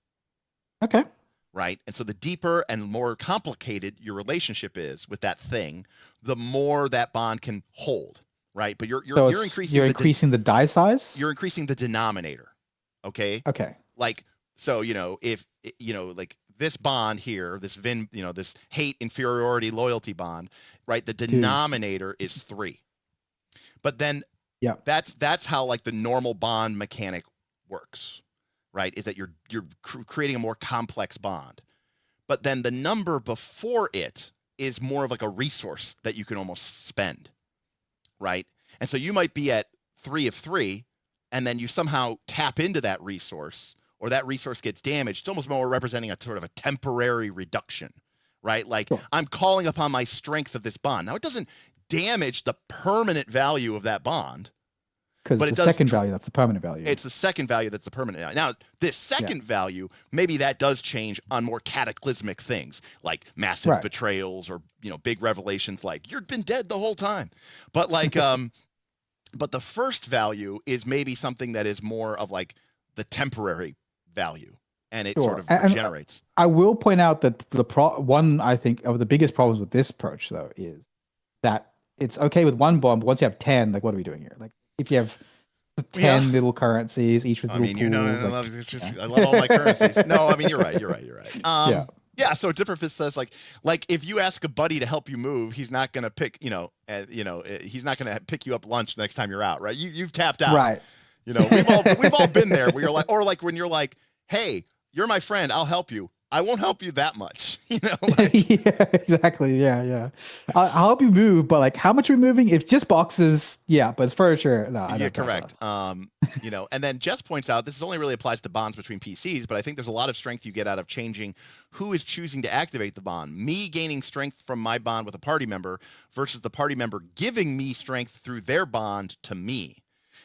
Okay. Right. And so the deeper and more complicated your relationship is with that thing, the more that bond can hold. Right. But you're increasing the die size. You're increasing the denominator. Okay. Okay. Like, so, you know, if, you know, like this bond here, this this hate, inferiority, loyalty bond, right? The denominator is 3. But then that's how like the normal bond mechanic works, right? Is that you're creating a more complex bond. But then the number before it is more of like a resource that you can almost spend, right? And so you might be at 3 of 3, and then you somehow tap into that resource, or that resource gets damaged. It's almost more representing a sort of a temporary reduction, right? Like, I'm calling upon my strength of this bond. Now, it doesn't damage the permanent value of that bond. Because the second value, that's the permanent value. It's the second value that's the permanent value. Now, this second value, maybe that does change on more cataclysmic things, like massive betrayals or, you know, big revelations like, you've been dead the whole time. But like, but the first value is maybe something that is more of like the temporary value, and it sort of regenerates. I will point out that one, I think, of the biggest problems with this approach, though, is that it's okay with one bond, but once you have 10, like what are we doing here? Like if you have 10 little currencies, each with I little mean, you know, pools, I love all my currencies. No, I mean, you're right. Yeah. Yeah. So different says like if you ask a buddy to help you move, he's not gonna pick, he's not gonna pick you up lunch next time you're out, right? You've tapped out, Right. You know, we've all been there where you're like, or like when you're like, hey, you're my friend, I'll help you. I won't help you that much, you know. Like, Yeah, exactly. Yeah. I'll help you move, but like how much are we moving? It's just boxes. Yeah, but it's furniture. No, I yeah, don't correct. You know, and then Jess points out this only really applies to bonds between PCs, but I think there's a lot of strength you get out of changing who is choosing to activate the bond. Me gaining strength from my bond with a party member versus the party member giving me strength through their bond to me.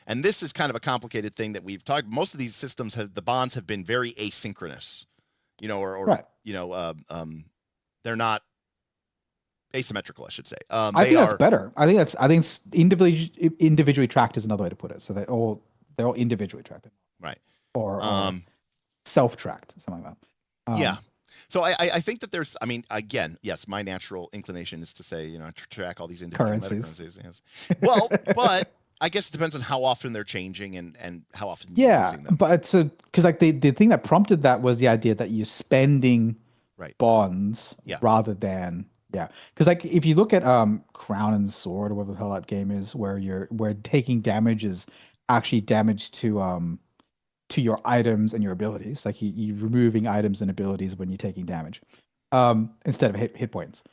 And this is kind of a complicated thing that we've talked. Most of these systems the bonds have been very asynchronous, you know, or right. You know, they're not asymmetrical, I should say. I think that's better. I think it's individually tracked is another way to put it. So they're all individually tracked, right? Or self-tracked, something like that. Yeah. So I think that there's, I mean, again, yes, my natural inclination is to say, you know, track all these individual currencies. Yes. Well, but I guess it depends on how often they're changing and how often you're using them. But because like the thing that prompted that was the idea that you're spending bonds rather than because like if you look at Crown and Sword or whatever the hell that game is, where taking damage is actually damage to your items and your abilities, like you're removing items and abilities when you're taking damage instead of hit points.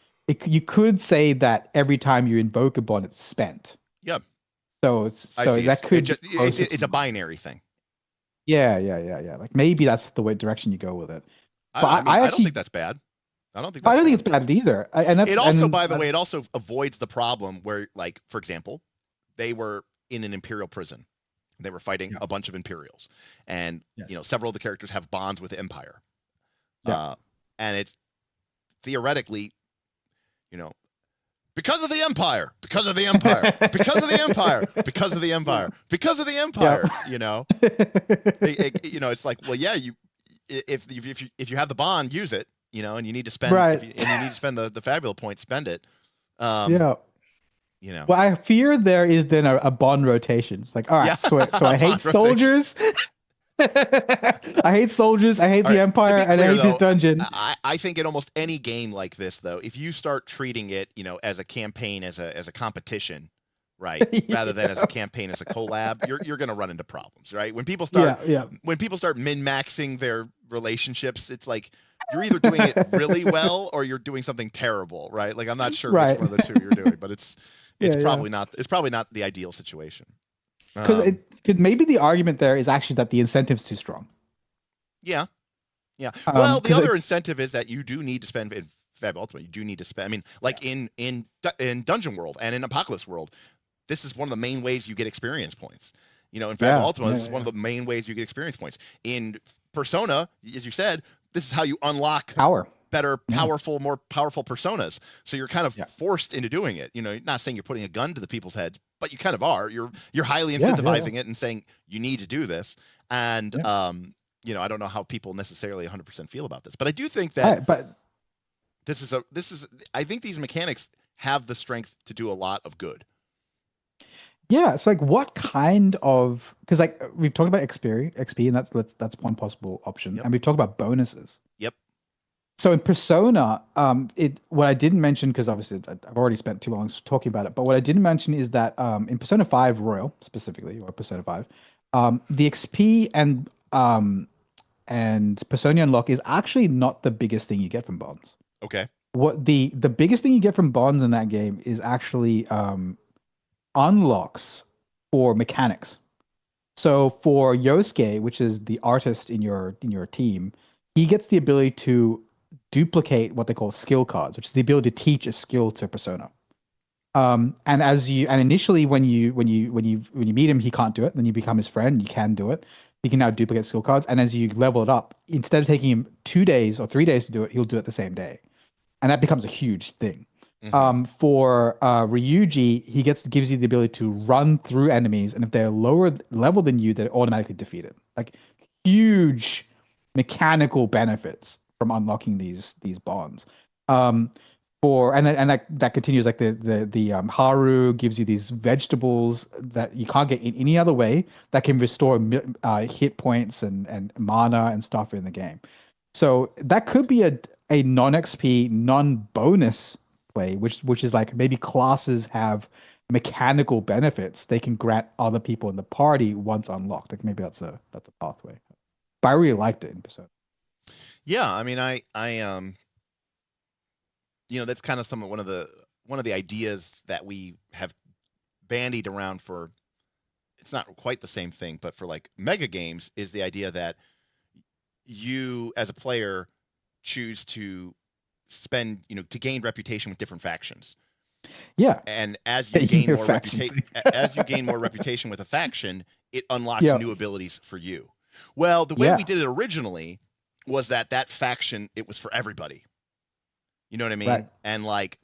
You could say that every time you invoke a bond, it's spent. Yep. So it's a binary thing. Yeah. Like maybe that's the direction you go with it. But I don't think that's bad. I don't think it's bad either. By the way, it also avoids the problem where, like, for example, they were in an Imperial prison. They were fighting a bunch of Imperials, and you know, several of the characters have bonds with the Empire. And it's theoretically, you know, because of the Empire, because of the Empire, because of the Empire, because of the Empire, because of the Empire. You know, you know, it's like, well, yeah, if you have the bond, use it. You know, and you need to spend, and you need to spend the Fabula points, spend it. You know. Well, I fear there is then a bond rotation. It's like, all right, so I hate soldiers. I hate soldiers. I hate the Empire, and I hate this dungeon. I think in almost any game like this, though, if you start treating it, you know, as a campaign, as a competition, right, rather than as a campaign, as a collab, you're going to run into problems, right? When people start min-maxing their relationships, it's like you're either doing it really well or you're doing something terrible, right? Like I'm not sure which one of the two you're doing, but it's probably not the ideal situation. Because maybe the argument there is actually that the incentive's too strong. Yeah. Well, the other incentive is that you do need to spend in Fabula Ultima. You do need to spend. I mean, like in Dungeon World and in Apocalypse World, this is one of the main ways you get experience points. You know, in Fabula Ultima, this is one of the main ways you get experience points. In Persona, as you said, this is how you unlock better, more powerful personas. So you're kind of forced into doing it. You know, not saying you're putting a gun to the people's heads, but you kind of are. You're highly incentivizing it and saying you need to do this. And you know, I don't know how people necessarily 100% feel about this, but I do think that I think these mechanics have the strength to do a lot of good. Yeah, it's like what kind of, because like we've talked about XP, and that's one possible option, and we've talked about bonuses. Yep. So in Persona, what I didn't mention, because obviously I've already spent too long talking about it, but what I didn't mention is that in Persona 5 Royal specifically, or Persona 5, the XP and Persona unlock is actually not the biggest thing you get from bonds. Okay. What the biggest thing you get from bonds in that game is actually unlocks for mechanics. So for Yosuke, which is the artist in your team, he gets the ability to duplicate what they call skill cards, which is the ability to teach a skill to a persona. And initially when you meet him, he can't do it. Then you become his friend, you can do it. He can now duplicate skill cards, and as you level it up, instead of taking him 2 days or 3 days to do it, he'll do it the same day, and that becomes a huge thing. For Ryuji, he gives you the ability to run through enemies, and if they're lower level than you, they're automatically defeated. Like huge mechanical benefits from unlocking these bonds. that continues like the Haru gives you these vegetables that you can't get in any other way that can restore hit points and mana and stuff in the game. So that could be a non-XP, non-bonus play, which is like maybe classes have mechanical benefits they can grant other people in the party once unlocked. Like maybe that's a pathway. But I really liked it in Persona. Yeah, I mean, I that's kind of one of the ideas that we have bandied around for. It's not quite the same thing, but for like mega games is the idea that you as a player choose to spend, to gain reputation with different factions. Yeah. And as you gain more reputation with a faction, it unlocks new abilities for you. Well, the way we did it originally was that faction, it was for everybody. You know what I mean? Right. And like,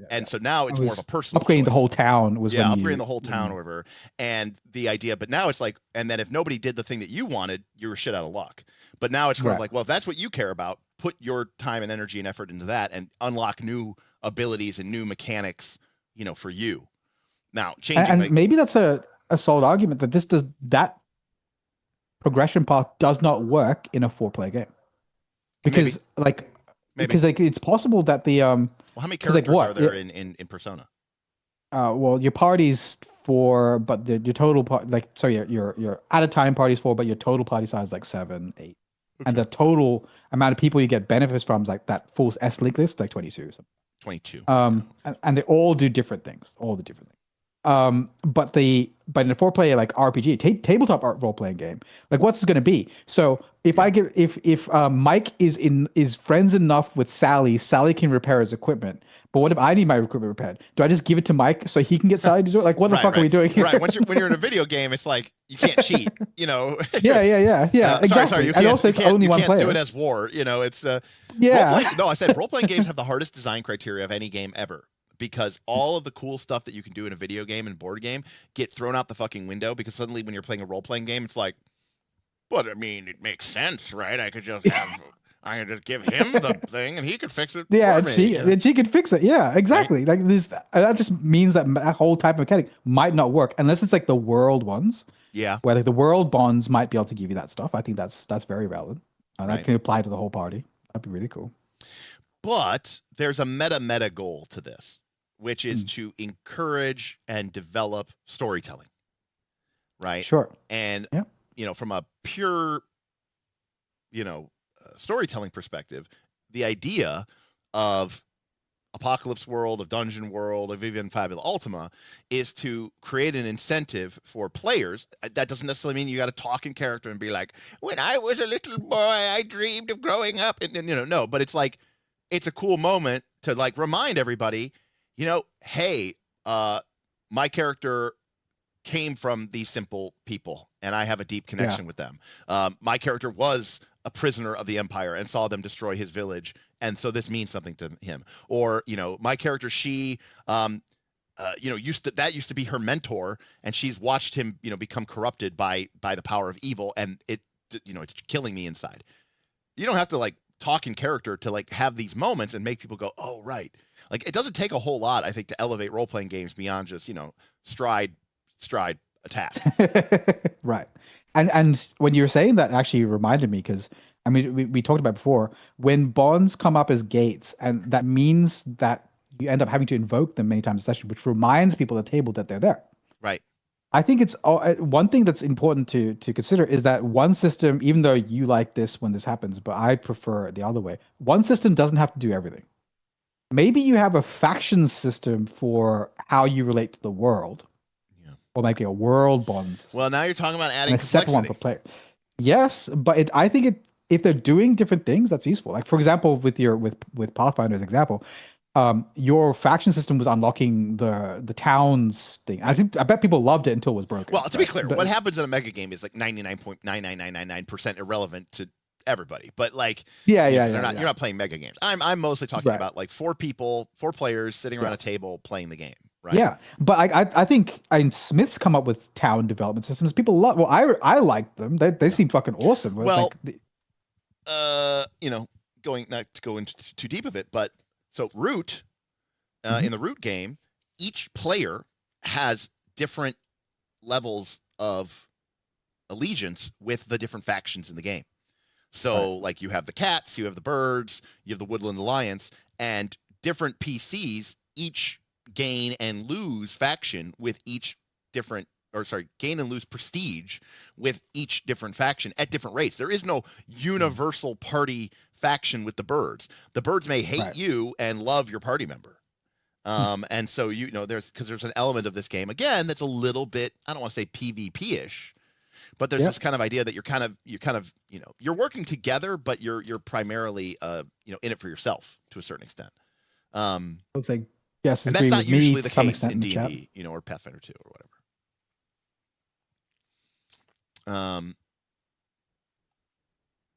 and so now it's more of a personal upgrading choice. The whole town was upgrading the whole town or whatever. And the idea, but now it's like, and then if nobody did the thing that you wanted, you were shit out of luck. But now it's kind of like, well, if that's what you care about, put your time and energy and effort into that and unlock new abilities and new mechanics, for you. Now changing, and maybe that's a solid argument that that progression path does not work in a 4-player game because because it's possible that the well, how many characters are there in Persona? Well, your party's 4, but your total your at a time party's 4, but your total party size is like 7, 8. Okay. And the total amount of people you get benefits from is like that full S-Link list, like 22 or something. 22. And they all do different things. But in a 4-player like RPG, tabletop role playing game, like what's it going to be? So if Mike is friends enough with Sally can repair his equipment. But what if I need my equipment repaired? Do I just give it to Mike so he can get Sally to do it? Like what the fuck are we doing here? Right. When you're in a video game, it's like you can't cheat. Yeah. Exactly. Sorry. You can't do it as war. It's I said role playing games have the hardest design criteria of any game ever. Because all of the cool stuff that you can do in a video game and board game get thrown out the fucking window because suddenly when you're playing a role-playing game, it's like, but I mean, it makes sense, right? I could just give him the thing and he could fix it. Yeah, she could fix it. Yeah, exactly. Right? Like that just means that whole type of mechanic might not work unless it's like the world ones. Yeah. Where like the world bonds might be able to give you that stuff. I think that's very valid. That can apply to the whole party. That'd be really cool. But there's a meta goal to this, which is to encourage and develop storytelling, right? Sure. And, from a pure, storytelling perspective, the idea of Apocalypse World, of Dungeon World, of even Fabula Ultima is to create an incentive for players. That doesn't necessarily mean you got to talk in character and be like, when I was a little boy, I dreamed of growing up. And no, but it's like, it's a cool moment to like remind everybody, hey, my character came from these simple people and I have a deep connection with them. My character was a prisoner of the Empire and saw them destroy his village. And so this means something to him. Or, my character, she, used to be her mentor and she's watched him, become corrupted by the power of evil. And it's killing me inside. You don't have to like talk in character to like have these moments and make people go, oh, right. Like it doesn't take a whole lot, I think, to elevate role-playing games beyond just, stride attack. Right. And when you were saying that, actually reminded me because I mean, we talked about before, when bonds come up as gates, and that means that you end up having to invoke them many times in session, which reminds people at the table that they're there. Right. I think it's one thing that's important to consider is that one system, even though you like this when this happens, but I prefer it the other way. One system doesn't have to do everything. Maybe you have a faction system for how you relate to the world, or maybe a world bond system. Well, now you're talking about adding complexity. One per player. Yes, but I think if they're doing different things, that's useful. Like for example, with Pathfinder as an example. Your faction system was unlocking the towns thing. I bet people loved it until it was broken. Well, to be clear, what happens in a mega game is like 99.99999% irrelevant to everybody. But like, you're not playing mega games. I'm mostly talking about like 4 players sitting around a table playing the game. Right. Yeah, but I think Smith's come up with town development systems. People love. Well, I like them. They seem fucking awesome. Well, going not to go into too deep of it, but. So Root in the root game, each player has different levels of allegiance with the different factions in the game. So, like, you have the cats, you have the birds, you have the woodland alliance, and different PCs each gain and lose faction with each different, or sorry, gain and lose prestige with each different faction at different rates. There is no universal party faction with the birds. The birds may hate you and love your party member. And so, there's an element of this game, again, that's a little bit, I don't want to say PvP-ish, but there's this kind of idea that you're working together, but you're primarily, in it for yourself to a certain extent. Looks like, yes, and that's not usually the case in D&D, or Pathfinder 2 or whatever.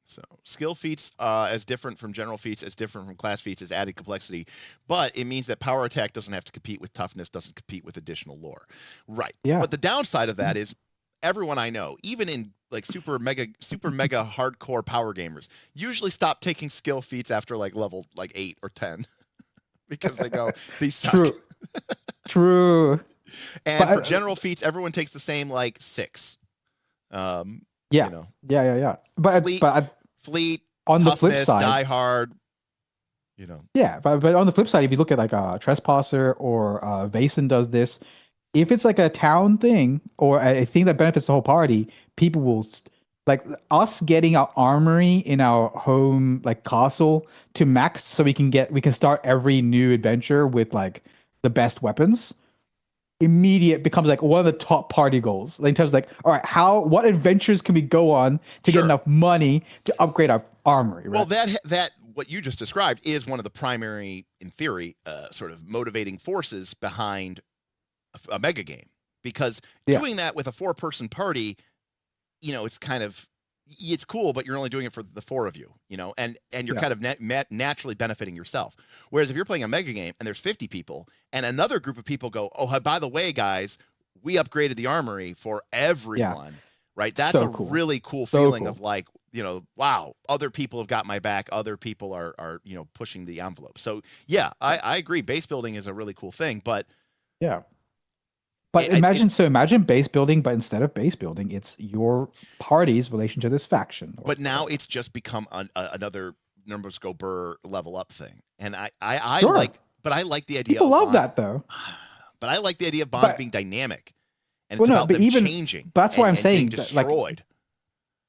So skill feats as different from general feats, as different from class feats, as added complexity, but it means that power attack doesn't have to compete with toughness, doesn't compete with additional lore. Right. Yeah. But the downside of that is everyone I know, even in like super mega hardcore power gamers, usually stop taking skill feats after like level like 8 or 10 because they go, these suck. True. And for general feats, everyone takes the same like 6. Yeah. Fleet, on toughness, the flip side, die hard, Yeah, but on the flip side, if you look at like a Trespasser or Vaesen does this, if it's like a town thing or a thing that benefits the whole party, people will like us getting our armory in our home like castle to max so we can start every new adventure with like the best weapons. Immediate becomes like one of the top party goals. Like in terms of like, all right, what adventures can we go on to get enough money to upgrade our armory? Right? Well, that what you just described is one of the primary, in theory, sort of motivating forces behind a mega game, because doing that with a 4-person party, it's cool, but you're only doing it for the 4 of you, and you're kind of naturally benefiting yourself. Whereas if you're playing a mega game and there's 50 people and another group of people go, oh, by the way, guys, we upgraded the armory for everyone, right? That's so cool. Really cool feeling of like, wow, other people have got my back. Other people are pushing the envelope. So yeah, I agree. Base building is a really cool thing, but But imagine base building, but instead of base building, it's your party's relation to this faction. But now it's just become another numbers go burr level up thing, and I like the idea. People love that though. But I like the idea of bonds being dynamic, and it's about them changing. But that's why I'm saying destroyed.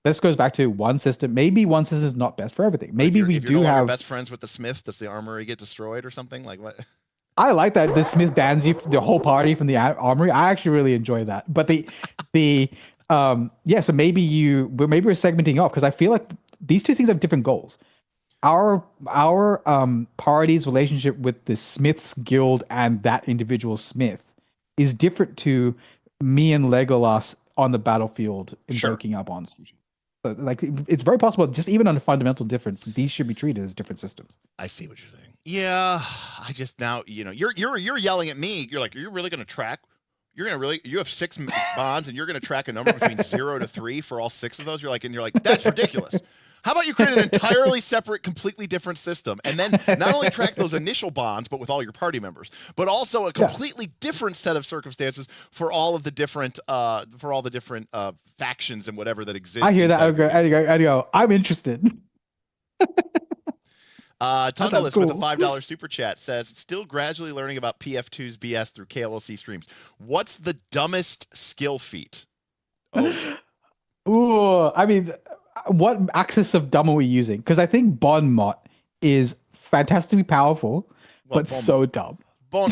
This goes back to one system. Maybe one system is not best for everything. Maybe if you're no best friends with the Smith. Does the armory get destroyed or something like what? I like that the Smith bans you the whole party from the armory. I actually really enjoy that. But so maybe we're segmenting off because I feel like these two things have different goals. Our party's relationship with the Smith's guild and that individual Smith is different to me and Legolas on the battlefield invoking our bonds. So, like, it's very possible, just even on a fundamental difference, these should be treated as different systems. I see what you're saying. Yeah, I just now, you're yelling at me. You're like, you're really going to track? You have 6 bonds and you're going to track a number between 0 to 3 for all 6 of those. You're like, that's ridiculous. How about you create an entirely separate, completely different system, and then not only track those initial bonds, but with all your party members, but also a completely different set of circumstances for all of the different, factions and whatever that exist. I hear that. I go. I'm interested. Tundalist with a $5 super chat says, still gradually learning about PF2's BS through KLC streams. What's the dumbest skill feat? Ooh, I mean, what axis of dumb are we using? Because I think Bon Mot is fantastically powerful, but so dumb. Bon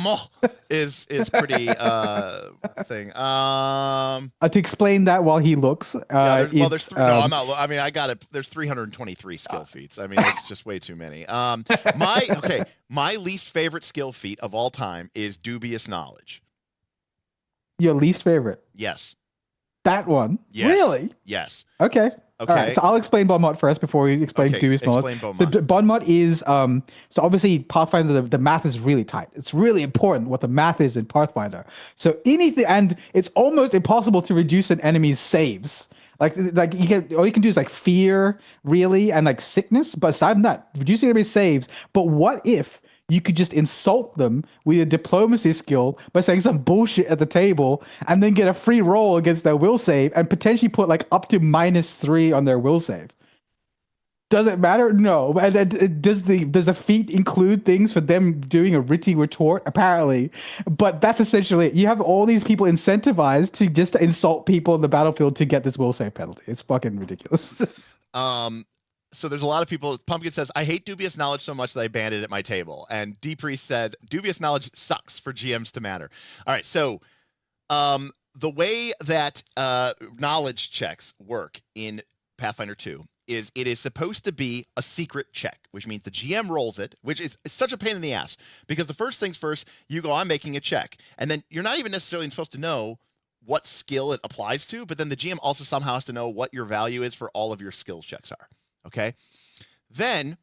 Mot is pretty thing. To explain that while he looks, there's I'm not. I mean, I got it. There's 323 skill feats. I mean, it's just way too many. My least favorite skill feat of all time is dubious knowledge. Your least favorite? Yes. That one? Yes. Really? Yes. Okay. All right, so I'll explain Bon Mot first before we explain dubious knowledge. So Bon Mot is so obviously Pathfinder. The math is really tight. It's really important what the math is in Pathfinder. So anything, and it's almost impossible to reduce an enemy's saves. Like all you can do is like fear, really, and like sickness. But aside from that, reducing enemy's saves. But what if you could just insult them with a diplomacy skill by saying some bullshit at the table, and then get a free roll against their will save, and potentially put like up to -3 on their will save. Does it matter? No. And does the feat include things for them doing a witty retort? Apparently, but that's essentially it. You have all these people incentivized to just insult people in the battlefield to get this will save penalty. It's fucking ridiculous. So there's a lot of people. Pumpkin says, I hate dubious knowledge so much that I banned it at my table. And D Priest said, dubious knowledge sucks for GMs to matter. All right, so the way that knowledge checks work in Pathfinder 2 is it is supposed to be a secret check, which means the GM rolls it, which is such a pain in the ass. Because the first things first, you go, I'm making a check. And then you're not even necessarily supposed to know what skill it applies to, but then the GM also somehow has to know what your value is for all of your skill checks are. Okay? Then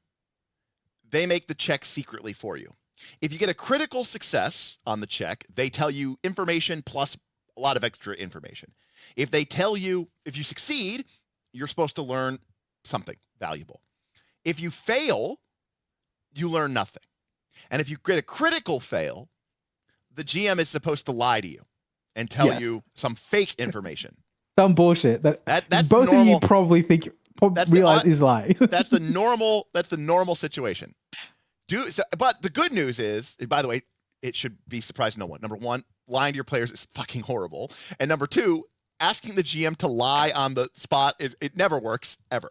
they make the check secretly for you. If you get a critical success on the check, they tell you information plus a lot of extra information. If they tell you, if you succeed, you're supposed to learn something valuable. If you fail, you learn nothing. And if you get a critical fail, the GM is supposed to lie to you and tell you some fake information. Some bullshit that's both of you probably think realize is lie. That's the normal situation. But the good news is, by the way, it should be surprising no one. Number one, lying to your players is fucking horrible. And number two, asking the GM to lie on the spot it never works ever.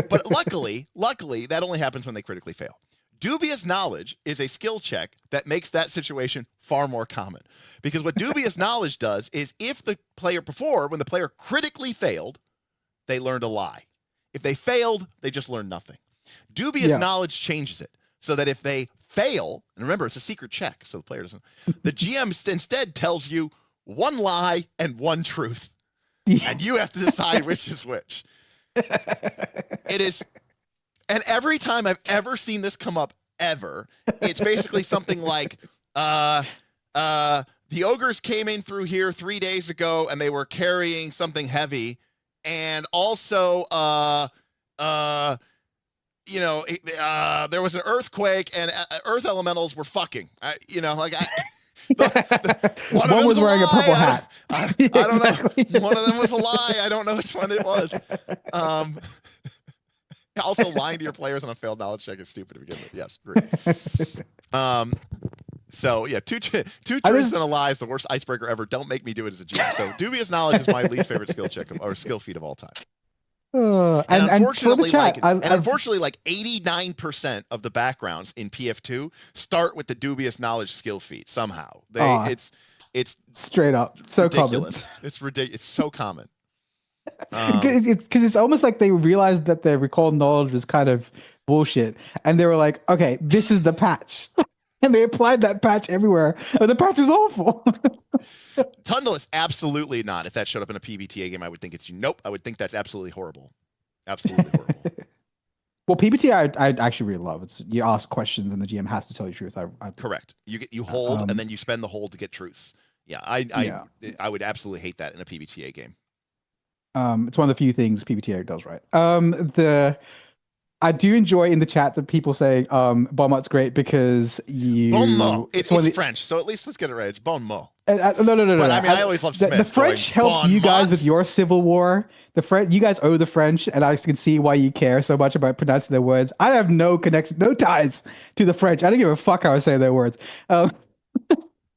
But luckily, that only happens when they critically fail. Dubious knowledge is a skill check that makes that situation far more common. Because what dubious knowledge does is if the player when the player critically failed, they learned a lie. If they failed, they just learned nothing. Dubious knowledge changes it so that if they fail, and remember, it's a secret check, so the player doesn't, the GM instead tells you one lie and one truth. And you have to decide which is which. It is, and every time I've ever seen this come up, it's basically something like, the ogres came in through here 3 days ago and they were carrying something heavy. And also, there was an earthquake and earth elementals were fucking, one was wearing a purple hat. I don't know. One of them was a lie. I don't know which one it was. Also, lying to your players on a failed knowledge check is stupid to begin with. Yes, great. So yeah, two truths and a lie is the worst icebreaker ever. Don't make me do it as a GM. So dubious knowledge is my least favorite skill check or skill feat of all time. And unfortunately, like 89% of the backgrounds in PF2 start with the dubious knowledge skill feat somehow. It's straight up so ridiculous. Common. It's ridiculous. It's so common. Because it's almost like they realized that their recall knowledge was kind of bullshit, and they were like, "Okay, this is the patch," and they applied that patch everywhere. And the patch is awful. Tundless, absolutely not. If that showed up in a PBTA game, I would think nope. I would think that's absolutely horrible. Absolutely horrible. Well, PBTA, I actually really love. You ask questions and the GM has to tell you the truth. Correct. You hold and then you spend the hold to get truths. Yeah, I would absolutely hate that in a PBTA game. It's one of the few things PBTA does right. I do enjoy in the chat that people say Bonmot's great because Bon mot. It's French, so at least let's get it right. It's bon mot. No. But I mean, I always love Smith. The French helped you guys with your civil war. You guys owe the French, and I can see why you care so much about pronouncing their words. I have no connection, no ties to the French. I don't give a fuck how I say their words. But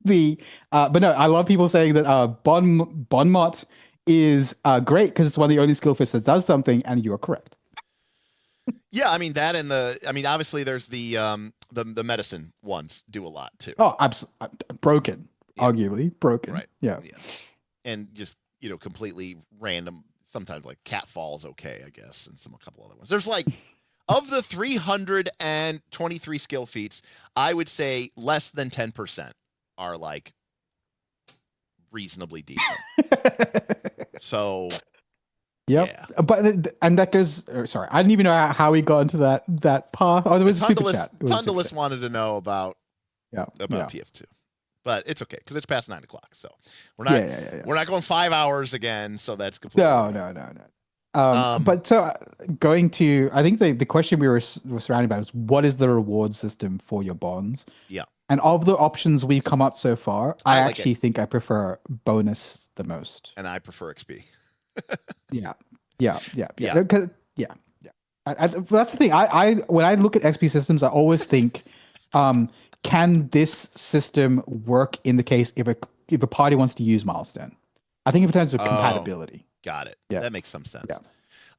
no, I love people saying that bon mot is great because it's one of the only skill fits that does something, and you are correct. Yeah, I mean that, and obviously there's the medicine ones do a lot too. Oh, absolutely broken, arguably broken. Right. Yeah. And just completely random. Sometimes like cat falls, okay, I guess, and a couple other ones. There's like of the 323 skill feats, I would say less than 10% are like reasonably decent. So. Yep. Yeah. But and that goes. Sorry, I didn't even know how we got into that path. Oh, there was a super chat. Tundless wanted to know about PF2, but it's okay because it's past 9 o'clock. So we're not we're not going 5 hours again. So that's completely no. But so going to, I think the question we were surrounded by was what is the reward system for your bonds? Yeah. And of the options we've come up so far, I like actually think I prefer bonus the most. And I prefer XP. Yeah. Yeah. Because that's the thing. I when I look at XP systems, I always think, can this system work in the case if a party wants to use milestone? I think in terms of compatibility. Got it. Yeah. That makes some sense.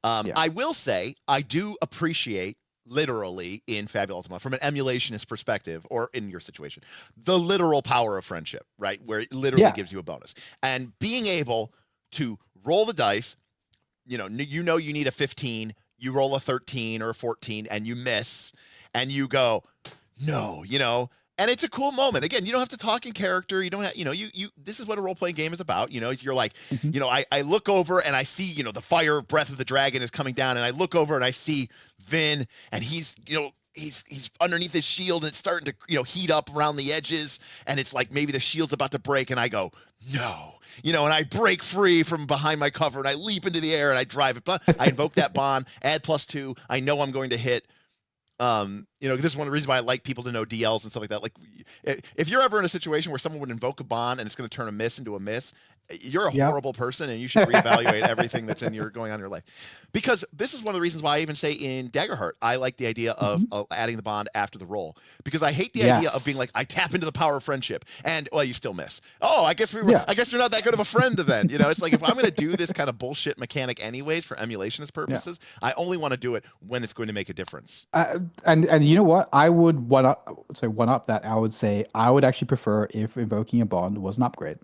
Yeah. I will say I do appreciate literally in Fabula Ultima from an emulationist perspective, or in your situation, the literal power of friendship, right? Where it literally gives you a bonus. And being able to roll the dice, you need a 15, you roll a 13 or a 14 and you miss and you go, no, and it's a cool moment. Again, you don't have to talk in character. You don't have, this is what a role-playing game is about. You're like, I look over and I see, the fire breath of the dragon is coming down, and I look over and I see Vin, and he's underneath his shield, and it's starting to, heat up around the edges, and it's like maybe the shield's about to break, and I go, no, and I break free from behind my cover, and I leap into the air, and I drive it. I invoke that bond, add +2. I know I'm going to hit. This is one of the reasons why I like people to know DLs and stuff like that. Like, if you're ever in a situation where someone would invoke a bond and it's going to turn a miss into a miss, you're a horrible person, and you should reevaluate everything that's going on in your life. Because this is one of the reasons why I even say in Daggerheart, I like the idea of adding the bond after the roll, because I hate the idea of being like, I tap into the power of friendship, and you still miss. Oh, I guess I guess you're not that good of a friend then. It's like, if I'm going to do this kind of bullshit mechanic anyways for emulationist purposes, I only want to do it when it's going to make a difference. And you know what? I would one up that. I would say I would actually prefer if invoking a bond was an upgrade.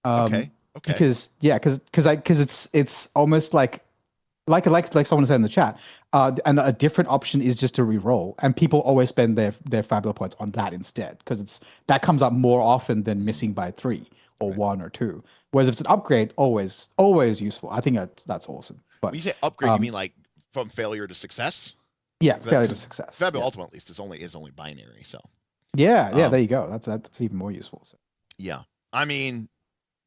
Okay. Because it's almost like someone said in the chat. And a different option is just to re-roll, and people always spend their Fabula points on that instead, because that comes up more often than missing by 3 or 1 or 2. Whereas if it's an upgrade, always useful. I think that's awesome. But when you say upgrade, you mean like from failure to success? Yeah, failure to success. Fabula Ultima, at least, is only binary. So yeah, there you go. That's even more useful. So. Yeah, I mean,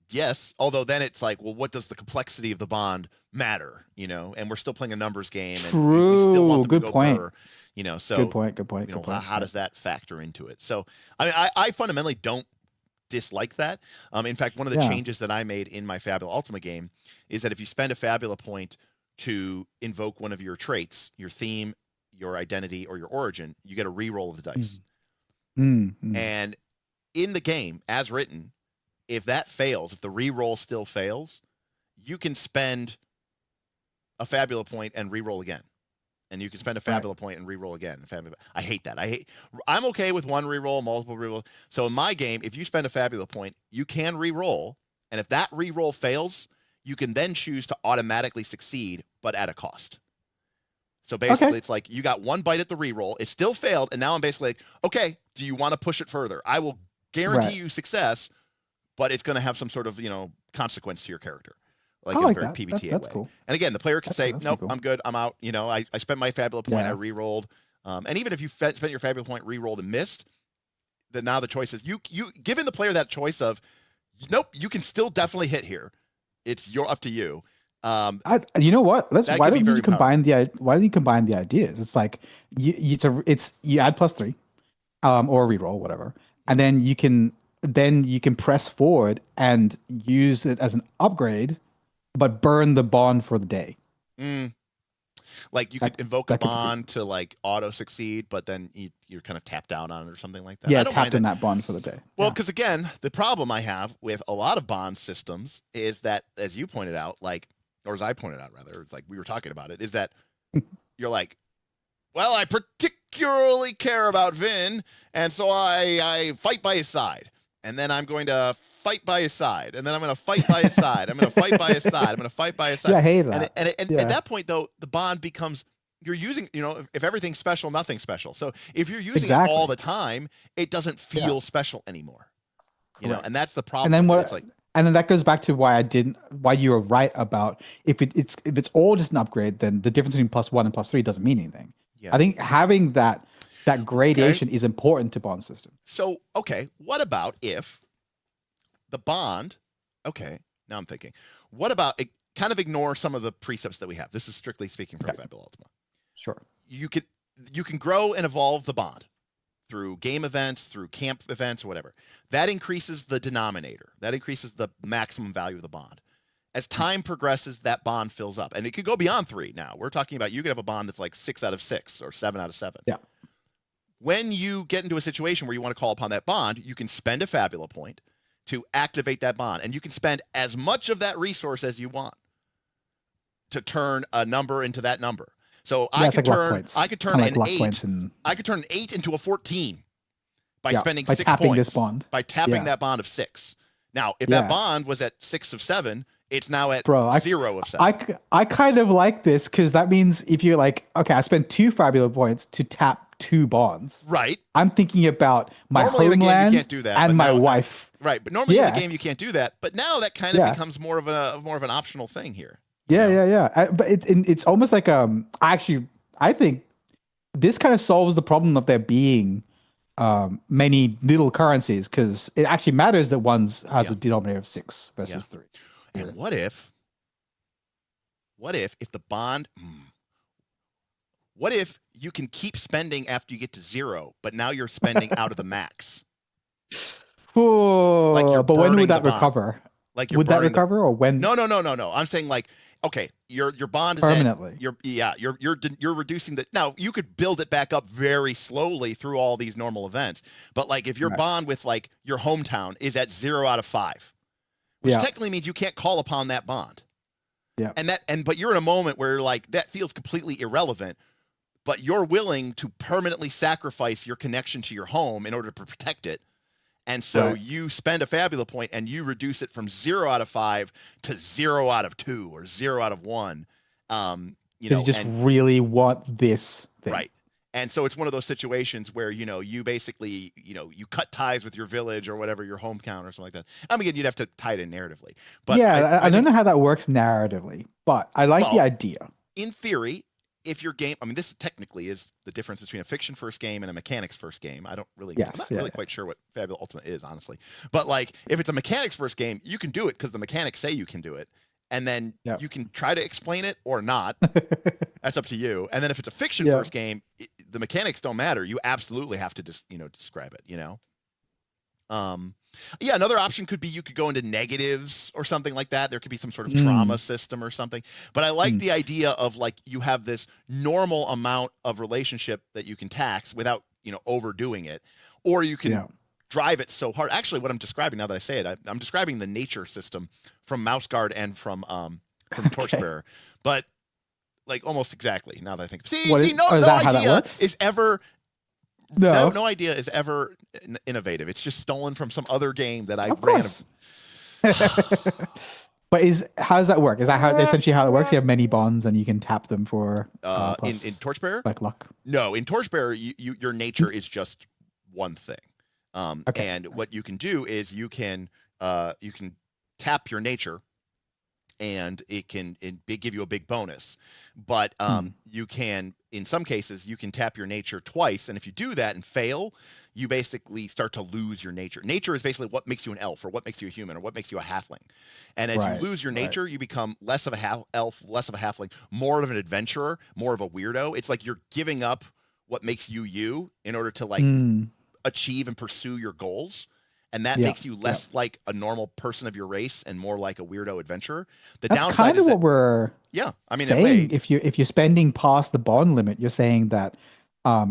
yes. Although then it's like, well, what does the complexity of the bond matter? And we're still playing a numbers game, and we still want them to go point. burr, So good point. How does that factor into it? So I mean, I fundamentally don't dislike that. In fact, one of the changes that I made in my Fabula Ultima game is that if you spend a Fabula point to invoke one of your traits, your theme, your identity, or your origin, you get a reroll of the dice. And in the game, as written, if that fails, if the reroll still fails, you can spend a Fabula point and reroll again. And you can spend a Fabula point and reroll again. I hate that. I'm okay with one reroll, multiple reroll. So in my game, if you spend a Fabula point, you can reroll, and if that reroll fails, you can then choose to automatically succeed, but at a cost. So basically, it's like you got one bite at the reroll. It still failed, and now I'm basically like, okay, do you want to push it further? I will guarantee you success, but it's going to have some sort of consequence to your character, like in a very PBTA that's way. Cool. And again, the player can say, nope, cool. I'm good, I'm out. I spent my Fabula point, I rerolled, and even if you spent your Fabula point, rerolled, and missed, then now the choice is you giving the player that choice of, nope, you can still definitely hit here. It's up to you. You know what? Why don't you combine the ideas? It's like you add +3, or reroll, whatever, and then you can press forward and use it as an upgrade, but burn the bond for the day. Like you could invoke a bond to like auto succeed, but then you're kind of tapped out on it or something like that. Yeah, tapped in that bond for the day. Well, because again, the problem I have with a lot of bond systems is that, as you pointed out, or as I pointed out rather, it's like we were talking about it, is that you're like, well, I particularly care about Vin, and so I fight by his side. And then I'm going to fight by his side. And then I'm going to fight by his side. I'm going to fight by his side. I'm going to fight by his side. Yeah, I hate that. And at that point, though, the bond becomes, you're using, if everything's special, nothing's special. So if you're using it all the time, it doesn't feel special anymore. And that's the problem. And then and then that goes back to why you were right about if it's all just an upgrade, then the difference between +1 and +3 doesn't mean anything. Yeah. I think having that gradation is important to bond system. So, what about if the bond, now I'm thinking, what about, kind of ignore some of the precepts that we have. This is strictly speaking from Fabula Ultima. Sure. You can grow and evolve the bond through game events, through camp events, or whatever. That increases the denominator. That increases the maximum value of the bond. As time progresses, that bond fills up. And it could go beyond 3 now. We're talking about you could have a bond that's like 6 out of 6 or 7 out of 7. Yeah. When you get into a situation where you want to call upon that bond, you can spend a Fabula point to activate that bond. And you can spend as much of that resource as you want to turn a number into that number. So I could turn an 8. I could turn an 8 into a 14 by spending 6 tapping points. This bond. By tapping that bond of 6. Now, if that bond was at 6 of 7, it's now at 0 of 7. I kind of like this because that means if you're like, okay, I spent 2 Fabula points to tap 2 bonds. Right. I'm thinking about my normally homeland in the game you can't do that, and my wife. Right, but normally in the game you can't do that. But now that kind of becomes more of an optional thing here. Yeah. But it's almost like I think this kind of solves the problem of there being many little currencies because it actually matters that one has a denominator of 6 versus 3. And what if the bond? What if you can keep spending after you get to 0, but now you're spending out of the max? But when would that recover? Like would that recover or when? No. I'm saying like, okay, your bond is permanently. You're reducing the. Now you could build it back up very slowly through all these normal events, but like if your bond with like your hometown is at 0 out of 5, which technically means you can't call upon that bond. Yeah. But you're in a moment where like that feels completely irrelevant, but you're willing to permanently sacrifice your connection to your home in order to protect it. And so you spend a Fabula point and you reduce it from 0 out of 5 to 0 out of 2 or 0 out of 1. You just really want this thing. Right. And so it's one of those situations where, you basically, you cut ties with your village or whatever, your hometown or something like that. Again, you'd have to tie it in narratively. But I don't know how that works narratively, but I like the idea. In theory, if your game, this technically is the difference between a fiction first game and a mechanics first game. I'm not really quite sure what Fabula Ultima is, honestly. But like, if it's a mechanics first game, you can do it because the mechanics say you can do it. And then you can try to explain it or not. That's up to you. And then if it's a fiction first game, the mechanics don't matter. You absolutely have to just, describe it, another option could be you could go into negatives or something like that. There could be some sort of trauma system or something. But I like the idea of like you have this normal amount of relationship that you can tax without, overdoing it. Or you can drive it so hard. Actually, what I'm describing now that I say it, I'm describing the nature system from Mouse Guard and from Torchbearer. But like almost exactly now that I think. No idea is ever innovative. It's just stolen from some other game that I ran. But how does that work? Is that essentially how it works? You have many bonds and you can tap them for in Torchbearer? Like luck. No, in Torchbearer, your nature is just one thing. And what you can do is you can tap your nature and it give you a big bonus. But you can, in some cases, you can tap your nature twice. And if you do that and fail, you basically start to lose your nature. Nature is basically what makes you an elf or what makes you a human or what makes you a halfling. And as you lose your nature, you become less of a elf, less of a halfling, more of an adventurer, more of a weirdo. It's like you're giving up what makes you in order to like achieve and pursue your goals. And that makes you less like a normal person of your race and more like a weirdo adventurer. That's downside kind of what we're saying. If you're spending past the bond limit, you're saying that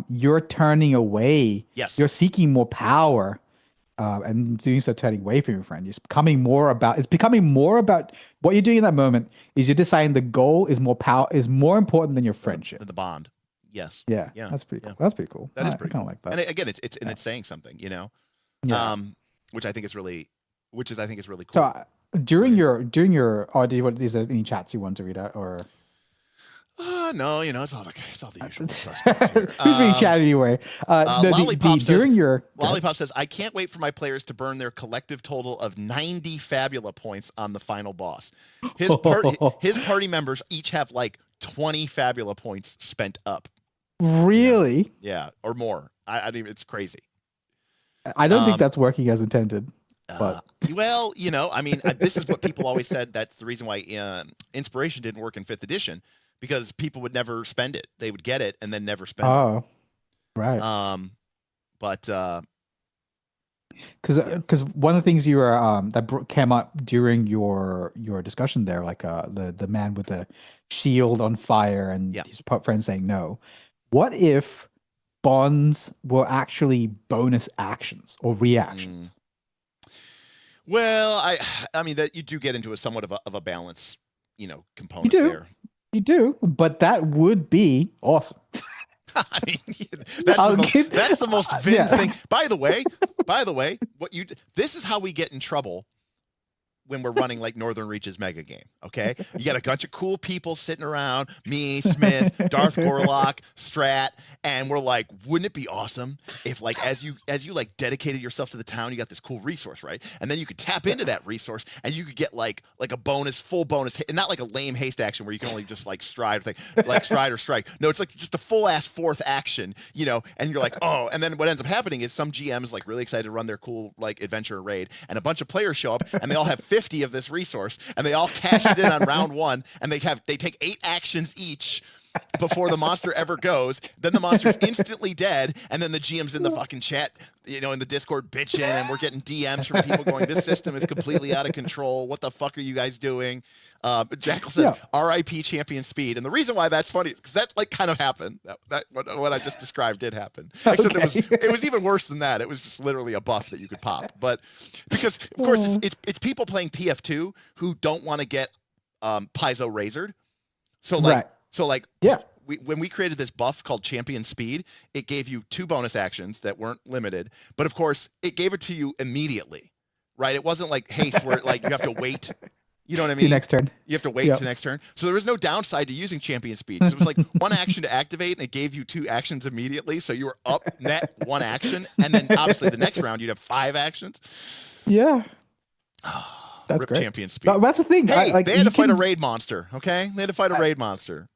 you're turning away. Yes. You're seeking more power, and doing so turning away from your friend. It's becoming more about what you're doing in that moment. Is you're deciding the goal is more important than your friendship, the bond. Yes. Yeah. That's pretty cool. That's pretty cool. That is pretty cool. I kind of like that. And again, it's saying something, which I think is really cool. So during your is there any chats you want to read out or? No, it's all the usual suspects here. Who's being chatted anyway? Lollipop Lollipop says, I can't wait for my players to burn their collective total of 90 Fabula points on the final boss. His party members each have like 20 Fabula points spent up. Really? Yeah, or more. I mean, it's crazy. I don't think that's working as intended. Well, I mean, this is what people always said. That's the reason why Inspiration didn't work in 5th edition, because people would never spend it. They would get it and then never spend it. Oh, right. But because one of the things you were came up during your discussion there, like the man with the shield on fire and his friend saying no. What if bonds were actually bonus actions or reactions? Well, I mean that you do get into a somewhat of a balance, component there. You do, but that would be awesome. I mean, that's the most Vin thing. By the way, this is how we get in trouble when we're running like Northern Reaches mega game. Okay, you got a bunch of cool people sitting around, me, Smith, Darth Gorlock, Strat, and we're like, wouldn't it be awesome if like as you like dedicated yourself to the town, you got this cool resource, right? And then you could tap into that resource and you could get like a full bonus, and not like a lame haste action where you can only just like stride or strike. No, it's like just a full ass 4th action, and you're like, oh, and then what ends up happening is some GM is like really excited to run their cool like adventure raid, and a bunch of players show up and they all have 50 of this resource, and they all cash it in on round 1, and they take 8 actions each before the monster ever goes. Then the monster's instantly dead, and then the GM's in the fucking chat, in the Discord bitching, and we're getting DMs from people going, this system is completely out of control. What the fuck are you guys doing? Jackal says, RIP champion speed. And the reason why that's funny is because that like kind of happened. That what I just described did happen. Except it was even worse than that. It was just literally a buff that you could pop. But because of course it's people playing PF2 who don't want to get Paizo razored. So like when we created this buff called Champion Speed, it gave you 2 bonus actions that weren't limited, but of course it gave it to you immediately, right? It wasn't like haste where like you have to wait. You know what I mean? The next turn. You have to wait to the next turn. So there was no downside to using Champion Speed, because it was like 1 action to activate, and it gave you 2 actions immediately. So you were up net 1 action, and then obviously the next round you'd have 5 actions. Yeah. That's Rip great. Champion Speed. That's the thing. Hey, they had to fight a raid monster. Okay, they had to fight a raid monster.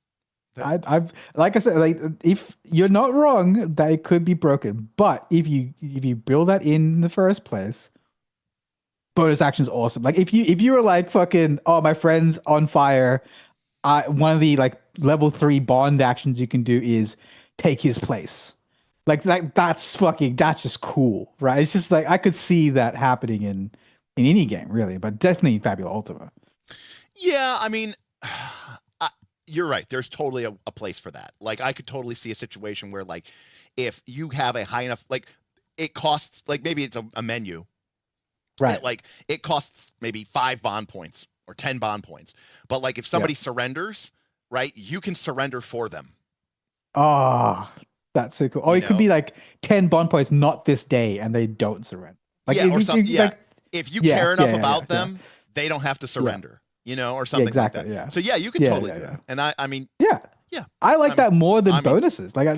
I've like I said, like if you're not wrong that it could be broken, but if you build that in the first place, bonus action's awesome. Like if you were like fucking, oh, my friend's on fire, one of the like level 3 bond actions you can do is take his place. Like that's just cool, right? It's just like I could see that happening in any game really, but definitely in Fabula Ultima. Yeah, I mean, you're right. There's totally a place for that. Like I could totally see a situation where like if you have a high enough, like it costs, like maybe it's a menu, right? Like it costs maybe 5 bond points or 10 bond points, but like if somebody surrenders, right, you can surrender for them. Oh, that's so cool. Or it could be like 10 bond points, not this day, and they don't surrender. Like or something. Like, if you care enough about them, they don't have to surrender. Or something exactly, like that. Yeah. So yeah, you can totally do that. And I mean, I like that more than bonuses. Like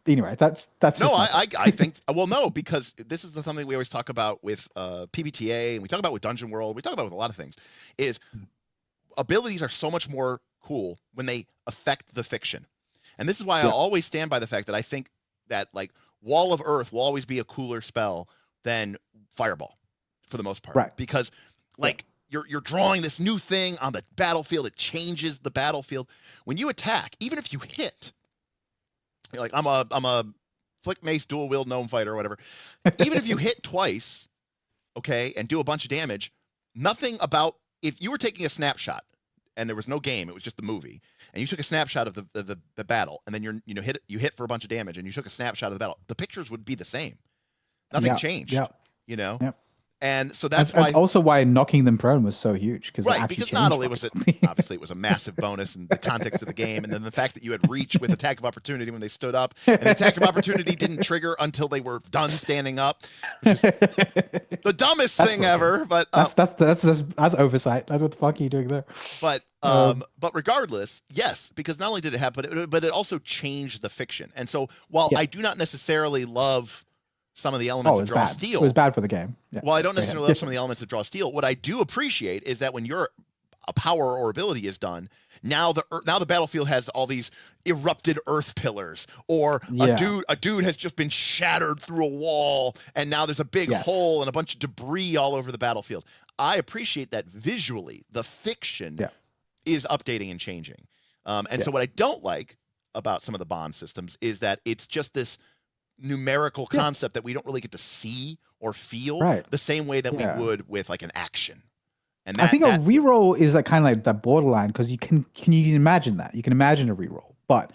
anyway, that's no, I think no, because this is something we always talk about with PBTA, and we talk about with Dungeon World, we talk about with a lot of things, is abilities are so much more cool when they affect the fiction. And this is why I always stand by the fact that I think that like Wall of Earth will always be a cooler spell than Fireball for the most part. Right. Because like you're drawing this new thing on the battlefield. It changes the battlefield. When you attack, even if you hit, you're like, I'm a flick mace dual wield gnome fighter or whatever. Even if you hit twice, okay, and do a bunch of damage, nothing about, if you were taking a snapshot and there was no game, it was just the movie, and you took a snapshot of the battle, and then you hit for a bunch of damage, and you took a snapshot of the battle, the pictures would be the same. Nothing changed. Yeah. Yep. And so that's why. That's also why knocking them prone was so huge. Because not only was it obviously it was a massive bonus in the context of the game, and then the fact that you had reach with attack of opportunity when they stood up, and the attack of opportunity didn't trigger until they were done standing up, which is the dumbest thing ever. But that's oversight. That's what the fuck are you doing there? But regardless, yes, because not only did it happen, but it also changed the fiction. And so while I do not necessarily love some of the elements that draw steel. It was bad for the game. Yeah. Well, I don't necessarily love some of the elements that draw steel. What I do appreciate is that when a power or ability is done, now the battlefield has all these erupted earth pillars, or a dude has just been shattered through a wall and now there's a big hole and a bunch of debris all over the battlefield. I appreciate that visually the fiction is updating and changing. So what I don't like about some of the bond systems is that it's just this numerical concept that we don't really get to see or feel the same way that we would with like an action. And I think a reroll is like kind of like that borderline, because you can imagine that. You can imagine a reroll, but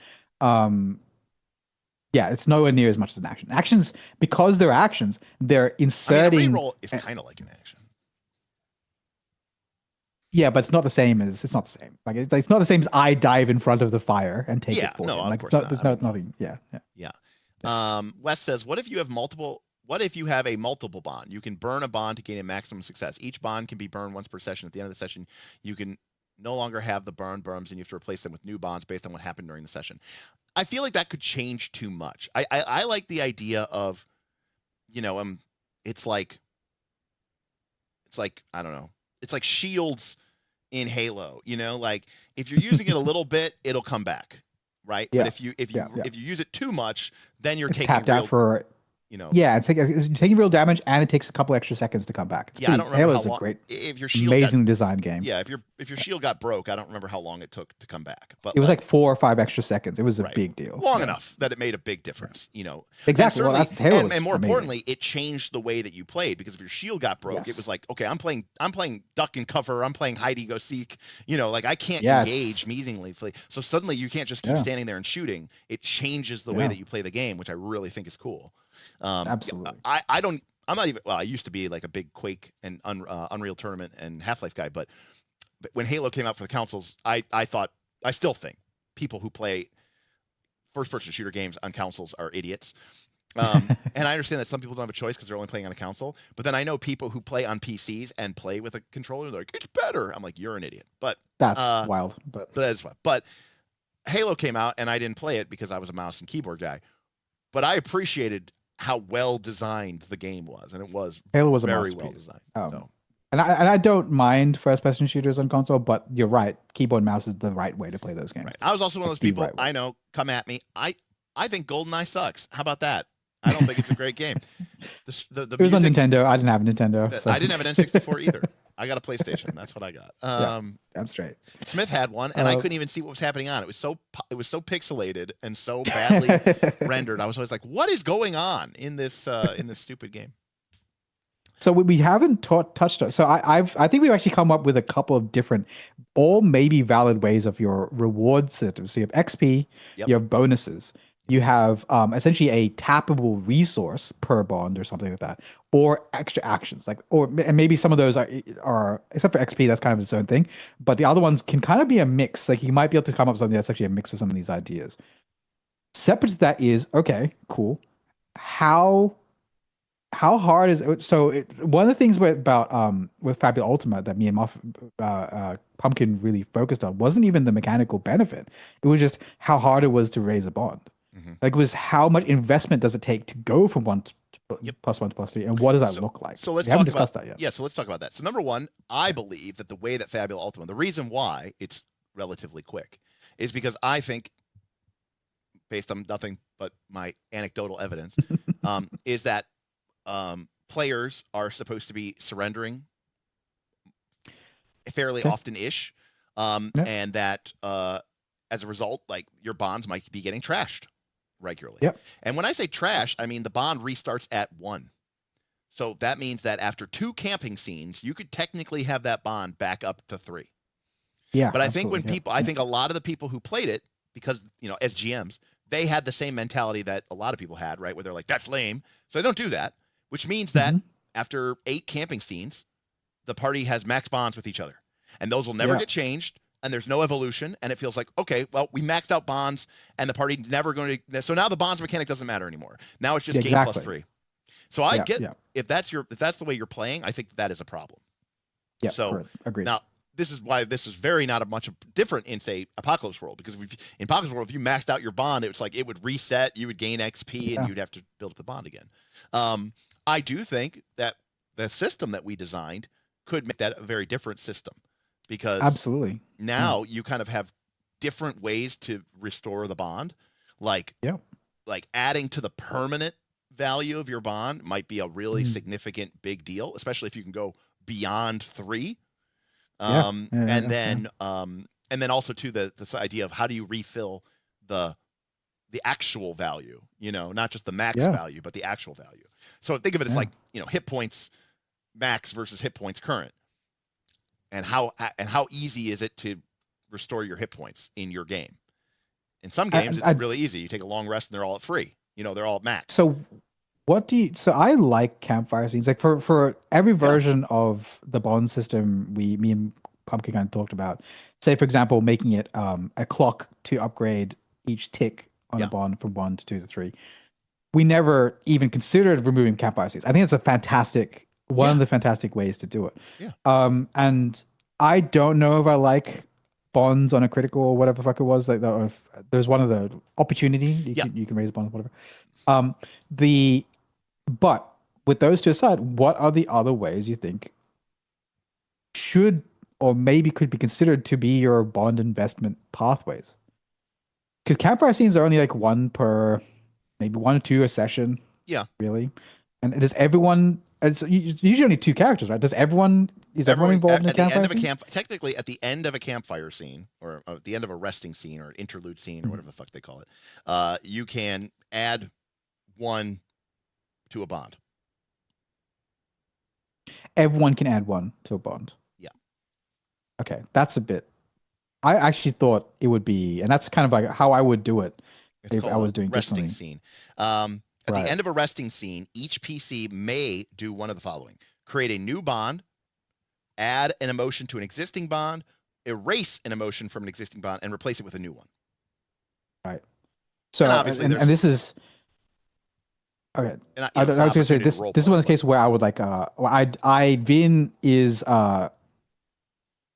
it's nowhere near as much as an action. Actions, because they're actions, they're inserting. I mean, a reroll is kind of like an action. Yeah, but it's not the same as Like it's not the same as I dive in front of the fire and take it for no, him. of Like, course there's not. nothing. Yeah. Wes says, what if you have a multiple bond? You can burn a bond to gain a maximum success. Each bond can be burned once per session. At the end of the session, you can no longer have the burns, and you have to replace them with new bonds based on what happened during the session. I feel like that could change too much. I like the idea of, it's like I don't know. It's like shields in Halo, like if you're using it a little bit, it'll come back, right? Yeah. But if you use it too much, then you're taking tapped out for it's taking real damage, and it takes a couple extra seconds to come back. I don't remember Halo's how long. A great, if your shield amazing design game. Yeah, if your shield got broke, I don't remember how long it took to come back. But it was like 4 or 5 extra seconds. It was a big deal. Long enough that it made a big difference. Exactly. And, well, that's Halo, and more importantly, it changed the way that you played, because if your shield got broke, it was like, okay, I'm playing duck and cover. I'm playing hide go seek. Like I can't engage meaningfully. So suddenly you can't just keep standing there and shooting. It changes the way that you play the game, which I really think is cool. Absolutely. I'm not even. Well, I used to be like a big Quake and Unreal Tournament and Half-Life guy, but when Halo came out for the consoles, I still think people who play first-person shooter games on consoles are idiots. And I understand that some people don't have a choice because they're only playing on a console. But then I know people who play on PCs and play with a controller. They're like, it's better. I'm like, you're an idiot. But that's wild. But that's wild. But Halo came out and I didn't play it because I was a mouse and keyboard guy. But I appreciated how well designed the game was, and it was Halo was very a well designed. And I don't mind first-person shooters on console, but you're right. Keyboard and mouse is the right way to play those games. Right. I was also one of those people. Right, I know. Come at me. I think GoldenEye sucks. How about that? I don't think it's a great game. The it was music, on Nintendo. I didn't have a Nintendo. So. I didn't have an N64 either. I got a PlayStation. That's what I got. I'm straight. Smith had one, and I couldn't even see what was happening on it. It was so pixelated and so badly rendered. I was always like, "What is going on in this stupid game?" So we haven't touched on. So I think we've actually come up with a couple of different, all maybe valid ways of your reward system. So you have XP, you have bonuses. You have essentially a tappable resource per bond or something like that, or extra actions, and maybe some of those are except for XP, that's kind of its own thing. But the other ones can kind of be a mix. Like you might be able to come up with something that's actually a mix of some of these ideas. Separate to that is, okay, cool. How hard is it? So one of the things about with Fabula Ultima that me and Pumpkin really focused on wasn't even the mechanical benefit. It was just how hard it was to raise a bond. Mm-hmm. Like, it was how much investment does it take to go from 1 to +1 to +3, and what does that look like? So let's talk about that yet. Yeah, so let's talk about that. So number one, I believe that the way that Fabula Ultima, the reason why it's relatively quick, is because I think, based on nothing but my anecdotal evidence, is that players are supposed to be surrendering fairly often-ish, and that as a result, like, your bonds might be getting trashed regularly. Yep. And when I say trash, I mean the bond restarts at 1. So that means that after 2 camping scenes, you could technically have that bond back up to 3. Yeah. But I think I think a lot of the people who played it, because, as GMs, they had the same mentality that a lot of people had, right? Where they're like, that's lame. So they don't do that, which means that after 8 camping scenes, the party has max bonds with each other. And those will never get changed. And there's no evolution, and it feels like, okay, well, we maxed out bonds, and the party's never going to. So now the bonds mechanic doesn't matter anymore. Now it's just game +3. So I get if that's the way you're playing, I think that is a problem. Yeah. So agreed. Now this is why this is very not much different in, say, Apocalypse World, because in Apocalypse World, if you maxed out your bond, it's like it would reset, you would gain XP, and you'd have to build up the bond again. I do think that the system that we designed could make that a very different system. Because absolutely now you kind of have different ways to restore the bond. Like, Yeah. like adding to the permanent value of your bond might be a really significant big deal, especially if you can go beyond 3. And then also to this idea of how do you refill the actual value, you know, not just the max value, but the actual value. So think of it as like, you know, hit points max versus hit points current. And how easy is it to restore your hit points in your game? In some games, it's really easy. You take a long rest and they're all at free. You know, they're all at max. So so I like campfire scenes. Like for every version of the bond system me and Pumpkin kind of talked about, say for example, making it a clock to upgrade each tick on a bond from 1 to 2 to 3. We never even considered removing campfire scenes. I think it's a fantastic one of the fantastic ways to do it. Yeah. And I don't know if I like bonds on a critical or whatever the fuck it was. Like there's one of the opportunity you can raise bonds, whatever. But with those two aside, what are the other ways you think should or maybe could be considered to be your bond investment pathways? Because campfire scenes are only like maybe 1 or 2 a session. Yeah. Really? And does everyone, it's usually only 2 characters, right? Is everyone involved in a campfire scene? Technically, at the end of a campfire scene, or at the end of a resting scene, or interlude scene, or whatever the fuck they call it, you can add 1 to a bond. Everyone can add 1 to a bond. Yeah. Okay, that's a bit. I actually thought it would be, and that's kind of like how I would do it if I was doing resting differently. Scene. At the end of a resting scene, each PC may do one of the following: create a new bond, add an emotion to an existing bond, erase an emotion from an existing bond, and replace it with a new one. Right. So and obviously, and this is okay. I was going to say this is one of those cases where I would like Vin is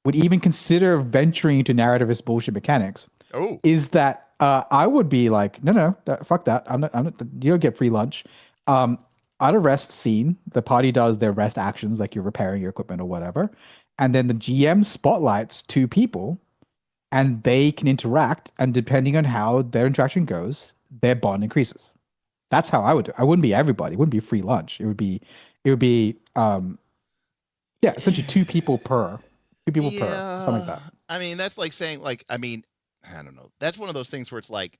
would even consider venturing into narrativist bullshit mechanics. Oh, is that I would be like, no, fuck that. I'm not. You don't get free lunch. At a rest scene, the party does their rest actions, like you're repairing your equipment or whatever, and then the GM spotlights 2 people, and they can interact. And depending on how their interaction goes, their bond increases. That's how I would do it. I wouldn't be everybody. It wouldn't be free lunch. It would be essentially 2 people per. 2 people per, something like that. I mean, that's like saying, like, I don't know. That's one of those things where it's like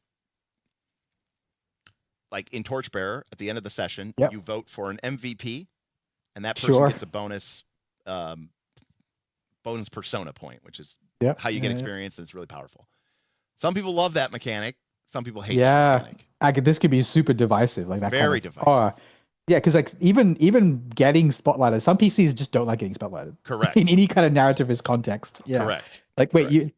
in Torchbearer, at the end of the session, you vote for an MVP, and that person gets a bonus persona point, which is how you get experience, and it's really powerful. Some people love that mechanic. Some people hate that mechanic. This could be super divisive, like that. Very divisive. Yeah, because like even getting spotlighted, some PCs just don't like getting spotlighted. Correct. In any kind of narrativist context. Yeah. Correct. Like wait, you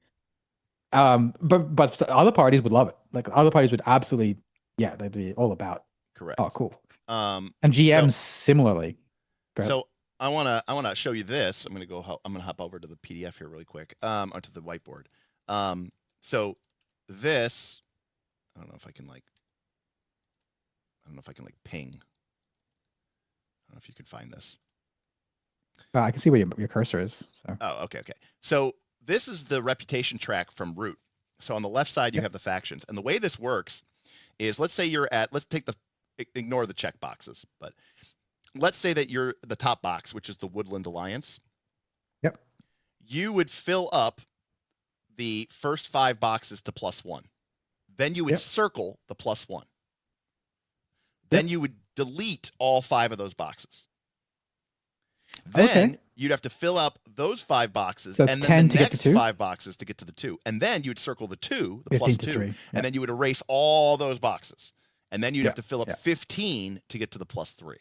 but other parties would love it. Like other parties would absolutely they'd be all about. Correct. Oh, cool. And GMs similarly. So I wanna show you this. I'm gonna hop over to the PDF here really quick. Onto the whiteboard. So this, I don't know if I can ping. I don't know if you can find this. I can see where your cursor is. So. Oh, okay. So this is the reputation track from Root. So on the left side, you have the factions. And the way this works is, let's say ignore the check boxes, but let's say that you're the top box, which is the Woodland Alliance. Yep. You would fill up the first 5 boxes to +1. Then you would circle the +1. Then you would delete all 5 of those boxes. Then you'd have to fill up those 5 boxes, and then the next 5 boxes to get to the 2. And then you'd circle the 2, the +2, and then you would erase all those boxes. And then you'd have to fill up 15 to get to the +3.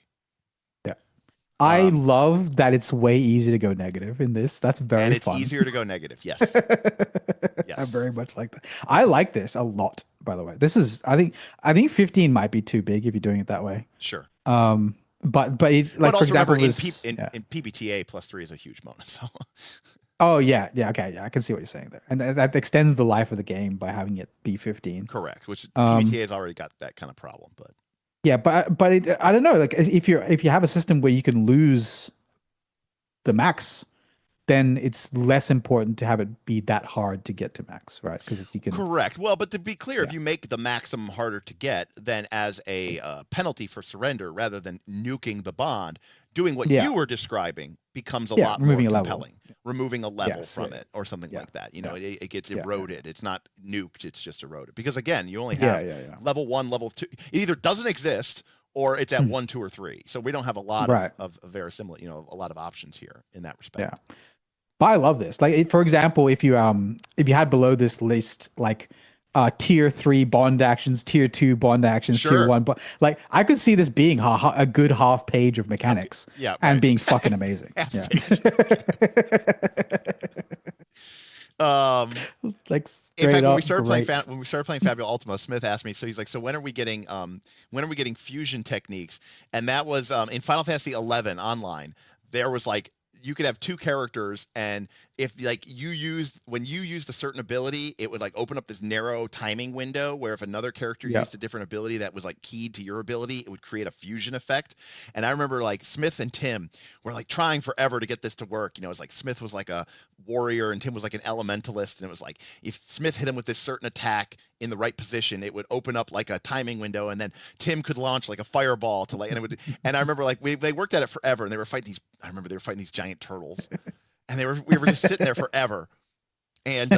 Yeah. I love that it's way easier to go negative in this. That's very fun. And it's easier to go negative, yes. Yes. I very much like that. I like this a lot, by the way. This is, I think 15 might be too big if you're doing it that way. Sure. But it's like, but also for example, remember, in PBTA, +3 is a huge bonus. So. Oh yeah, okay, I can see what you're saying there, and that extends the life of the game by having it be 15. Correct, which PBTA has already got that kind of problem, but yeah, but I don't know, like if you have a system where you can lose the max then it's less important to have it be that hard to get to max, right? Because you can. Correct. Well, but to be clear, if Yeah. you make the maximum harder to get, then as a penalty for surrender, rather than nuking the bond, doing what Yeah. you were describing becomes a Yeah, lot more removing a level. compelling. Removing a level Yes, from yeah. it or something Yeah. like that. You Yeah. know, it gets Yeah, yeah. eroded. It's not nuked. It's just eroded. Because again, you only Yeah, have yeah. level 1, level 2. It either doesn't exist or it's at 1, 2, or 3. So we don't have a lot Right. of very similar, you know, a lot of options here in that respect. Yeah. But I love this. Like, for example, if you had below this list like tier 3 bond actions, tier 2 bond actions, Sure. tier 1, but like I could see this being a good half page of mechanics, Yeah, and right. being fucking amazing. Yeah. Like In straight fact, up when we started great. playing Fabula Ultima, Smith asked me, so he's like, so when are we getting fusion techniques? And that was in Final Fantasy 11 online. There was like, you could have 2 characters, and if like when you used a certain ability, it would like open up this narrow timing window where if another character Yeah. used a different ability that was like keyed to your ability, it would create a fusion effect. And I remember like Smith and Tim were like trying forever to get this to work. You know, it was like Smith was like a warrior and Tim was like an elementalist, and it was like if Smith hit him with this certain attack in the right position, it would open up like a timing window, and then Tim could launch like a fireball to like, and it would. And I remember like they worked at it forever, and they were fighting these. I remember they were fighting these giant turtles, and we were just sitting there forever. And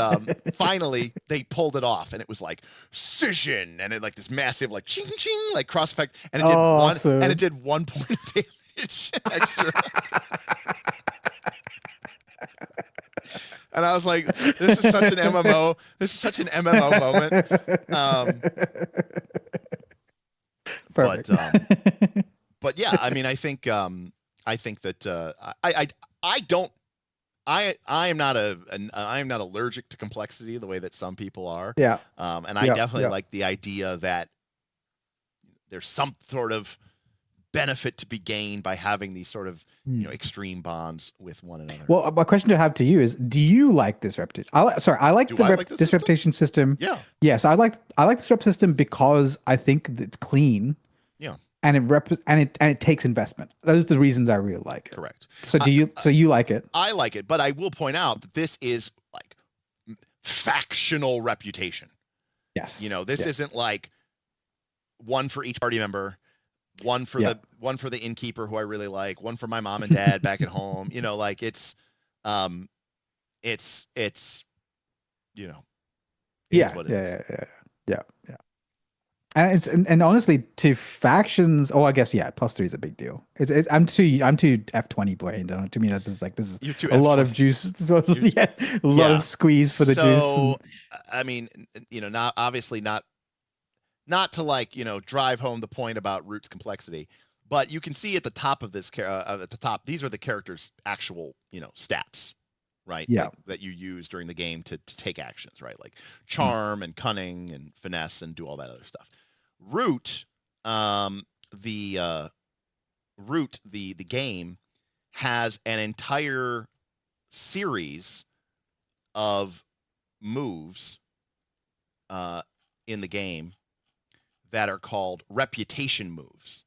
finally they pulled it off, and it was like scission, and it like this massive like ching ching like cross effect, and it did 1 point of damage extra. And I was like, this is such an MMO. This is such an MMO moment. Perfect. But yeah, I mean, I think that I am not allergic to complexity the way that some people are. Yeah. And I definitely like the idea that there's some sort of benefit to be gained by having these sort of extreme bonds with one another. Well, my question to have to you is: do you like this reputation? I like this reputation system. Yeah. Yes, I like this rep system because I think it's clean. Yeah. And it takes investment. Those are the reasons I really like it. Correct. So you like it? I like it, but I will point out that this is like factional reputation. Yes. You know, this isn't like one for each party member, one for the innkeeper who I really like, one for my mom and dad back at home. You know, like it's you know, yeah, what it is. Yeah. And honestly, to factions, I guess +3 is a big deal. I'm too F20 brained. To me, that's just like this is a lot of juice, a lot of squeeze for the juice. So, I mean, you know, not to like drive home the point about Root's complexity, but you can see at the top of this these are the character's actual stats, right? Yeah, that you use during the game to take actions, right? Like charm and cunning and finesse and do all that other stuff. Root, the game has an entire series of moves in the game that are called reputation moves.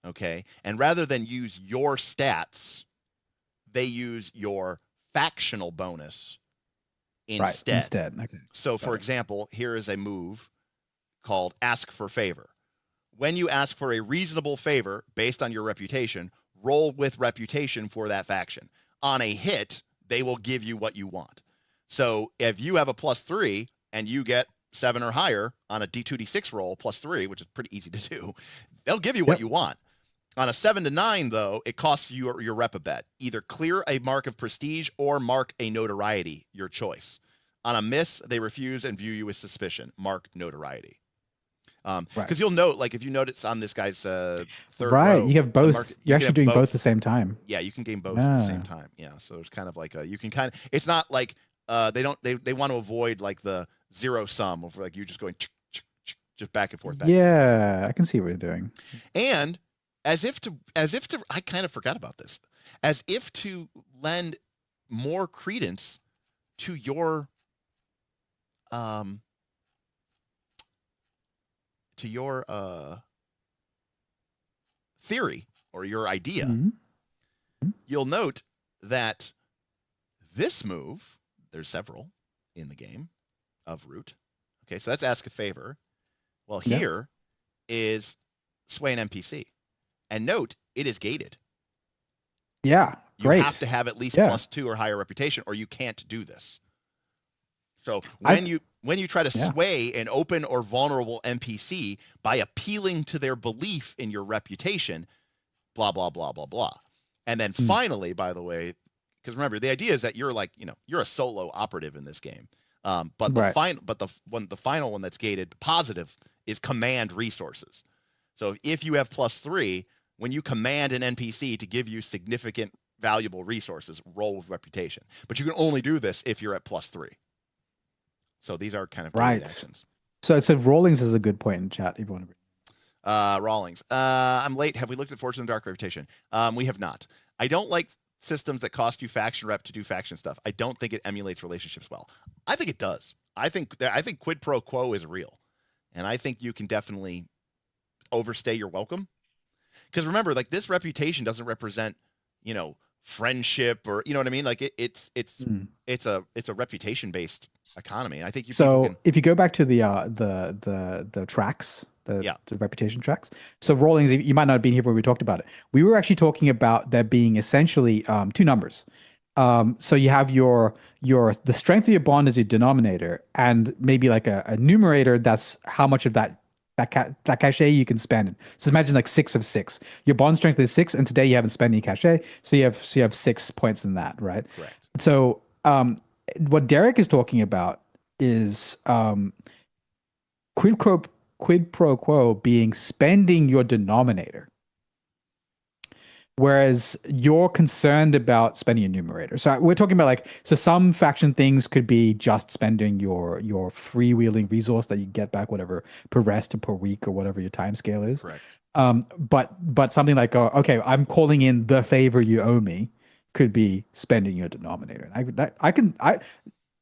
Okay, and rather than use your stats, they use your factional bonus instead. Right, instead. Okay. So, for example, here is a move called Ask for Favor. When you ask for a reasonable favor based on your reputation, roll with reputation for that faction. On a hit, they will give you what you want. So if you have a +3 and you get 7 or higher on a D2D6 roll +3, which is pretty easy to do, they'll give you what you want. On a 7 to 9, though, it costs you your rep a bet. Either clear a mark of prestige or mark a notoriety, your choice. On a miss, they refuse and view you with suspicion. Mark notoriety. Because you'll note, like if you notice on this guy's third row, you have both. You're actually doing both at the same time. Yeah, you can game both at the same time. Yeah, so it's kind of like it's not like they want to avoid like the zero sum of like you just going just back and forth. I can see what you're doing. And as if to, I kind of forgot about this. As if to lend more credence to your theory or your idea, you'll note that This move, there's several in the game of root. Okay, so that's ask a favor. Well, here is sway an NPC. And note, it is gated. Yeah, You great. have to have at least +2 or higher reputation, or you can't do this. So when you try to sway an open or vulnerable NPC by appealing to their belief in your reputation, blah, blah, blah, blah, blah. And then finally, by the way, because remember, the idea is that you're like, you're a solo operative in this game. But the final one that's gated positive is command resources. So if you have +3, when you command an NPC to give you significant valuable resources, roll with reputation. But you can only do this if you're at +3. So these are kind of gated actions. So Rawlings is a good point in chat if you want to. Rawlings. I'm late. Have we looked at Fortune and Dark Reputation? We have not. I don't like systems that cost you faction rep to do faction stuff. I don't think it emulates relationships well. I think it does. I think quid pro quo is real. And I think you can definitely overstay your welcome. Because remember, like, this reputation doesn't represent, friendship or, you know what I mean? Like it's a reputation based economy. I think if you go back to the tracks, the reputation tracks. So Rawlings, you might not have been here when we talked about it. We were actually talking about there being essentially 2 numbers. So you have the strength of your bond as your denominator, and maybe like a numerator that's how much of that cachet you can spend. So imagine like 6 of 6. Your bond strength is 6, and today you haven't spent any cachet, so you have 6 points in that, right? Correct. So what Derek is talking about is quid pro quo being spending your denominator, whereas you're concerned about spending your numerator. So we're talking about some faction things could be just spending your freewheeling resource that you get back, whatever, per rest or per week or whatever your time scale is. Correct. But something like, okay, I'm calling in the favor you owe me, could be spending your denominator.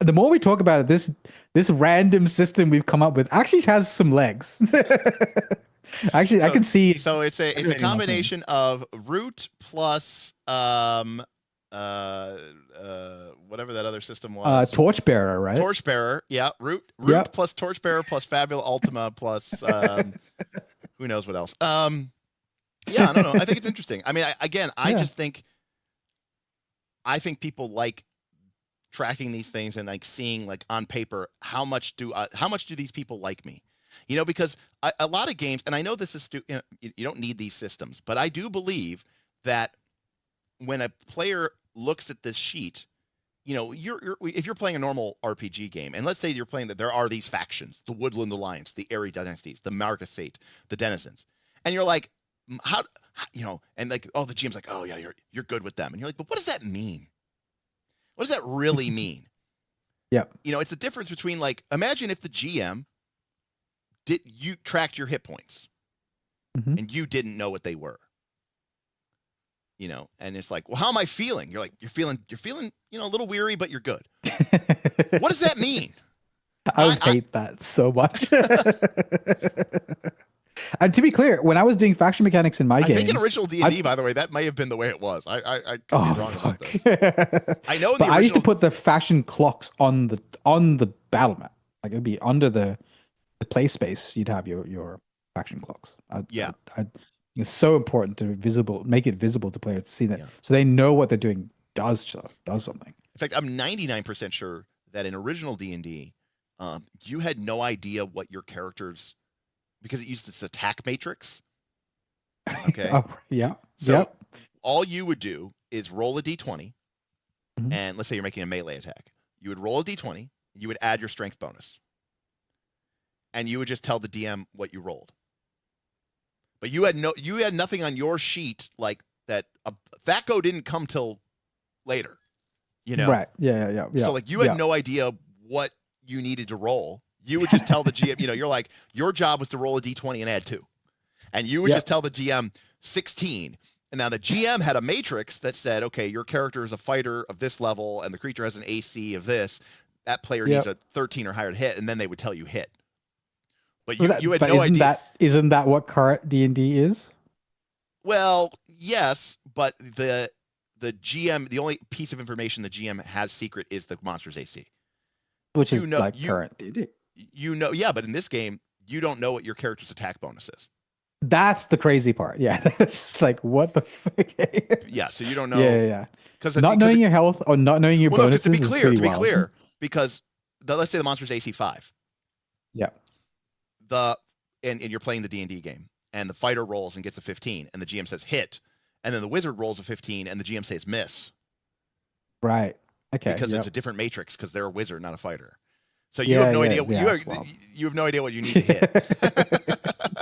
The more we talk about it, this random system we've come up with actually has some legs. Actually, I can see. So it's a combination of root plus whatever that other system was. Torchbearer, right? Torchbearer, yeah. Root plus Torchbearer plus Fabula Ultima plus who knows what else. Yeah, I don't know. I think it's interesting. I mean, I think people like tracking these things and like seeing like on paper how much do these people like me. Because a lot of games, and I know this is you don't need these systems, but I do believe that when a player looks at this sheet, if you're playing a normal RPG game, and let's say you're playing that there are these factions, the Woodland Alliance, the Airy Dynasties, the Marquisate, the Denizens, and you're like, and like, oh, the GM's like, oh yeah, you're good with them, and you're like, but what does that mean? What does that really mean? Yeah, it's the difference between, like, imagine if the GM you tracked your hit points and you didn't know what they were, and it's like, well, how am I feeling? You're like, you're feeling, a little weary, but you're good. What does that mean? I would hate that so much. And to be clear, when I was doing faction mechanics in my games, I think in original D&D, by the way, that may have been the way it was. I could be wrong about this. I know, but I used to put the faction clocks on the battle map. Like, it'd be under the play space. You'd have your faction clocks. It's so important to make it visible to players to see that, so they know what they're doing does something. In fact, I'm 99% sure that in original D&D, you had no idea what your characters, because it used this attack matrix. Okay. So all you would do is roll a d20, and let's say you're making a melee attack. You would roll a d20, you would add your strength bonus, and you would just tell the DM what you rolled. But you had nothing on your sheet like that. THAC0 didn't come till later, Right. Yeah. So like you had no idea what you needed to roll. You would just tell the GM, you're like, your job was to roll a d20 and add 2. And you would just tell the GM 16. And now the GM had a matrix that said, okay, your character is a fighter of this level and the creature has an AC of this. That player needs a 13 or higher to hit, and then they would tell you hit. But you had no idea. Isn't that what current D&D is? Well, yes, but the GM, the only piece of information the GM has secret is the monster's AC. Which You is know- like you- current D&D. Yeah, but in this game, you don't know what your character's attack bonus is. That's the crazy part. Yeah, it's just like what the fuck. Yeah, so you don't know. Yeah. Because Not knowing your health or not knowing your well, no, 'cause bonuses to is be pretty clear, wild. because let's say the monster's AC 5. Yeah. And you're playing the D&D game, and the fighter rolls and gets a 15, and the GM says hit, and then the wizard rolls a 15, and the GM says miss. Right. Okay. Because yep. it's a different matrix, because they're a wizard, not a fighter. So you Yeah, have no yeah, idea. yeah, that's wild. You have no idea what you need to hit. It's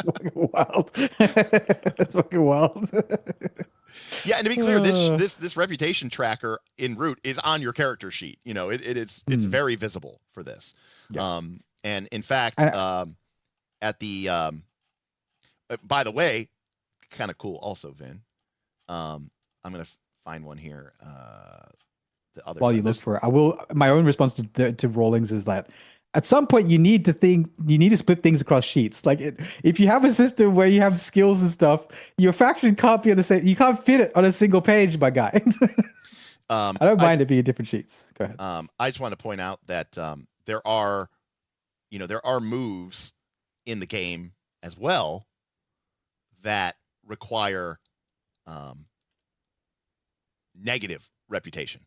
fucking wild. It's fucking wild. Yeah, and to be clear, this reputation tracker in Root is on your character sheet. You know, it's very visible for this. Yeah. And in fact, at the by the way, kind of cool also, Vin. I'm gonna find one here. The other While side. you look for it, I will. My own response to rollings is that at some point you need to split things across sheets. Like if you have a system where you have skills and stuff, your faction can't be on the same. You can't fit it on a single page, my guy. I don't mind it being different sheets. Go ahead. I just want to point out that there are moves in the game as well that require negative reputation.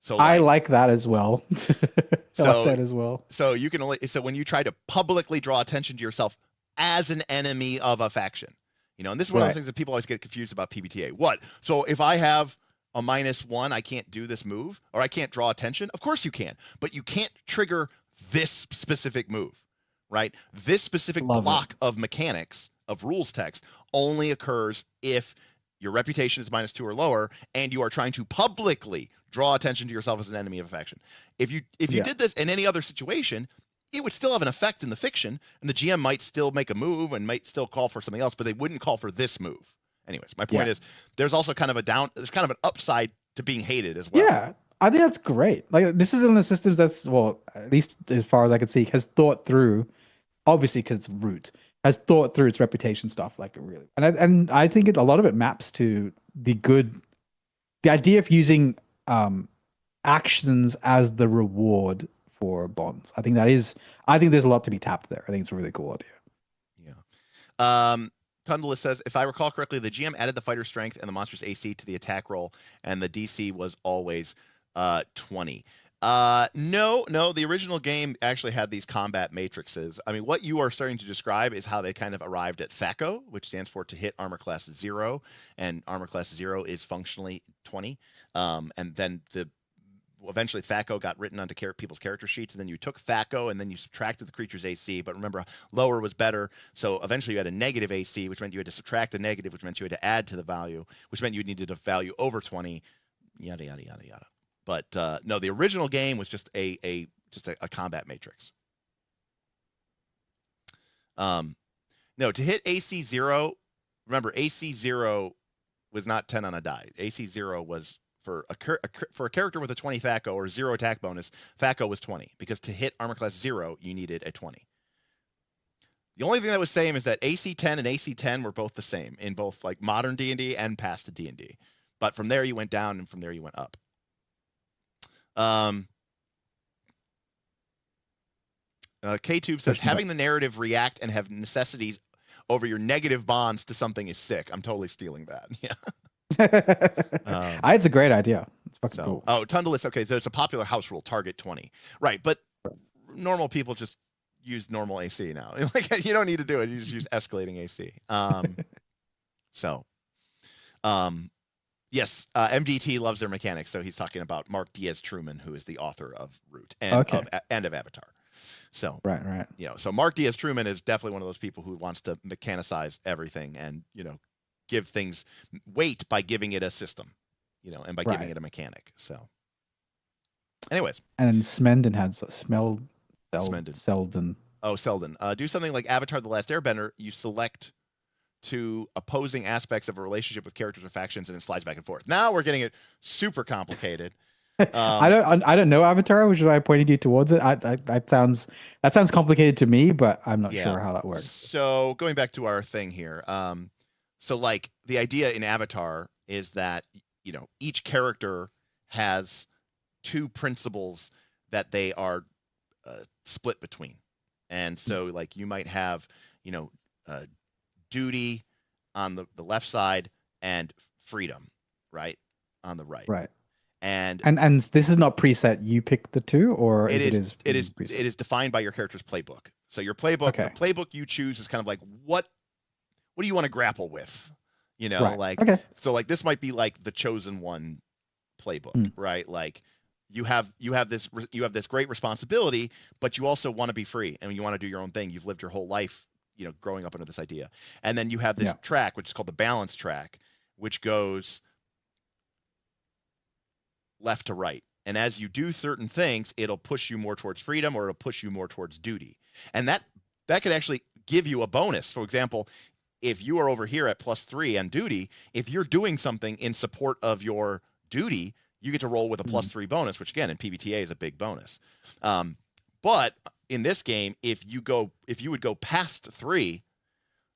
So I like that as well. I like that as well. So you can so when you try to publicly draw attention to yourself as an enemy of a faction, and this is one of the things that people always get confused about PBTA. What? So if I have a -1, I can't do this move, or I can't draw attention? Of course you can, but you can't trigger this specific move, right? This specific block of mechanics of rules text only occurs if your reputation is -2 or lower, and you are trying to publicly draw attention to yourself as an enemy of a faction. If you did this in any other situation, it would still have an effect in the fiction, and the GM might still make a move and might still call for something else, but they wouldn't call for this move. Anyways, my point is there's also kind of an upside to being hated as well. Yeah, I think that's great. Like this is one of the systems that's, well, at least as far as I can see, has thought through, obviously because it's Root, has thought through its reputation stuff, like really. And I think a lot of it maps to the idea of using actions as the reward for bonds. I think there's a lot to be tapped there. I think it's a really cool idea. Yeah. Tundalus says, if I recall correctly, the GM added the fighter strength and the monster's AC to the attack roll, and the DC was always 20. No, the original game actually had these combat matrices. I mean, what you are starting to describe is how they kind of arrived at THACO, which stands for to hit armor class 0, and armor class 0 is functionally 20. And then eventually THACO got written onto people's character sheets, and then you took THACO and then you subtracted the creature's AC, but remember, lower was better, so eventually you had a negative AC, which meant you had to subtract the negative, which meant you had to add to the value, which meant you needed a value over 20, yada, yada, yada, yada. But no, the original game was just a combat matrix. No, to hit AC 0, remember, AC 0 was not 10 on a die. AC 0 was for a character with a 20 THACO or 0 attack bonus, THACO was 20, because to hit armor class 0, you needed a 20. The only thing that was same is that AC 10 and AC 10 were both the same in both like modern D&D and past D&D. But from there you went down, and from there you went up. K-Tube says, having the narrative react and have necessities over your negative bonds to something is sick. I'm totally stealing that. Yeah. It's a great idea. It's fucking cool. Oh, Tundalus. Okay, so it's a popular house rule, target 20. Right, but normal people just use normal AC now. Like, you don't need to do it. You just use escalating AC. Yes, MDT loves their mechanics, so he's talking about Mark Diaz Truman, who is the author of Root and of Avatar. So right. So Mark Diaz Truman is definitely one of those people who wants to mechanicize everything and give things weight by giving it a system, and by giving it a mechanic. So, anyways, and Smendon had Seldon. Oh, Seldon. Do something like Avatar: The Last Airbender. You select to opposing aspects of a relationship with characters or factions, and it slides back and forth. Now we're getting it super complicated. I don't know Avatar, which is why I pointed you towards it. That sounds complicated to me, but I'm not sure how that works. So going back to our thing here, So like the idea in Avatar is that, each character has two principles that they are split between. And so like you might have, duty on the left side and freedom, right, on the right. Right. And this is not preset. You pick the two, or it is preset? it is defined by your character's playbook. So your playbook, the playbook you choose is kind of like what do you want to grapple with? Right. So like this might be like the chosen one playbook, right? Like you have this great responsibility, but you also want to be free and you want to do your own thing. You've lived your whole life, growing up under this idea. And then you have this track, which is called the balance track, which goes left to right. And as you do certain things, it'll push you more towards freedom or it'll push you more towards duty. And that could actually give you a bonus. For example, if you are over here at +3 on duty, if you're doing something in support of your duty, you get to roll with a +3 bonus, which again in PBTA is a big bonus. But in this game, if you would go past 3,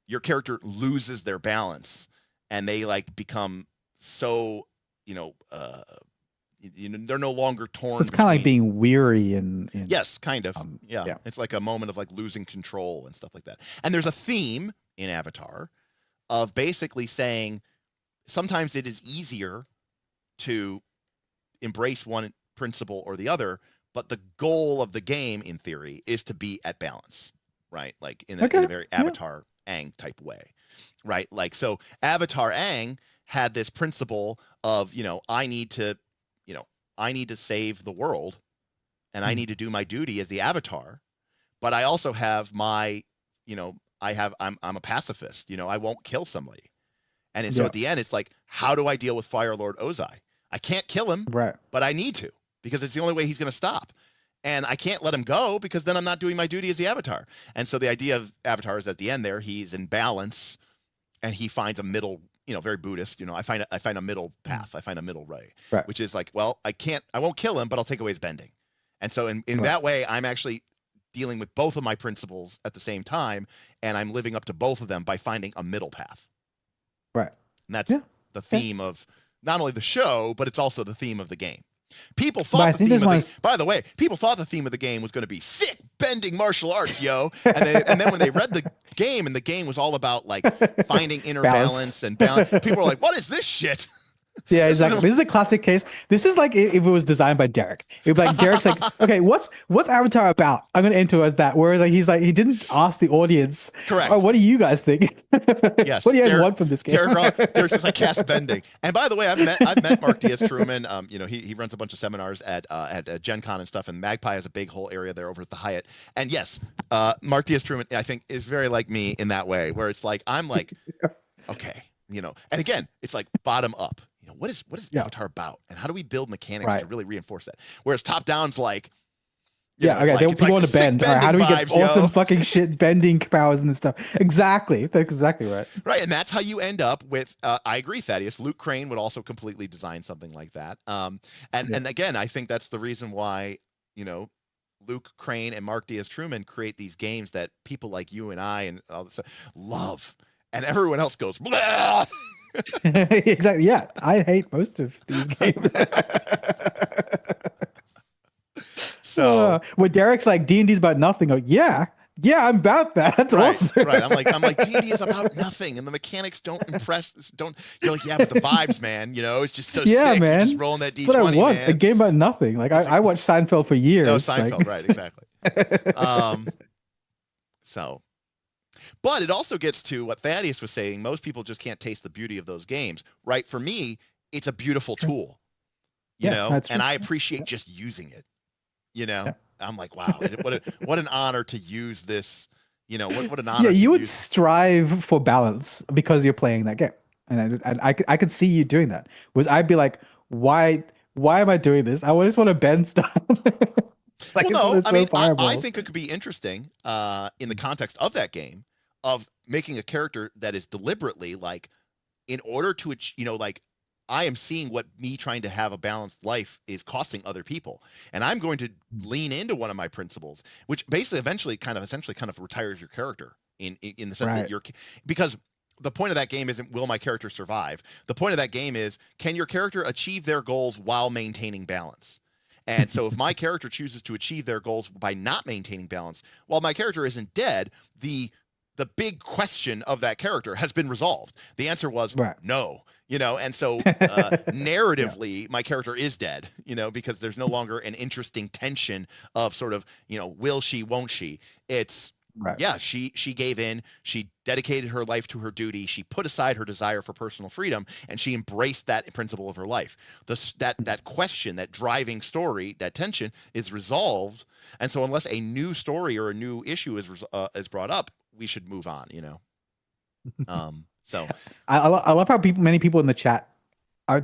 your character loses their balance and they like become so, they're no longer torn. It's kind of like being weary and yes, kind of. Yeah. It's like a moment of like losing control and stuff like that. And there's a theme in Avatar of basically saying sometimes it is easier to embrace one principle or the other, but the goal of the game in theory is to be at balance, right? Like in a very Avatar Aang type way, right? Like, so Avatar Aang had this principle of, I need to save the world and I need to do my duty as the Avatar, but I also have my, I'm a pacifist, I won't kill somebody. And so at the end, it's like, how do I deal with Fire Lord Ozai? I can't kill him, right? But I need to, because it's the only way he's going to stop. And I can't let him go because then I'm not doing my duty as the Avatar. And so the idea of Avatar is at the end there, he's in balance and he finds a middle, very Buddhist, I find a middle path. I find a middle way, right. Which is like, well, I won't kill him, but I'll take away his bending. And so in that way, I'm actually dealing with both of my principles at the same time. And I'm living up to both of them by finding a middle path. Right. And that's the theme of not only the show, but it's also the theme of the game. People thought by the way, people thought the theme of the game was going to be sick bending martial arts, yo. And then when they read the game and the game was all about like finding inner balance and balance, people were like, what is this shit? Yeah, exactly. This is a classic case. This is like if it was designed by Derek. It'd be like Derek's like, okay, what's Avatar about? I'm gonna enter as that. Whereas like he didn't ask the audience. Correct. Oh, what do you guys think? Yes. What do you guys want from this game? Derek's just like cast bending. And by the way, I've met Mark Diaz-Truman. He runs a bunch of seminars at Gen Con and stuff. And Magpie has a big whole area there over at the Hyatt. And yes, Mark Diaz-Truman, I think, is very like me in that way, where it's like I'm like, okay, And again, it's like bottom up. What is Avatar about, and how do we build mechanics to really reinforce that? Whereas top down's like, they want to bend. All right, how do we get awesome fucking shit bending powers and stuff? Exactly, that's exactly right. Right, and that's how you end up with. I agree, Thaddeus. Luke Crane would also completely design something like that. And again, I think that's the reason why Luke Crane and Mark Diaz-Truman create these games that people like you and I and all this stuff love, and everyone else goes blah. Exactly. Yeah, I hate most of these games. So when Derek's like D&D's about nothing, yeah, I'm about that. That's awesome. Right. I'm like D&D is about nothing, and the mechanics don't impress. You're like, yeah, but the vibes, man. It's just so sick. Man. You're just rolling that D20. That's what I want. Man. A game about nothing. Like I watched Seinfeld for years. No, Seinfeld. Right. Exactly. But it also gets to what Thaddeus was saying. Most people just can't taste the beauty of those games, right? For me, it's a beautiful tool, and I appreciate just using it, I'm like, wow, what an honor to use this, what an honor. Yeah, you would strive for balance because you're playing that game. And I could see you doing that. Whereas I'd be like, why am I doing this? I just want to bend stuff. Like, well, no, I think it could be interesting in the context of that game of making a character that is deliberately like, in order to, like, I am seeing what me trying to have a balanced life is costing other people. And I'm going to lean into one of my principles, which basically essentially kind of retires your character in the sense that you're, because the point of that game isn't will my character survive. The point of that game is can your character achieve their goals while maintaining balance. And so if my character chooses to achieve their goals by not maintaining balance, while my character isn't dead, the big question of that character has been resolved. The answer was no, and so narratively, my character is dead, because there's no longer an interesting tension of sort of, will she, won't she? It's, she gave in, she dedicated her life to her duty, she put aside her desire for personal freedom, and she embraced that principle of her life. That question, that driving story, that tension is resolved, and so unless a new story or a new issue is brought up, we should move on, So I love how many people in the chat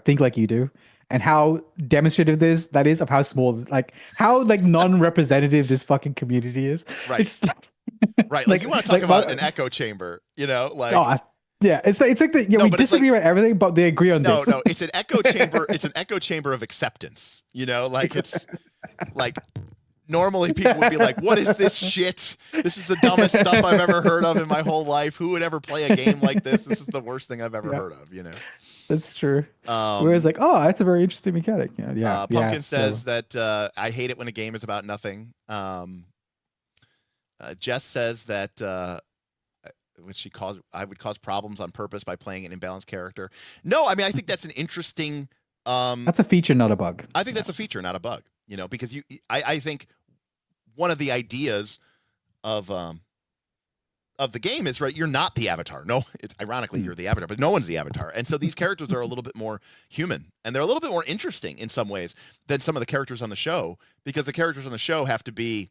think like you do, and how demonstrative that is of how small, how non-represented this fucking community is. Right. It's right. Like you want to talk about an echo chamber, yeah, it's like we disagree about everything, but they agree on this. No, it's an echo chamber. It's an echo chamber of acceptance. It's like normally people would be like, "What is this shit? This is the dumbest stuff I've ever heard of in my whole life. Who would ever play a game like this? This is the worst thing I've ever heard of." That's true. Whereas that's a very interesting mechanic. Pumpkin says that I hate it when a game is about nothing. Jess says that I would cause problems on purpose by playing an imbalanced character. No, I mean I think that's an interesting. That's a feature, not a bug. I think that's a feature, not a bug. Because I think one of the ideas of the game is you're not the avatar. No, it's ironically you're the avatar, but no one's the avatar. And so these characters are a little bit more human, and they're a little bit more interesting in some ways than some of the characters on the show, because the characters on the show have to be,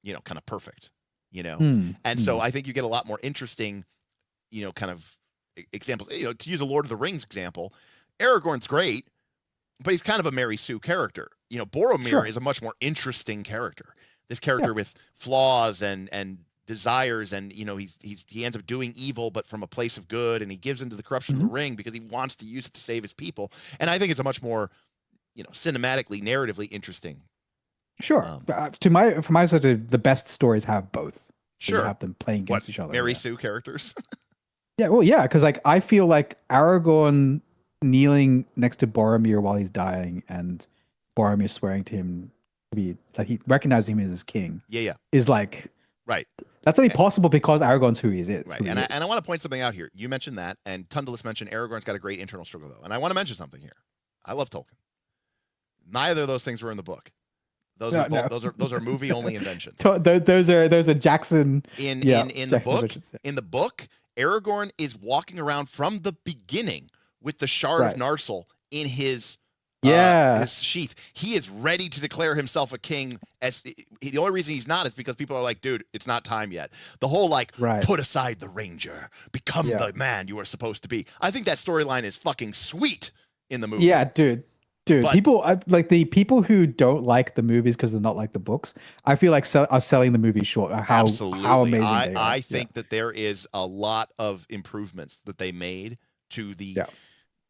kind of perfect, And so I think you get a lot more interesting, kind of examples. To use a Lord of the Rings example, Aragorn's great, but he's kind of a Mary Sue character. Boromir is a much more interesting character. This character with flaws and desires, and he ends up doing evil, but from a place of good, and he gives into the corruption of the ring because he wants to use it to save his people. And I think it's a much more, cinematically, narratively interesting. Sure. From my perspective, the best stories have both. Sure. You have them playing against each other. Mary Sue characters. Because I feel like Aragorn kneeling next to Boromir while he's dying, and Boromir swearing to him to be he recognizing him as his king. Is right. That's only possible because Aragorn's who he is. Right. And I want to point something out here. You mentioned that, and Tundalus mentioned Aragorn's got a great internal struggle though. And I want to mention something here. I love Tolkien. Neither of those things were in the book. Those are movie only inventions. Those are Jackson in the book. Inventions, In the book, Aragorn is walking around from the beginning with the shard of Narsil in his sheath. He is ready to declare himself a king. The only reason he's not is because people are like, dude, it's not time yet. The whole put aside the ranger, become the man you are supposed to be. I think that storyline is fucking sweet in the movie. Yeah, dude. But people the people who don't like the movies because they're not like the books, I feel like are selling the movie short. Absolutely. How amazing they are. I think that there is a lot of improvements that they made to the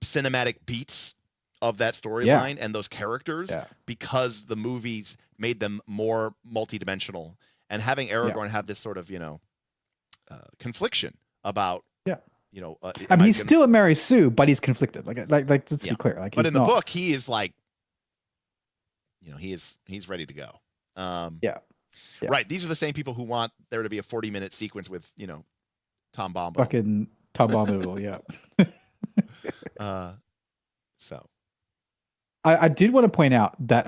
cinematic beats of that storyline and those characters because the movies made them more multidimensional, and having Aragorn have this sort of confliction about he's still a Mary Sue, but he's conflicted. Let's be clear. But in the book, he is he's ready to go. Right. These are the same people who want there to be a 40-minute sequence with Tom Bombadil. Fucking Tom Bombadil. So I did want to point out that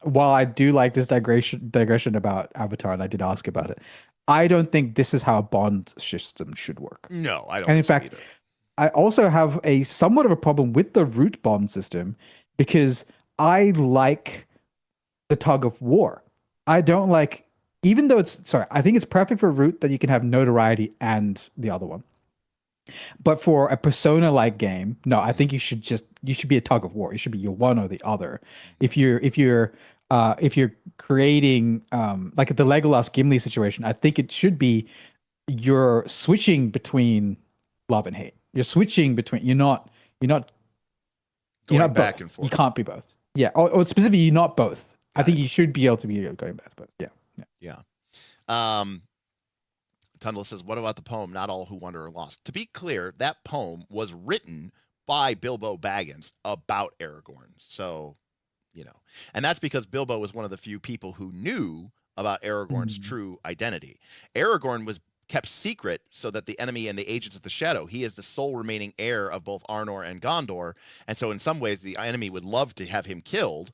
while I do like this digression about Avatar, and I did ask about it, I don't think this is how a bond system should work. No, I don't. And in fact, either. I also have a somewhat of a problem with the root bond system because I like the tug of war. I don't like, even though I think it's perfect for root that you can have notoriety and the other one. But for a Persona-like game, no, I think you should be a tug of war. It should be your one or the other. If you're creating like the Legolas Gimli situation, I think it should be you're switching between love and hate. You're switching between. You're not back both. and forth. You can't be both. Yeah, or specifically, you're not both. I think you should be able to be going back, but yeah. Tundla says, what about the poem, Not All Who Wander Are Lost? To be clear, that poem was written by Bilbo Baggins about Aragorn. So, and that's because Bilbo was one of the few people who knew about Aragorn's true identity. Aragorn was kept secret so that the enemy and the agents of the shadow, he is the sole remaining heir of both Arnor and Gondor. And so in some ways, the enemy would love to have him killed.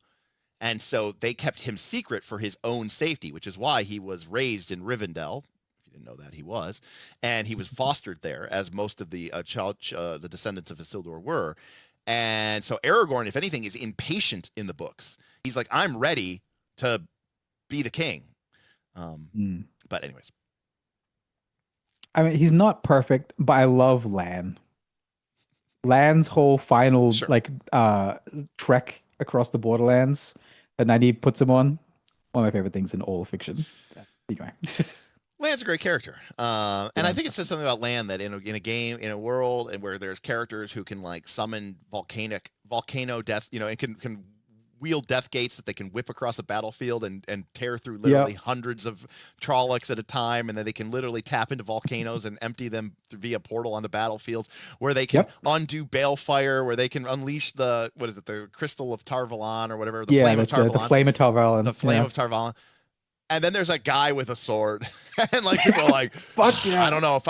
And so they kept him secret for his own safety, which is why he was raised in Rivendell. If you didn't know that, he was. And he was fostered there, as most of the descendants of Isildur were. And so Aragorn, if anything, is impatient in the books. He's like, I'm ready to be the king. But anyways. I mean, he's not perfect, but I love Lan. Lan's whole final trek across the Borderlands that Nynaeve puts him on. One of my favorite things in all fiction. Anyway. Lan's a great character. And I think it says something about Lan that in a game, in a world and where there's characters who can like summon volcano death, and can wield death gates that they can whip across a battlefield and tear through literally hundreds of Trollocs at a time, and then they can literally tap into volcanoes and empty them via portal onto battlefields, where they can undo balefire, where they can unleash the crystal of Tar-Valon or whatever, the flame of Tar-Valon. The flame of Tar-Valon. The flame of Tar-Valon. And then there's a guy with a sword, and like people are like, "Fuck yeah!" I don't know if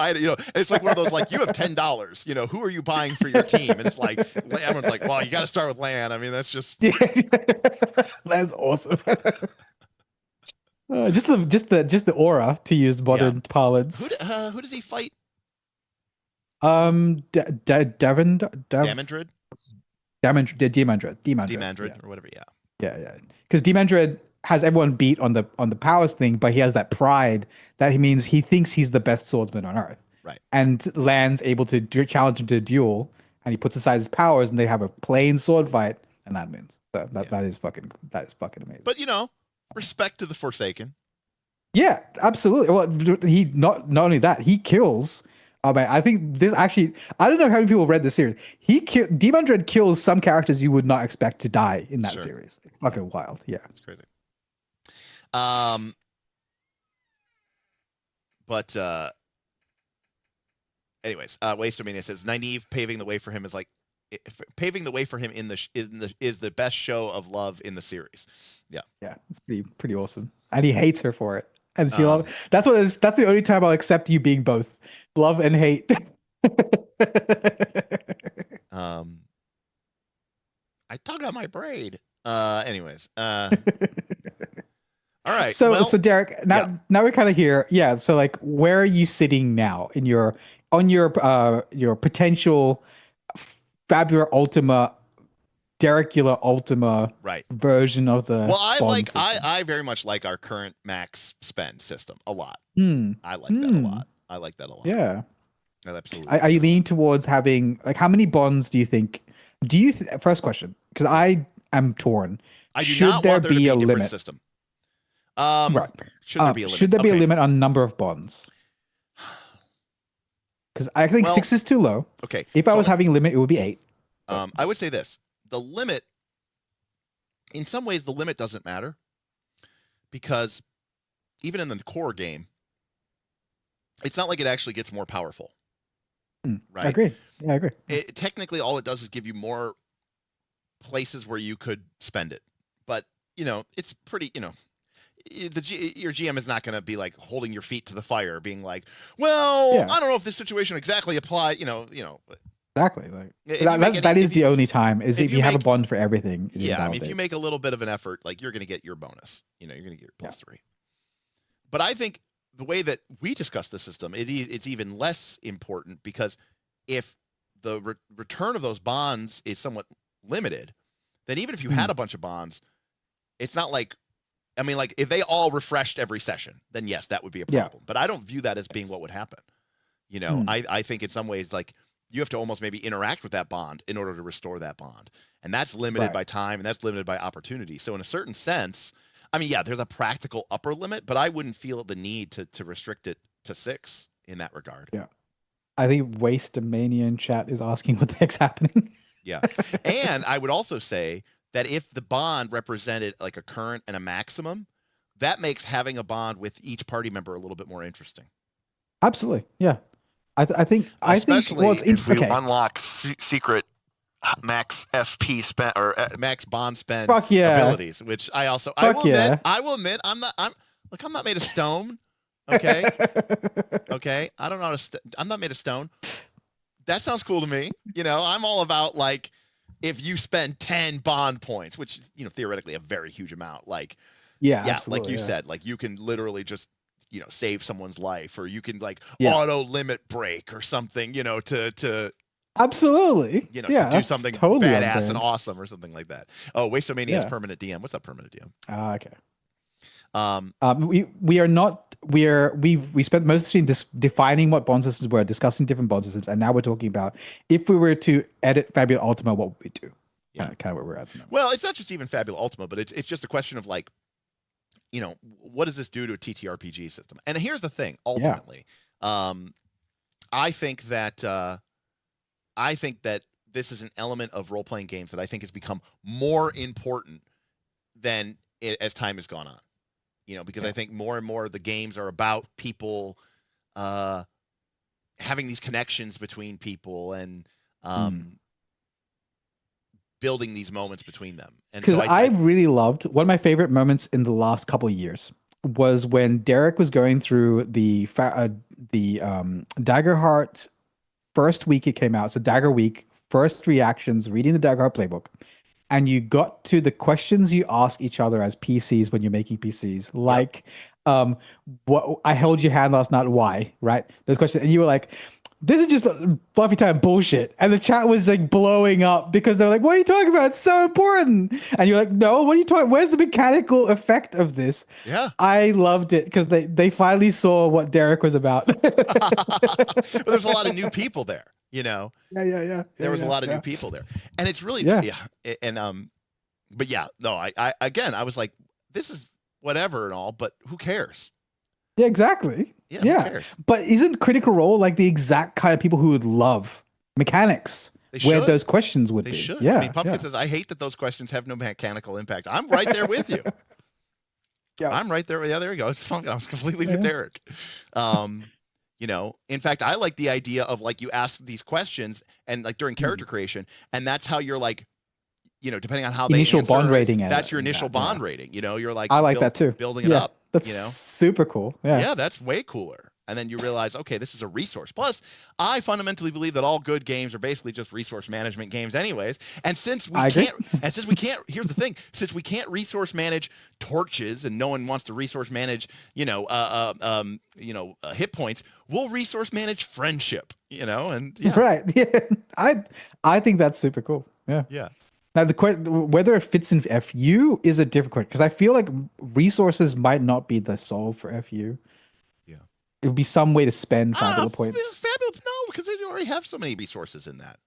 it's like one of those like, you have $10, who are you buying for your team? And it's like everyone's like, well, you got to start with Lan. I mean, that's just Lan's awesome. Just the aura, to use modern parlance. Who does he fight? Demandred, or whatever. Yeah. Because Demandred has everyone beat on the powers thing, but he has that pride that he means he thinks he's the best swordsman on earth. Right. And Lan's able to challenge him to a duel, and he puts aside his powers, and they have a plain sword fight, and that wins. So that is fucking amazing. But respect to the Forsaken. Yeah, absolutely. Well, he not only that, he kills. I think this actually, I don't know how many people read this series. Demandred kills some characters you would not expect to die in that series. It's fucking wild. Yeah, it's crazy. Anyways, Wastermania says Nynaeve paving the way for him is the best show of love in the series. Yeah, it's pretty awesome, and he hates her for it. And she that's the only time I'll accept you being both love and hate. I tug on my braid. Anyways. All right. So Derek, now we're kind of here. Yeah. So like, where are you sitting now in your potential Fabula Ultima, Dericula Ultima version of the? Well, I very much like our current max spend system a lot. I like that a lot. Yeah. Absolutely. Are you leaning towards having how many bonds do you think? First question, because I am torn. Should not want there to be a different system. Should there be a limit? Should there be a limit on number of bonds? Because I think 6 is too low. Okay. If I was having a limit, it would be 8. I would say this. The limit, in some ways, the limit doesn't matter. Because even in the core game, it's not like it actually gets more powerful. Right? I agree. Yeah, I agree. Technically, all it does is give you more places where you could spend it. But, it's pretty, your GM is not going to be like holding your feet to the fire, being like, "Well, I don't know if this situation exactly applies." Exactly. That is the only time is if you have a bond for everything. Yeah, I mean, if you make a little bit of an effort, like you're going to get your bonus. You're going to get your +3. But I think the way that we discuss the system, it's even less important because if the return of those bonds is somewhat limited, then even if you had a bunch of bonds, it's not like. I mean, like, if they all refreshed every session, then yes, that would be a problem. Yeah. But I don't view that as being what would happen. I think in some ways, like, you have to almost maybe interact with that bond in order to restore that bond. And that's limited by time, and that's limited by opportunity. So in a certain sense, I mean, yeah, there's a practical upper limit, but I wouldn't feel the need to restrict it to 6 in that regard. Yeah. I think Waste-Mania in chat is asking what the heck's happening. Yeah. And I would also say that if the bond represented like a current and a maximum, that makes having a bond with each party member a little bit more interesting. Absolutely. Yeah. I think Especially well, it's if we okay. unlock secret max FP spend or max bond spend Fuck yeah. abilities, which I Fuck yeah. will admit I'm not made of stone. Okay. Okay. I don't know how to I'm not made of stone. That sounds cool to me. You know, I'm all about like if you spend 10 bond points, which you know theoretically a very huge amount, like Yeah, like you said, like you can literally just save someone's life, or you can like Yeah. auto limit break or something, to Absolutely. to Yeah, do that's something totally badass and unfair. awesome or something like that. Oh, Wastomania is Yeah. permanent DM. What's up, permanent DM? Okay. We are not we spent most of the stream defining what bond systems were, discussing different bond systems, and now we're talking about if we were to edit Fabula Ultima, what would we do? Yeah. Kind of where we're at now. Well, it's not just even Fabula Ultima, but it's just a question of like, what does this do to a TTRPG system? And here's the thing, ultimately, I think that this is an element of role-playing games that I think has become more important than as time has gone on. Because I think more and more the games are about people having these connections between people and building these moments between them. And so I really loved one of my favorite moments in the last couple of years was when Derek was going through the Daggerheart first week it came out. So Dagger Week, first reactions, reading the Daggerheart playbook. And you got to the questions you ask each other as PCs when you're making PCs, like, what I held your hand last night, why, right? Those questions, and you were like, "This is just fluffy time bullshit," and the chat was like blowing up because they were like, "What are you talking about? It's so important." And you're like, "No, what are you talking? Where's the mechanical effect of this?" Yeah, I loved it because they finally saw what Derek was about. Well, there's a lot of new people there. Yeah. There was a lot of new people there, and it's really and but yeah, no, I again, I was like, this is whatever and all, but who cares? Yeah, exactly. Yeah, who cares? But isn't Critical Role like the exact kind of people who would love mechanics where those questions would be? Should. Yeah. I mean, Pumpkin says, I hate that those questions have no mechanical impact. I'm right there with you. Yeah. I'm right there. Yeah, there you go. It's fun. I was completely with Derek. In fact, I like the idea of like you ask these questions and like during character creation, and that's how you're like, depending on how initial they answer, bond rating. That's your initial bond rating. You're like, I like that too. Building it up. That's super cool. Yeah, that's way cooler. And then you realize, okay, this is a resource. Plus, I fundamentally believe that all good games are basically just resource management games, anyways. And since we can't, here's the thing: since we can't resource manage torches, and no one wants to resource manage, hit points, we'll resource manage friendship. Right. Yeah, I think that's super cool. Yeah. Yeah. Now, whether it fits in FU is a different question because I feel like resources might not be the solve for FU. Yeah, it would be some way to spend Fabula points. No, because they already have so many resources in that.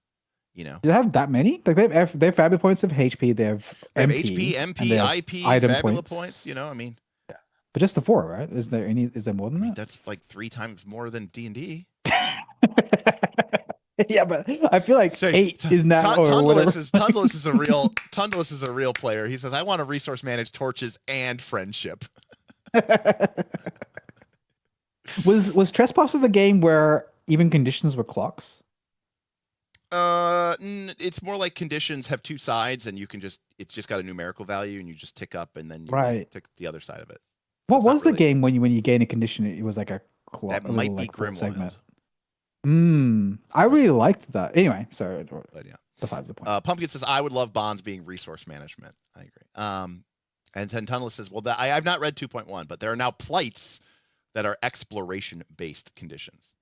Do they have that many? Like they have Fabula points of HP. They have HP, IP, item Fabula points. I mean, yeah. But just the 4, right? Is there more than that? That's like 3 times more than D&D. Yeah, but I feel like 8 is not. Tundalus is a real player. He says, "I want to resource manage torches and friendship." Was Trespasser the game where even conditions were clocks? It's more like conditions have 2 sides, and it's just got a numerical value, and you just tick up, and then you tick the other side of it. What was the game when you gain a condition? It was like a clock. That might be Grimwild segment. I really liked that. Anyway, sorry. But yeah. Besides the point. Pumpkin says, I would love bonds being resource management. I agree. And then Tunnelist says, well, I've not read 2.1, but there are now plights that are exploration-based conditions.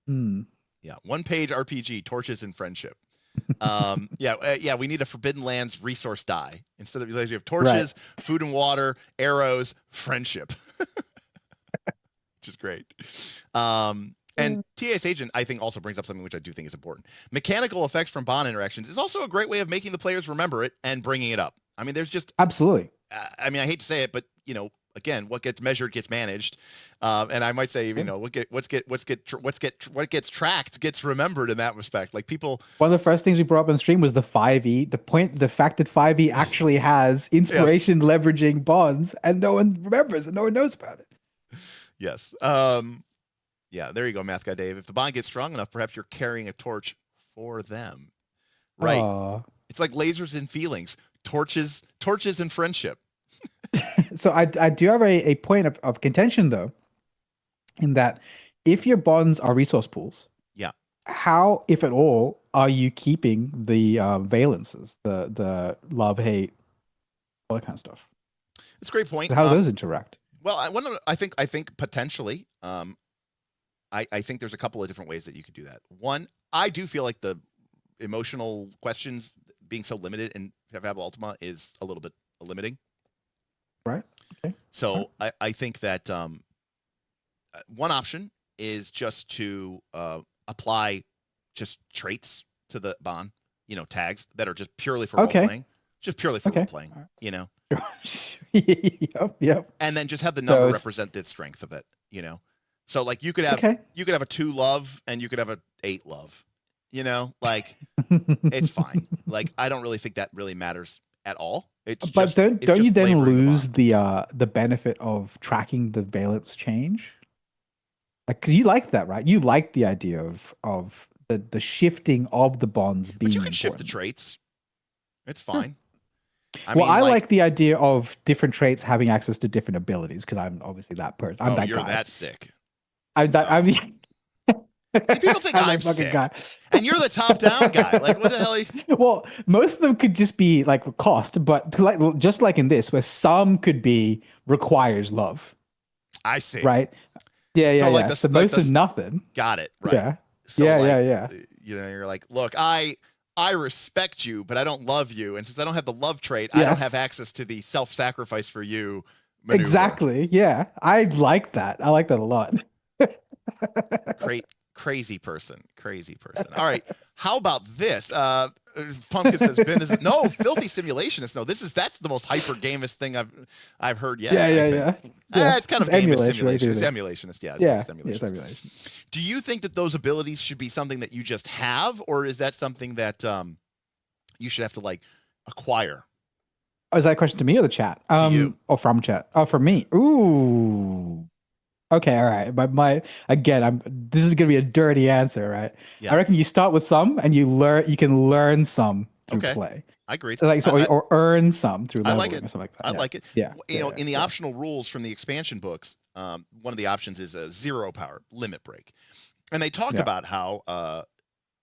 Yeah. 1-page RPG, torches and friendship. We need a Forbidden Lands resource die. Instead of, you have torches, food and water, arrows, friendship. Which is great. And TAS Agent, I think, also brings up something which I do think is important. Mechanical effects from bond interactions is also a great way of making the players remember it and bringing it up. I mean, there's just absolutely. I mean, I hate to say it, but again, what gets measured gets managed, and I might say, what gets tracked gets remembered in that respect. Like people, one of the first things we brought up on the stream was the 5e. The fact that 5e actually has inspiration leveraging bonds, and no one remembers and no one knows about it. Yes. Yeah, there you go, Math Guy Dave. If the bond gets strong enough, perhaps you're carrying a torch for them. Right. Aw. It's like lasers and feelings, torches and friendship. So I do have a point of contention though, in that if your bonds are resource pools, Yeah. how, if at all, are you keeping the valences, the love, hate, all that kind of stuff? It's a great point. So how do those interact? Well, I think potentially, I think there's a couple of different ways that you could do that. One, I do feel like the emotional questions being so limited in Fabula Ultima is a little bit limiting. Right. Okay. So I think that one option is just to apply just traits to the bond, tags that are just purely for role playing, just purely for role playing, Yep. And then just have the number represent the strength of it, So like you could have a 2 love and you could have a 8 love, like it's fine. Like I don't really think that really matters at all. But don't you then lose the benefit of tracking the valence change? Like, because you like that, right? You like the idea of the shifting of the bonds being. But you can shift the traits. It's fine. I like the idea of different traits having access to different abilities because I'm obviously that person. I'm that you're guy. that sick. I mean, people think I'm sick, guy. And you're the top-down guy. Like, what the hell? Well, most of them could just be like cost, but just like in this, where some could be requires love. I see. Right. Yeah. So like so most is nothing. Got it. Right. Yeah. So yeah. You're like, look, I respect you, but I don't love you, and since I don't have the love trait, I don't have access to the self-sacrifice for you maneuver. Exactly. Yeah, I like that. I like that a lot. Crazy person. All right. How about this? Pumpkin says, Vin is no filthy simulationist. No, that's the most hyper gamist thing I've heard yet. Yeah. It's kind of gamist simulation. It's emulationist. It's emulation. Do you think that those abilities should be something that you just have, or is that something that you should have to like acquire? Oh, is that a question to me or the chat? To you. Or from chat? Oh, from me. Ooh. Okay, all right. But this is gonna be a dirty answer, right? Yeah. I reckon you start with some and you can learn some through play. I agree. Or earn some through leveling or something like that. I like it. Yeah. In the optional rules from the expansion books, one of the options is a 0 power limit break. And they talk about how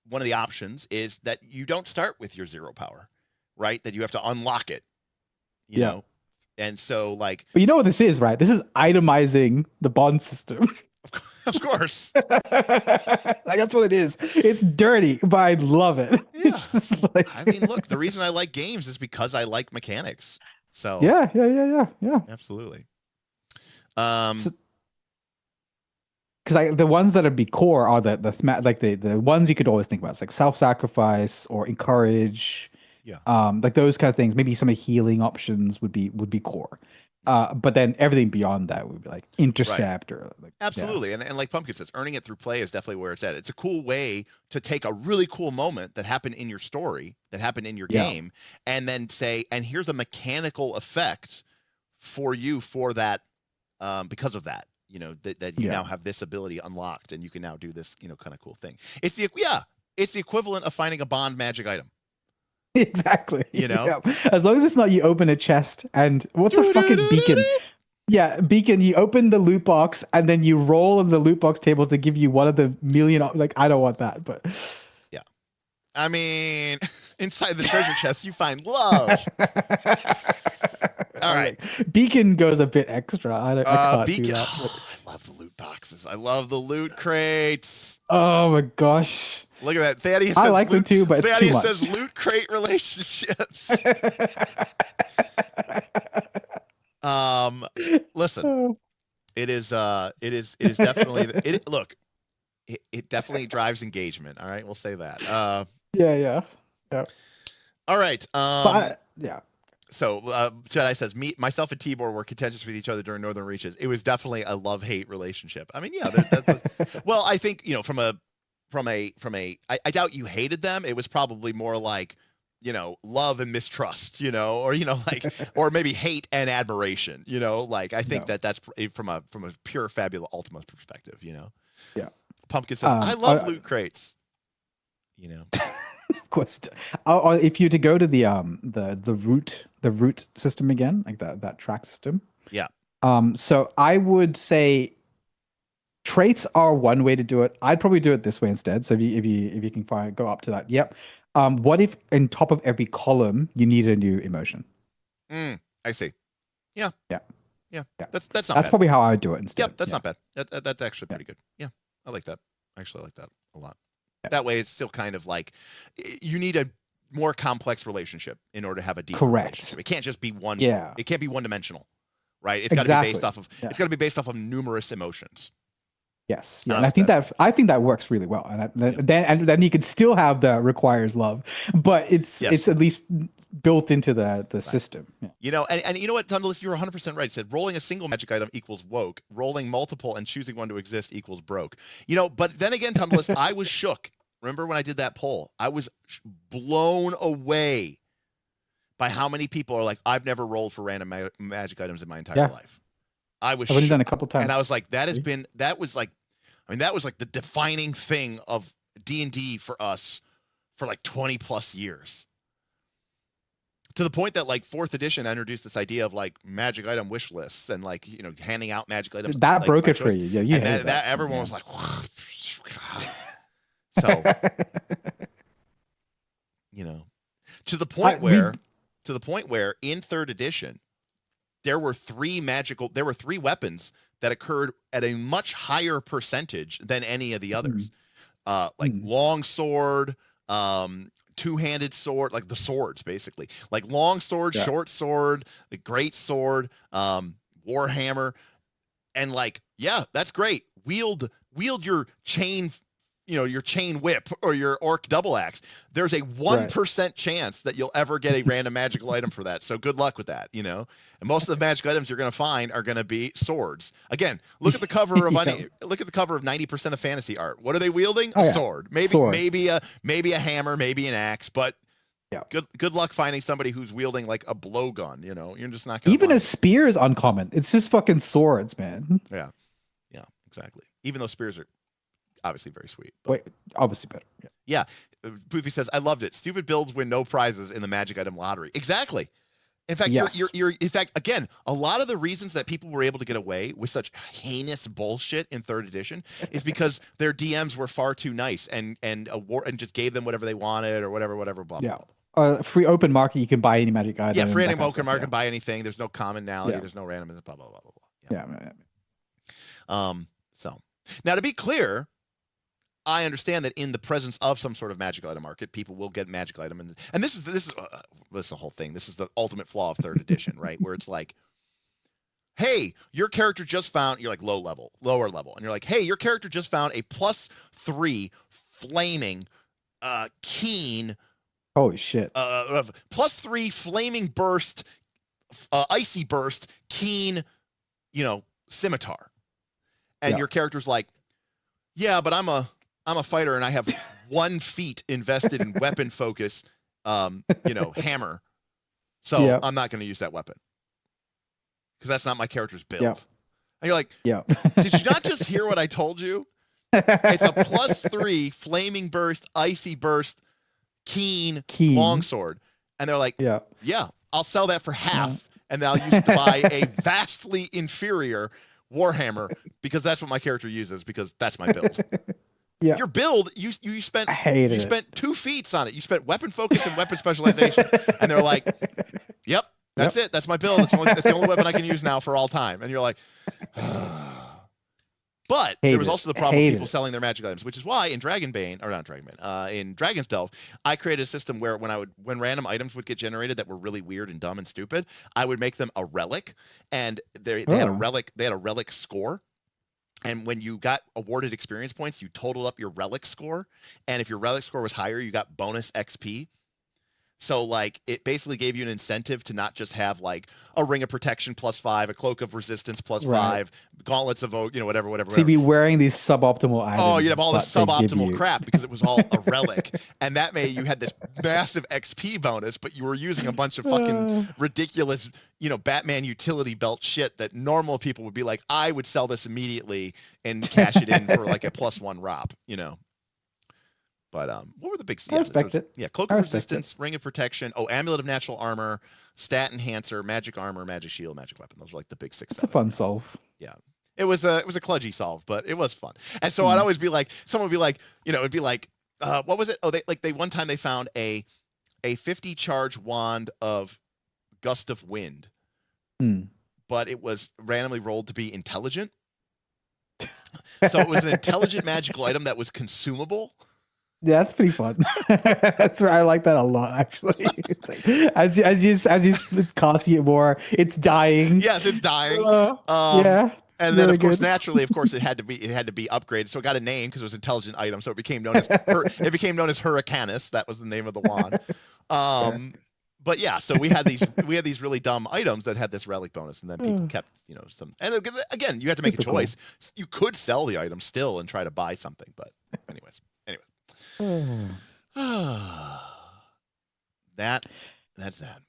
one of the options is that you don't start with your 0 power, right? That you have to unlock it. You know. And so, like, but you know what this is, right? This is itemizing the bond system. Of course, like that's what it is. It's dirty, but I love it. Yeah. I mean, look, the reason I like games is because I like mechanics. So yeah, absolutely. Because the ones that would be core are the ones you could always think about. It's like self-sacrifice or encourage. Yeah. Like those kind of things. Maybe some of the healing options would be core. But then everything beyond that would be like intercept or like absolutely. And like Pumpkin says, earning it through play is definitely where it's at. It's a cool way to take a really cool moment that happened in your story, that happened in your game, and then say, and here's a mechanical effect for you for that, because of that. That you now have this ability unlocked, and you can now do this, kind of cool thing. It's the equivalent of finding a bond magic item. Exactly. As long as it's not you open a chest and what's the fucking beacon? Yeah, beacon. You open the loot box and then you roll on the loot box table to give you one of the million. Like I don't want that, but yeah. I mean, inside the treasure chest you find love. All right, beacon goes a bit extra. I can't beacon. do that. I love the loot boxes. I love the loot crates. Oh my gosh. Look at that. Thaddeus I says like them too, but it's too much. Thaddeus says loot crate relationships. Listen, it is definitely look, it definitely drives engagement. All right, we'll say that. Yeah. All right. So Jedi says, myself and Tibor were contentious with each other during Northern Reaches. It was definitely a love-hate relationship. I mean, well, I think, from a I doubt you hated them. It was probably more like, love and mistrust, or, or maybe hate and admiration, like, I think that's from a pure Fabula Ultima perspective, Yeah. Pumpkin says, I love loot crates. You know. Of course. If you were to go to the root system again, like that track system. Yeah. So I would say traits are one way to do it. I'd probably do it this way instead. So if you can go up to that. Yep. What if on top of every column you need a new emotion? I see. Yeah. Yeah. Yeah. Yeah. That's not That's bad. probably how I would do it instead. Yep, that's not bad. That's actually pretty good. Yeah. I like that. Actually, I like that a lot. Yeah. That way it's still kind of like you need a more complex relationship in order to have a deeper Correct. relationship. It can't just be one. Yeah. It can't be one dimensional, right? It's got to be based off of. Yeah. It's got to be based off of numerous emotions. Yes, yeah, and I think that works really well, and then you could still have the requires love, but it's at least built into the system. Yeah. You know, and you know what, Tundless, you're 100% right. It said rolling a single magic item equals woke, rolling multiple and choosing one to exist equals broke. You know, but then again, Tundless, I was shook. Remember when I did that poll? I was blown away by how many people are like, I've never rolled for random magic items in my entire life. I've only done a couple times, and I was like, that was like the defining thing of D&D for us for like 20 plus years. To the point that like 4th edition introduced this idea of like magic item wish lists and like, you know, handing out magic items. That broke it for you. Yeah, you and that everyone was like, so, you know, to the point where in 3rd edition, there were 3 weapons that occurred at a much higher percentage than any of the others. Like long sword, two-handed sword, like the swords basically, like long sword, short sword, the great sword, warhammer, and like, yeah, that's great. Wield your chain, you know, your chain whip or your orc double axe. There's a 1% chance that you'll ever get a random magical item for that. So good luck with that, you know. And most of the magic items you're going to find are going to be swords. Again, look at the cover of look at the cover of 90% of fantasy art. What are they wielding? A sword. Maybe a hammer, maybe an axe, but good luck finding somebody who's wielding like a blowgun, you know. You're just not going to even a spear is uncommon. It's just fucking swords, man. Yeah. Yeah, exactly. Even though spears are obviously very sweet. Wait, obviously better. Yeah. Poofy says, I loved it. Stupid builds win no prizes in the magic item lottery. Exactly. In fact, you're in fact, again, a lot of the reasons that people were able to get away with such heinous bullshit in 3rd edition is because their DMs were far too nice and just gave them whatever they wanted or whatever, blah, blah, blah. Free open market, you can buy any magic item. Yeah, free open market, buy anything. There's no commonality. There's no randomness, blah, blah, blah, blah, blah. So now to be clear, I understand that in the presence of some sort of magic item market, people will get magic item, and this is the whole thing. This is the ultimate flaw of 3rd edition, right? Where it's like, hey, your character just found, you're like lower level, and you're like, hey, your character just found a +3 flaming, keen. Holy shit! +3 flaming burst, icy burst, keen, you know, scimitar, and your character's like, yeah, but I'm a fighter and I have 1 feat invested in weapon focus, you know, hammer. So I'm not going to use that weapon because that's not my character's build. And you're like, did you not just hear what I told you? It's a +3 flaming burst, icy burst, keen longsword. And they're like, yeah, I'll sell that for half. And then I'll use it to buy a vastly inferior warhammer because that's what my character uses because that's my build. Your build, you spent 2 feats on it. You spent weapon focus and weapon specialization, and they're like, "Yep, that's it. That's my build. That's the only weapon I can use now for all time." And you're like, but there was also the problem of people selling their magic items, which is why in in Dragon's Delve, I created a system where when random items would get generated that were really weird and dumb and stupid, I would make them a relic, and they had a relic. They had a relic score. And when you got awarded experience points, you totaled up your relic score. And if your relic score was higher, you got bonus XP. So like it basically gave you an incentive to not just have like a ring of protection +5, a cloak of resistance +5, gauntlets of whatever. So you'd be wearing these suboptimal items. Oh, you'd have all this but they give suboptimal you- crap because it was all a relic, and that made you had this massive XP bonus, but you were using a bunch of fucking ridiculous, Batman utility belt shit that normal people would be like, I would sell this immediately and cash it in for like a +1 ROP, But what were the big? I respect it. Yeah, cloak of resistance, ring of protection. Oh, amulet of natural armor, stat enhancer, magic armor, magic shield, magic weapon. Those were like the big 6. It's a fun solve. Yeah, it was a kludgy solve, but it was fun. And so I'd always be like, someone would be like, it'd be like, what was it? Oh, they one time they found a 50 charge wand of gust of wind, but it was randomly rolled to be intelligent. So it was an intelligent magical item that was consumable. Yeah, that's pretty fun. I like that a lot, actually. It's like, as you casting it more, it's dying. Yes, it's dying. Yeah, and then really of course, good. naturally, of course, it had to be upgraded. So it got a name because it was an intelligent item. So it became known as Hurricanus. That was the name of the wand. But yeah, so we had these really dumb items that had this relic bonus, and then people kept some. And again, you had to make a choice. Cool. You could sell the item still and try to buy something, but anyways. That's that.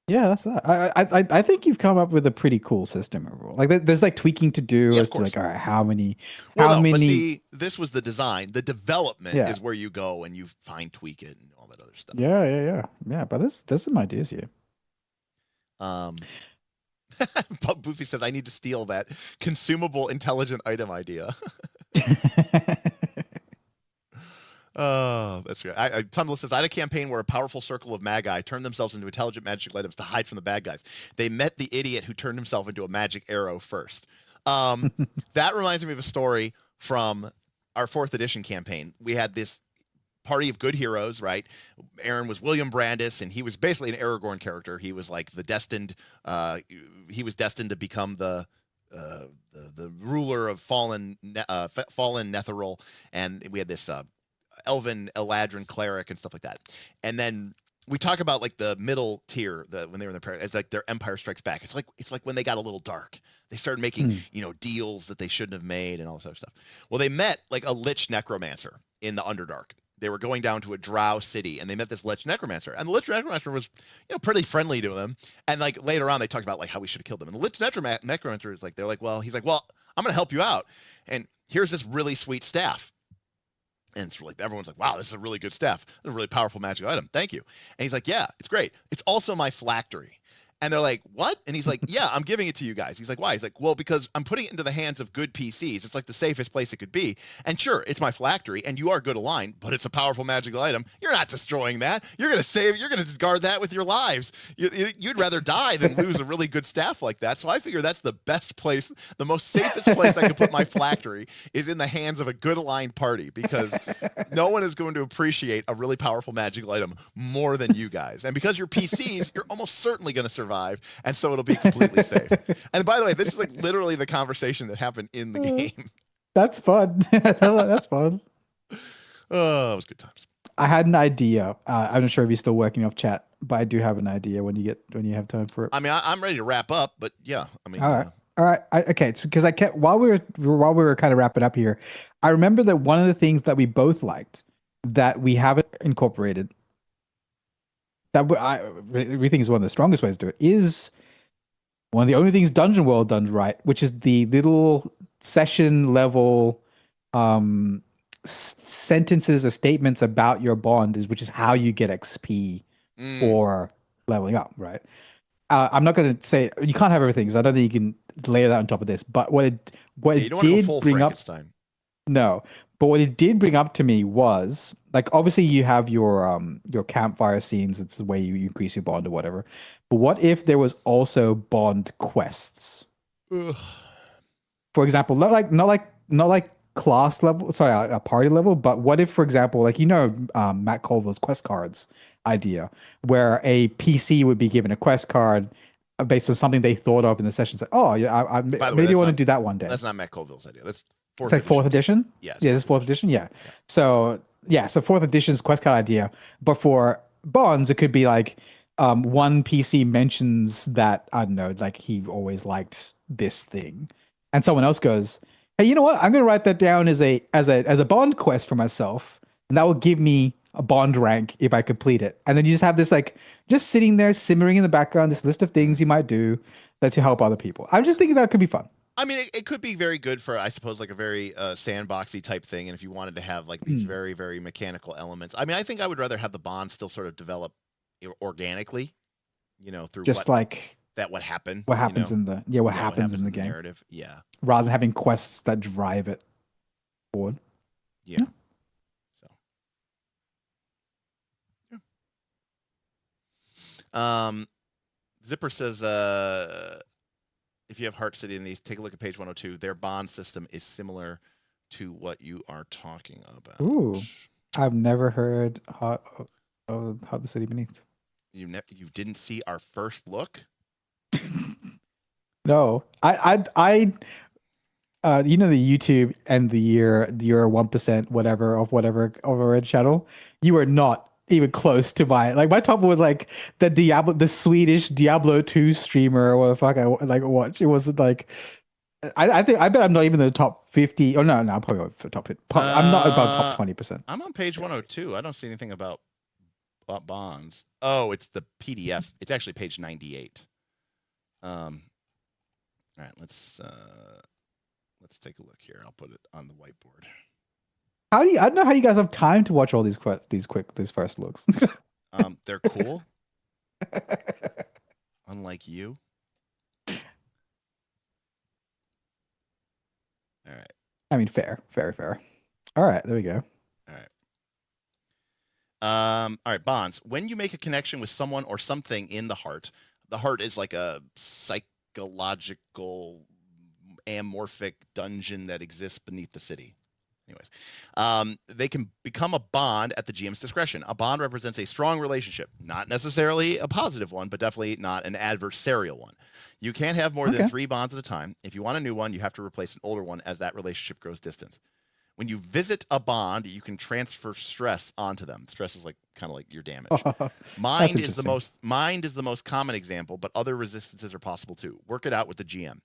Yeah, that's that. I think you've come up with a pretty cool system overall. Like there's like tweaking to do as to like, all right, how many? But see, this was the design. The development is where you go and you fine tweak it and all that other stuff. Yeah. But there's some ideas here. Boofy says I need to steal that consumable intelligent item idea. Oh, that's good. Tumblr says, I had a campaign where a powerful circle of magi turned themselves into intelligent magical items to hide from the bad guys. They met the idiot who turned himself into a magic arrow first. That reminds me of a story from our 4th edition campaign. We had this party of good heroes, right? Aaron was William Brandis, and he was basically an Aragorn character. He was like he was destined to become the ruler of fallen Netheril, and we had this elven Eladrin cleric and stuff like that. And then we talk about like the middle tier, when they were in the it's like their Empire Strikes Back. It's like when they got a little dark. They started making deals that they shouldn't have made and all this other stuff. Well, they met like a Lich Necromancer in the Underdark. They were going down to a Drow city, and they met this Lich Necromancer. And the Lich Necromancer was, pretty friendly to them. And like later on, they talked about like how we should have killed them. And the Lich Necromancer is like, he's like, well, I'm gonna help you out. And here's this really sweet staff. And it's like everyone's like, wow, this is a really good staff. It's a really powerful magic item. Thank you. And he's like, yeah, it's great. It's also my phylactery. And they're like, what? And he's like, yeah, I'm giving it to you guys. He's like, why? He's like, well, because I'm putting it into the hands of good PCs. It's like the safest place it could be. And sure, it's my phylactery, and you are good aligned, but it's a powerful magical item. You're not destroying that. You're going to guard that with your lives. You'd rather die than lose a really good staff like that. So I figure that's the best place, the most safest place I could put my phylactery is in the hands of a good aligned party, because no one is going to appreciate a really powerful magical item more than you guys. And because you're PCs, you're almost certainly going to survive. And so it'll be completely safe. And by the way, this is like literally the conversation that happened in the game. That's fun. That's fun. Oh, it was good times. I had an idea. I'm not sure if you're still working off chat, but I do have an idea when you have time for it. I mean, I'm ready to wrap up, but yeah, I mean, all right. Okay. So, because I kept while we were kind of wrapping up here, I remember that one of the things that we both liked that we haven't incorporated, that we think is one of the strongest ways to do it, is one of the only things Dungeon World done right, which is the little session level sentences or statements about your bond, which is how you get XP for leveling up, right? I'm not going to say you can't have everything, because I don't think you can layer that on top of this. But what it did bring up, no. But what it did bring up to me was, like, obviously you have your campfire scenes. It's the way you increase your bond or whatever. But what if there was also bond quests? Ugh. For example, not like class level, sorry, a party level. But what if, for example, like Matt Colville's quest cards idea, where a PC would be given a quest card based on something they thought of in the session. It's like, oh yeah, maybe I want to do that one day. That's not Matt Colville's idea. That's fourth edition. Yes. Yeah, this is 4th edition. Yeah. So 4th edition's quest card idea, but for bonds, it could be like one PC mentions that, I don't know, like he always liked this thing, and someone else goes, "Hey, you know what? I'm gonna write that down as a bond quest for myself, and that will give me a bond rank if I complete it." And then you just have this like just sitting there simmering in the background, this list of things you might do that to help other people. I'm just thinking that could be fun. I mean, it could be very good for, I suppose, like a very sandboxy type thing. And if you wanted to have like these very, very mechanical elements, I mean, I think I would rather have the bond still sort of develop organically, through Just what happened. what happens in the what happens in the game narrative. Yeah. rather than having quests that drive it forward. Yeah. So. Yeah. Zipper says, if you have Heart City in these, take a look at page 102. Their bond system is similar to what you are talking about. Ooh, I've never heard Heart the City Beneath. You didn't see our first look? No, the YouTube and the year 1% whatever of whatever overhead channel, you are not even close to my top was like the Swedish Diablo 2 streamer or what the fuck I like watch. It wasn't like I bet I'm not even in the top 50. Oh no, I'm probably for top 50. I'm not above top 20%. I'm on page 102. I don't see anything about bonds. Oh, it's the PDF. It's actually page 98. All right, let's take a look here. I'll put it on the whiteboard. I don't know how you guys have time to watch all these first looks. They're cool. Unlike you. All right. I mean, fair. All right, there we go. All right, bonds. When you make a connection with someone or something in the heart is like a psychological amorphic dungeon that exists beneath the city. Anyways, they can become a bond at the GM's discretion. A bond represents a strong relationship, not necessarily a positive one, but definitely not an adversarial one. You can't have more than 3 bonds at a time. If you want a new one, you have to replace an older one as that relationship grows distant. When you visit a bond, you can transfer stress onto them. Stress is kind of like your damage. Mind is the most common example, but other resistances are possible too. Work it out with the GM.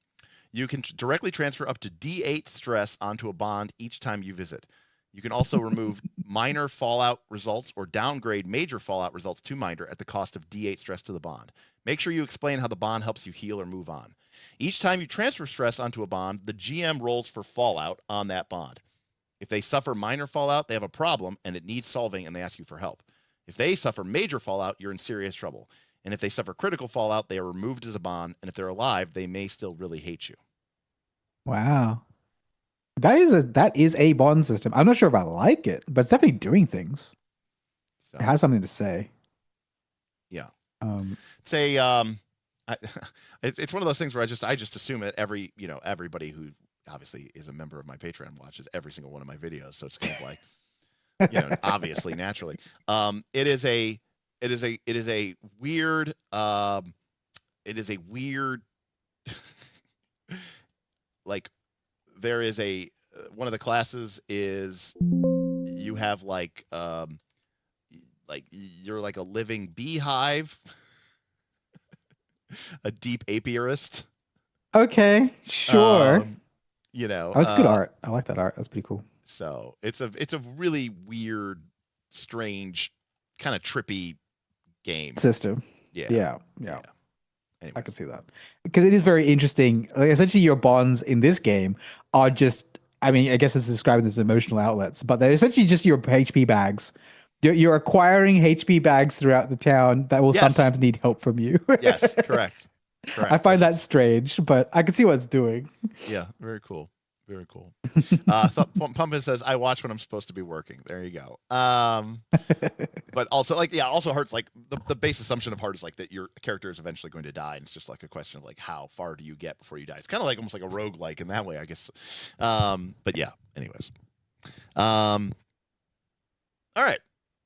You can directly transfer up to D8 stress onto a bond each time you visit. You can also remove minor fallout results or downgrade major fallout results to minor at the cost of D8 stress to the bond. Make sure you explain how the bond helps you heal or move on. Each time you transfer stress onto a bond, the GM rolls for fallout on that bond. If they suffer minor fallout, they have a problem and it needs solving and they ask you for help. If they suffer major fallout, you're in serious trouble. And if they suffer critical fallout, they are removed as a bond. And if they're alive, they may still really hate you. Wow. That is a bond system. I'm not sure if I like it, but it's definitely doing things. So, it has something to say. Yeah. It's it's one of those things where I just assume that everybody who obviously is a member of my Patreon watches every single one of my videos. So it's kind of like, obviously, naturally. It is a weird, like there is one of the classes is you have like you're like a living beehive, a deep apiarist. Okay, sure. That's good art. I like that art. That's pretty cool. So it's a really weird, strange, kind of trippy game system. Yeah. Anyways. I can see that because it is very interesting. Like, essentially, your bonds in this game are just, I mean, I guess it's described as emotional outlets, but they're essentially just your HP bags. You're acquiring HP bags throughout the town that will sometimes need help from you. Yes, correct. I find that strange, but I can see what it's doing. Yeah, very cool. Very cool. Pumpkin says, I watch when I'm supposed to be working. There you go. But also, also Heart's like the base assumption of Heart is like that your character is eventually going to die. And it's just like a question of like, how far do you get before you die? It's kind of like almost like a roguelike in that way, I guess. But yeah, anyways. All right.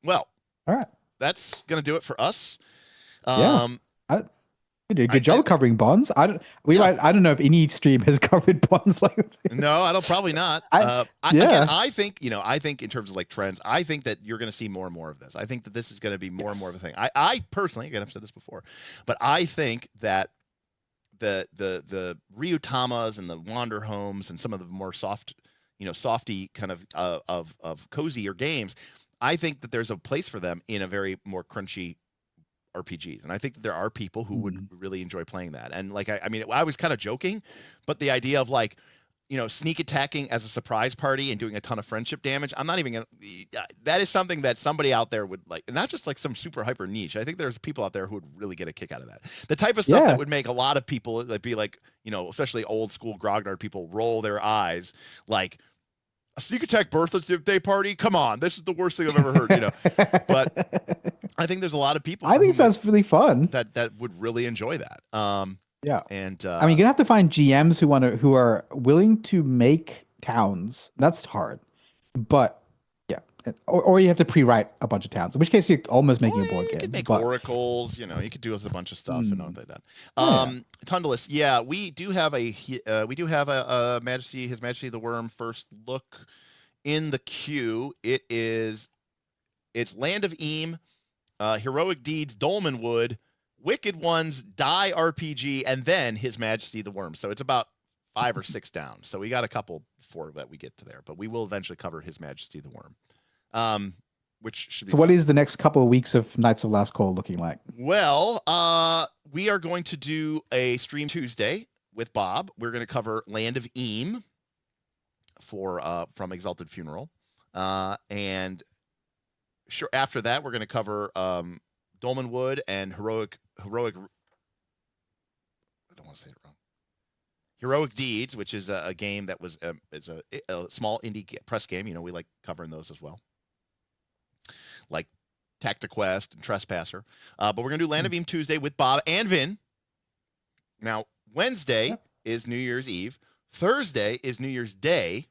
Well, all right. That's going to do it for us. I We did a good job covering bonds. I don't know if any stream has covered bonds like this. No, I don't. Probably not. Yeah. Again, I think in terms of like trends, I think that you're going to see more and more of this. I think that this is going to be more and more of a thing. I personally, again, I've said this before, but I think that the Ryutamas and the Wander Homes and some of the more softy kind of cozier games, I think that there's a place for them in a very more crunchy RPGs, and I think that there are people who would really enjoy playing that. And like I mean, I was kind of joking, but the idea of like, sneak attacking as a surprise party and doing a ton of friendship damage, I'm not even gonna. That is something that somebody out there would like, and not just like some super hyper niche. I think there's people out there who would really get a kick out of that. The type of stuff that would make a lot of people like be like, especially old school grognard people roll their eyes, like a sneak attack birthday party. Come on, this is the worst thing I've ever heard. But I think there's a lot of people. I think sounds really fun. That would really enjoy that. Yeah, and I mean, you're gonna have to find GMs who are willing to make towns. That's hard, but yeah, or you have to pre-write a bunch of towns. In which case, you're almost making a board game. You could make oracles. You could do a bunch of stuff and all like that. Tundalus, we do have a Majesty, His Majesty the Worm first look in the queue. It's Land of Eam, Heroic Deeds, Dolmenwood, Wicked Ones, Die RPG, and then His Majesty the Worm. So it's about 5 or 6 down. So we got a couple before that we get to there, but we will eventually cover His Majesty the Worm, which should be. So fun. What is the next couple of weeks of Knights of Last Call looking like? Well, we are going to do a stream Tuesday with Bob. We're going to cover Land of Eam from Exalted Funeral, and sure after that we're going to cover Dolmenwood and heroic. I don't want to say it wrong. Heroic Deeds, which is a game that was it's a small indie press game. We like covering those as well, like Tactiquest and Trespasser. But we're gonna do Land of Eam Tuesday with Bob and Vin. Now Wednesday is New Year's Eve. Thursday is New Year's Day.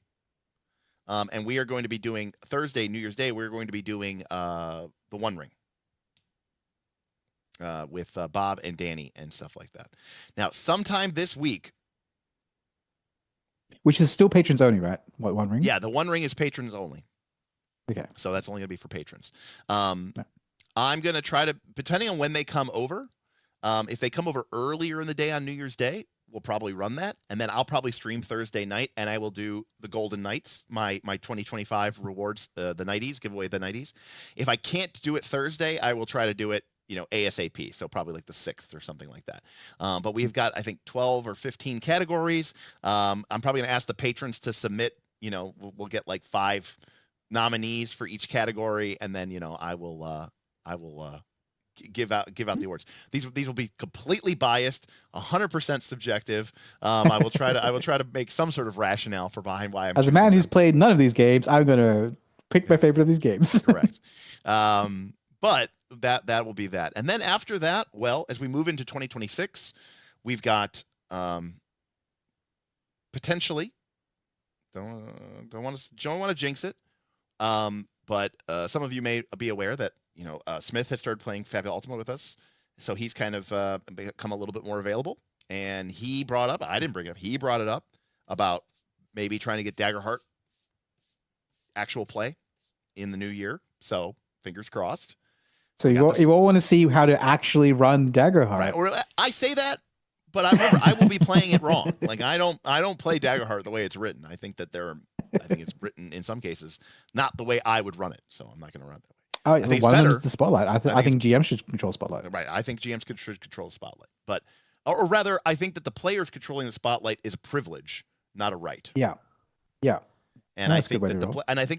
And we are going to be doing Thursday, New Year's Day. We're going to be doing the One Ring. With Bob and Danny and stuff like that. Now, sometime this week, which is still patrons only, right? What, One Ring? Yeah, the One Ring is patrons only. Okay, so that's only going to be for patrons. I'm going to try to, depending on when they come over, if they come over earlier in the day on New Year's Day, we'll probably run that, and then I'll probably stream Thursday night, and I will do the Golden Knights, my 2025 rewards, the Knighties, give away the Knighties. If I can't do it Thursday, I will try to do it ASAP, so probably like the 6th or something like that. But we've got, I think, 12 or 15 categories. I'm probably going to ask the patrons to submit, we'll get like 5 nominees for each category, and then, I will give out the awards. These will be completely biased, 100% subjective. I will try to make some sort of rationale for behind why I'm. As a man who's played none of these games, I'm going to pick my favorite of these games. Correct. But that will be that. And then after that, well, as we move into 2026, we've got potentially don't want to jinx it, but some of you may be aware that Smith has started playing Fabula Ultima with us, so he's kind of become a little bit more available. And he brought up, I didn't bring it up, he brought it up about maybe trying to get Daggerheart actual play in the new year. So fingers crossed. So you all want to see how to actually run Daggerheart, right? Or I say that, but I remember I will be playing it wrong. Like I don't play Daggerheart the way it's written. I think it's written in some cases not the way I would run it. So I'm not going to run it that way. Oh, I think one of them is the spotlight. I think GM should control spotlight. Right. I think GMs should control the spotlight, but or rather, I think that the players controlling the spotlight is a privilege, not a right. Yeah. And I think that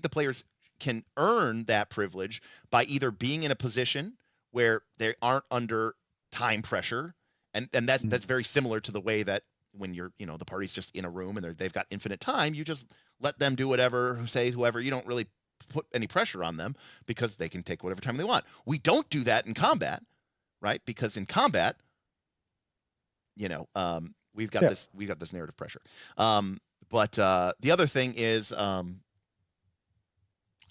the players can earn that privilege by either being in a position where they aren't under time pressure, and that's very similar to the way that when you're the party's just in a room and they've got infinite time, you just let them do whatever, whoever. You don't really put any pressure on them because they can take whatever time they want. We don't do that in combat, right? Because in combat, we've got this narrative pressure. But the other thing is,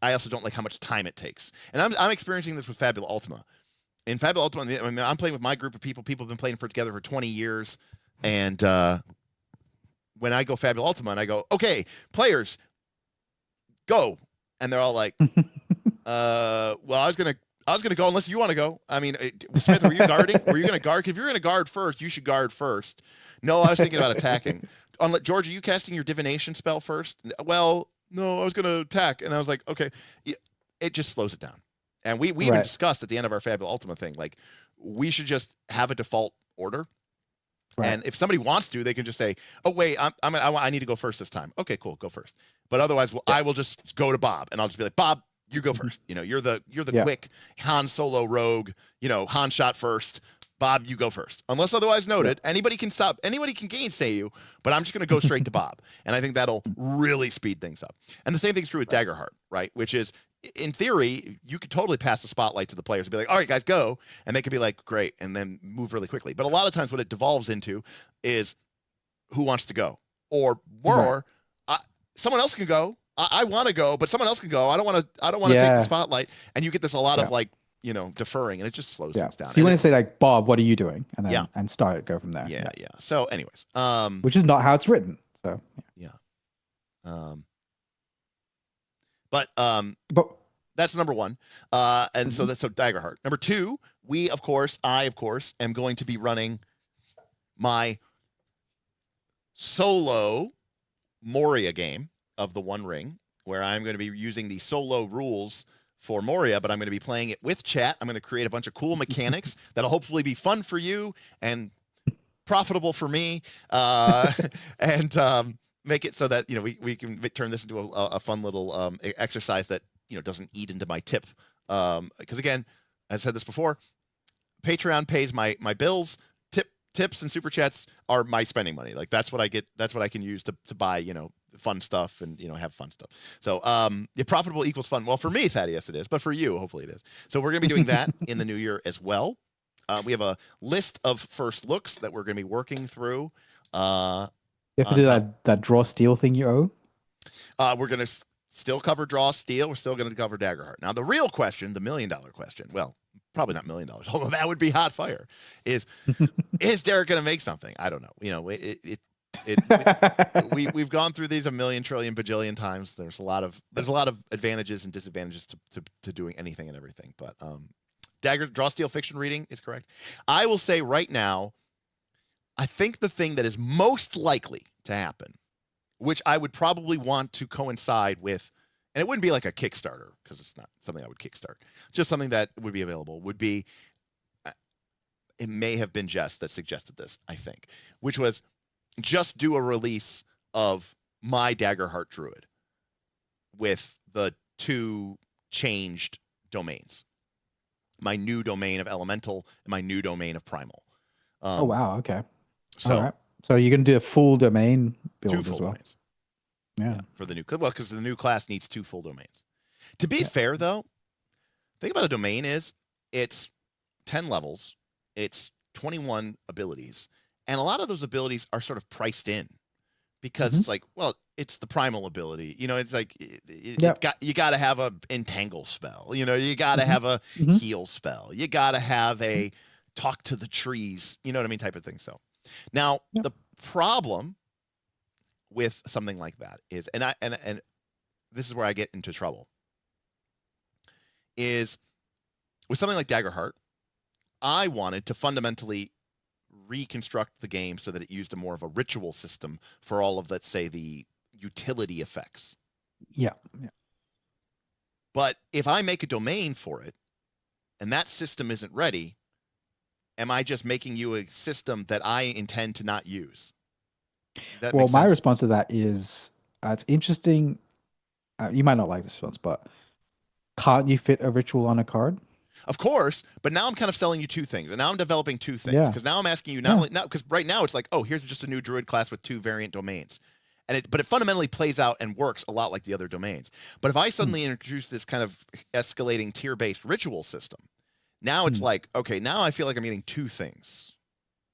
I also don't like how much time it takes, and I'm experiencing this with Fabula Ultima. in Fabula Ultima, I mean, I'm playing with my group of people. People have been playing together for 20 years. And when I go Fabula Ultima and I go, okay, players, go. And they're all like, well, I was gonna go unless you want to go. I mean, Smith, were you guarding? Were you gonna guard? If you're gonna guard first, you should guard first. No, I was thinking about attacking. George, are you casting your divination spell first? Well, no, I was gonna attack, and I was like, okay, it just slows it down. And we even discussed at the end of our Fabula Ultima thing, like we should just have a default order. Right. And if somebody wants to, they can just say, "Oh wait, I need to go first this time." Okay, cool, go first. But otherwise, I will just go to Bob, and I'll just be like, "Bob, you go first. You know, you're the quick Han Solo rogue. You know, Han shot first. Bob, you go first. Unless otherwise noted, anybody can gainsay you, but I'm just going to go straight to Bob, and I think that'll really speed things up. And the same thing's true with Daggerheart, right? Which is, in theory, you could totally pass the spotlight to the players and be like, all right, guys, go. And they could be like, great, and then move really quickly. But a lot of times what it devolves into is who wants to go? Or more, someone else can go. I want to go, but someone else can go. I don't want to take the spotlight. And you get this a lot of deferring, and it just slows things down. So you want to say like, Bob, what are you doing? And then and go from there. Yeah. So anyways, which is not how it's written. So But that's number one. And so that's Daggerheart. Number two, I of course am going to be running my solo Moria game of the One Ring, where I'm going to be using the solo rules for Moria, but I'm going to be playing it with chat. I'm going to create a bunch of cool mechanics that'll hopefully be fun for you and profitable for me, and make it so that we can turn this into a fun little exercise that doesn't eat into my tip. Because again, I said this before, Patreon pays my bills. Tips and super chats are my spending money. Like that's what I get. That's what I can use to buy fun stuff and have fun stuff. So profitable equals fun. Well, for me, Thaddeus, it is, but for you, hopefully it is. So we're going to be doing that in the new year as well. We have a list of first looks that we're going to be working through. You have to do that draw steel thing you owe. We're going to still cover draw steel. We're still going to cover Daggerheart. Now the real question, the $1 million question. Well, probably not $1 million, although that would be hot fire. Is Derek going to make something? I don't know. We've gone through these a million trillion bajillion times. There's a lot of advantages and disadvantages to doing anything and everything. But draw steel fiction reading is correct. I will say right now, I think the thing that is most likely to happen, which I would probably want to coincide with, and it wouldn't be like a Kickstarter because it's not something I would kickstart, just something that would be available, would be, it may have been Jess that suggested this, I think, which was just do a release of my Daggerheart Druid with the 2 changed domains. My new domain of Elemental and my new domain of Primal. Oh, wow. Okay. So, all right. So you're going to do a full domain build 2 full as well. Domains. Yeah, for the new, because the new class needs 2 full domains. To be fair, though, the thing about a domain is it's 10 levels, it's 21 abilities, and a lot of those abilities are sort of priced in because it's like, well, it's the primal ability. It's like you got to have a entangle spell. You got to have a heal spell. You got to have a talk to the trees. You know what I mean, type of thing. So now the problem with something like that is, and this is where I get into trouble, is with something like Daggerheart, I wanted to fundamentally reconstruct the game so that it used a more of a ritual system for all of, let's say, the utility effects. Yeah. But if I make a domain for it and that system isn't ready, am I just making you a system that I intend to not use? Well, my response to that is, it's interesting. You might not like this response, but can't you fit a ritual on a card? Of course, but now I'm kind of selling you 2 things, and now I'm developing 2 things, because now I'm asking you because right now it's like, oh, here's just a new druid class with 2 variant domains, but it fundamentally plays out and works a lot like the other domains. But if I suddenly introduce this kind of escalating tier-based ritual system, now it's like, okay, now I feel like I'm getting 2 things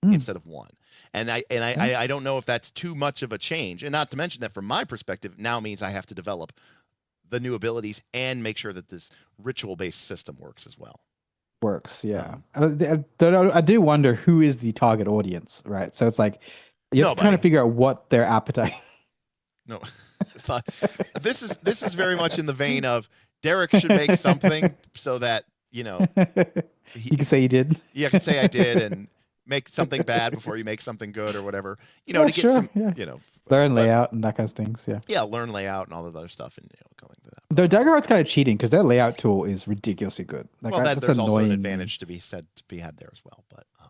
instead of 1. And I don't know if that's too much of a change. And not to mention that from my perspective, now means I have to develop the new abilities and make sure that this ritual-based system works as well. works. Yeah. I do wonder who is the target audience, right? So it's like you have to kind of figure out what their appetite. No, this is very much in the vein of Derek should make something so that you You can say you did. Yeah, I can say I did, and make something bad before you make something good or whatever. To get some, learn layout and that kind of things. Yeah. Yeah, learn layout and all the other stuff, and going to that. Their dagger art's kind of cheating because their layout tool is ridiculously good. Like, well, that's there's also an annoying. advantage to be had there as well. But yeah.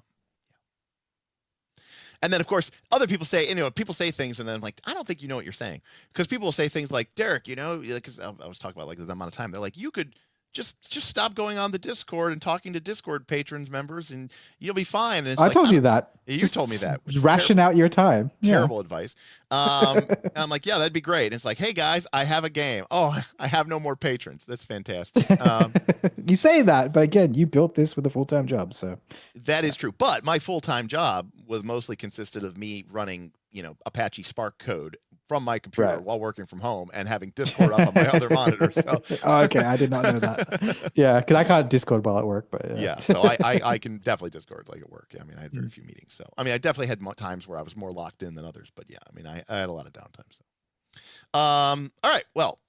And then of course other people say, people say things, and then I'm like, I don't think you know what you're saying, because people will say things like, Derek, because I was talking about like the amount of time. They're like, you could just stop going on the Discord and talking to Discord patrons members, and you'll be fine. And it's I told you that. You told me that. Ration out your time. Terrible advice. And I'm like, yeah, that'd be great. And it's like, hey guys, I have a game. Oh, I have no more patrons. That's fantastic. You say that, but again, you built this with a full-time job, so that is true. But my full-time job was mostly consisted of me running, Apache Spark code from my computer while working from home and having Discord up on my other monitor. So okay, I did not know that. Yeah, because I can't Discord while at work, but yeah. So I can definitely Discord like at work. I mean, I had very few meetings, so I definitely had times where I was more locked in than others. But yeah, I had a lot of downtime. So, all right. Well,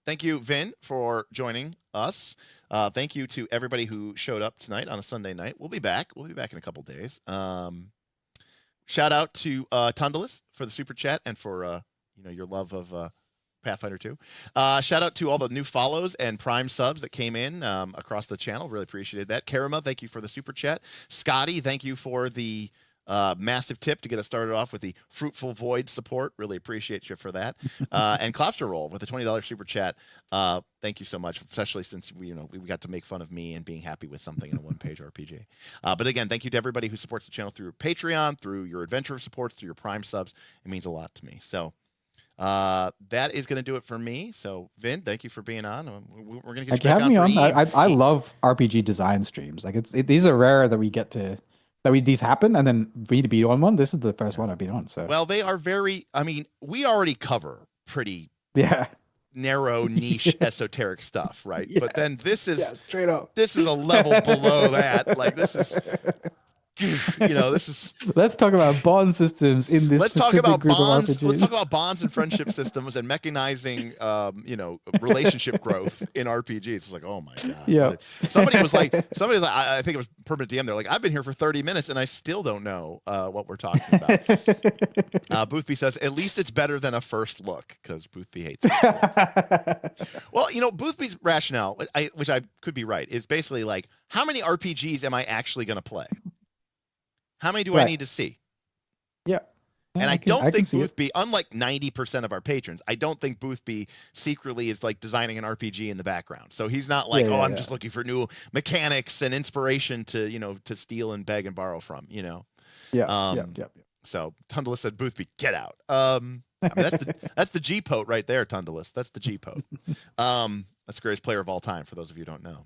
thank you, Vin, for joining us. Thank you to everybody who showed up tonight on a Sunday night. We'll be back. We'll be back in a couple days. Shout out to Tundalis for the super chat and for your love of Pathfinder 2. Shout out to all the new follows and Prime subs that came in across the channel. Really appreciated that. Karima, thank you for the super chat. Scotty, thank you for the massive tip to get us started off with the Fruitful Void support. Really appreciate you for that. And Clopster Roll with a $20 super chat. Thank you so much, especially since we got to make fun of me and being happy with something in a one-page RPG. But again, thank you to everybody who supports the channel through Patreon, through your adventure supports, through your Prime subs. It means a lot to me. So that is going to do it for me. So Vin, thank you for being on. We're going to get you back on. I love RPG design streams. Like these are rare that we get to these happen, and then we to be on one. This is the first one I've been on. So well, they are very. We already cover pretty narrow niche esoteric stuff, right? Yeah. But then this is straight up. This is a level below that. Like this is. This is. Let's talk about bond systems in this. Let's talk about group bonds. Of RPGs. Let's talk about bonds and friendship systems and mechanizing, relationship growth in RPGs. It's like, oh my god. Yeah. Somebody was like, I think it was Permanent DM. They're like, I've been here for 30 minutes and I still don't know what we're talking about. Boothby says, at least it's better than a first look, because Boothby hates it. Well, Boothby's rationale, which I could be right, is basically like, how many RPGs am I actually going to play? How many do I need to see? Yeah. And I don't think Boothby, unlike 90% of our patrons, I don't think Boothby secretly is like designing an RPG in the background. So he's not like, I'm just looking for new mechanics and inspiration to, to steal and beg and borrow from, Yeah. So Tundalis said, Boothby, get out. That's the G-Pote right there, Tundalis. That's the G-Pote. That's the greatest player of all time, for those of you who don't know.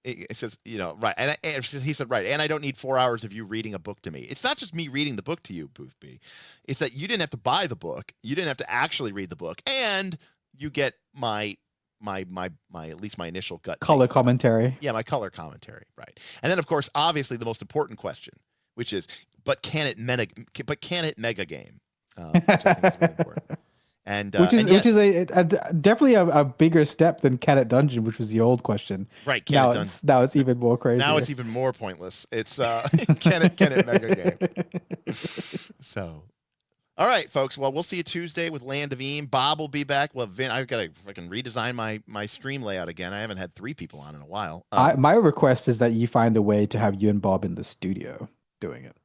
It says, right. And he said, right. And I don't need 4 hours of you reading a book to me. It's not just me reading the book to you, Boothby. It's that you didn't have to buy the book. You didn't have to actually read the book. And you get my at least my initial gut color commentary. Yeah, my color commentary. Right. And then of course, obviously the most important question, which is, but can it mega game? Which I think is really important. And which is a definitely a bigger step than Can It Dungeon, which was the old question. Right. Now it's even more crazy. Now it's even more pointless. It's can it mega game? So, all right, folks. Well, we'll see you Tuesday with Land of Eam. Bob will be back. Well, Vin, I've got to fucking redesign my stream layout again. I haven't had 3 people on in a while. My request is that you find a way to have you and Bob in the studio doing it.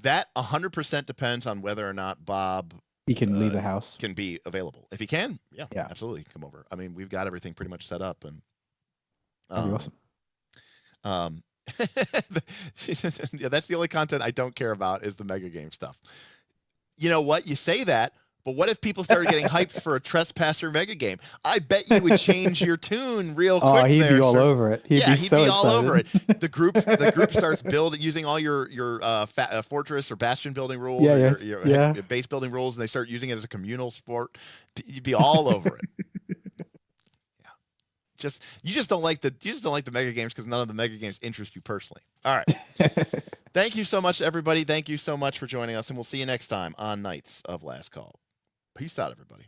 That 100% depends on whether or not Bob. He can leave the house. Can be available. If he can, yeah, absolutely, come over. I mean, we've got everything pretty much set up, and awesome. Yeah, that's the only content I don't care about is the mega game stuff. You know what? You say that, But what if people started getting hyped for a Trespasser mega game? I bet you would change your tune real quick. Oh, he'd there, be all sir. over it. He'd be so all over it. excited. The group starts building using all your fortress or bastion building rules, Yeah, or yeah. your base building rules, and they start using it as a communal sport. You'd be all over it. You just don't like the mega games because none of the mega games interest you personally. All right. Thank you so much, everybody. Thank you so much for joining us, and we'll see you next time on Knights of Last Call. Peace out, everybody.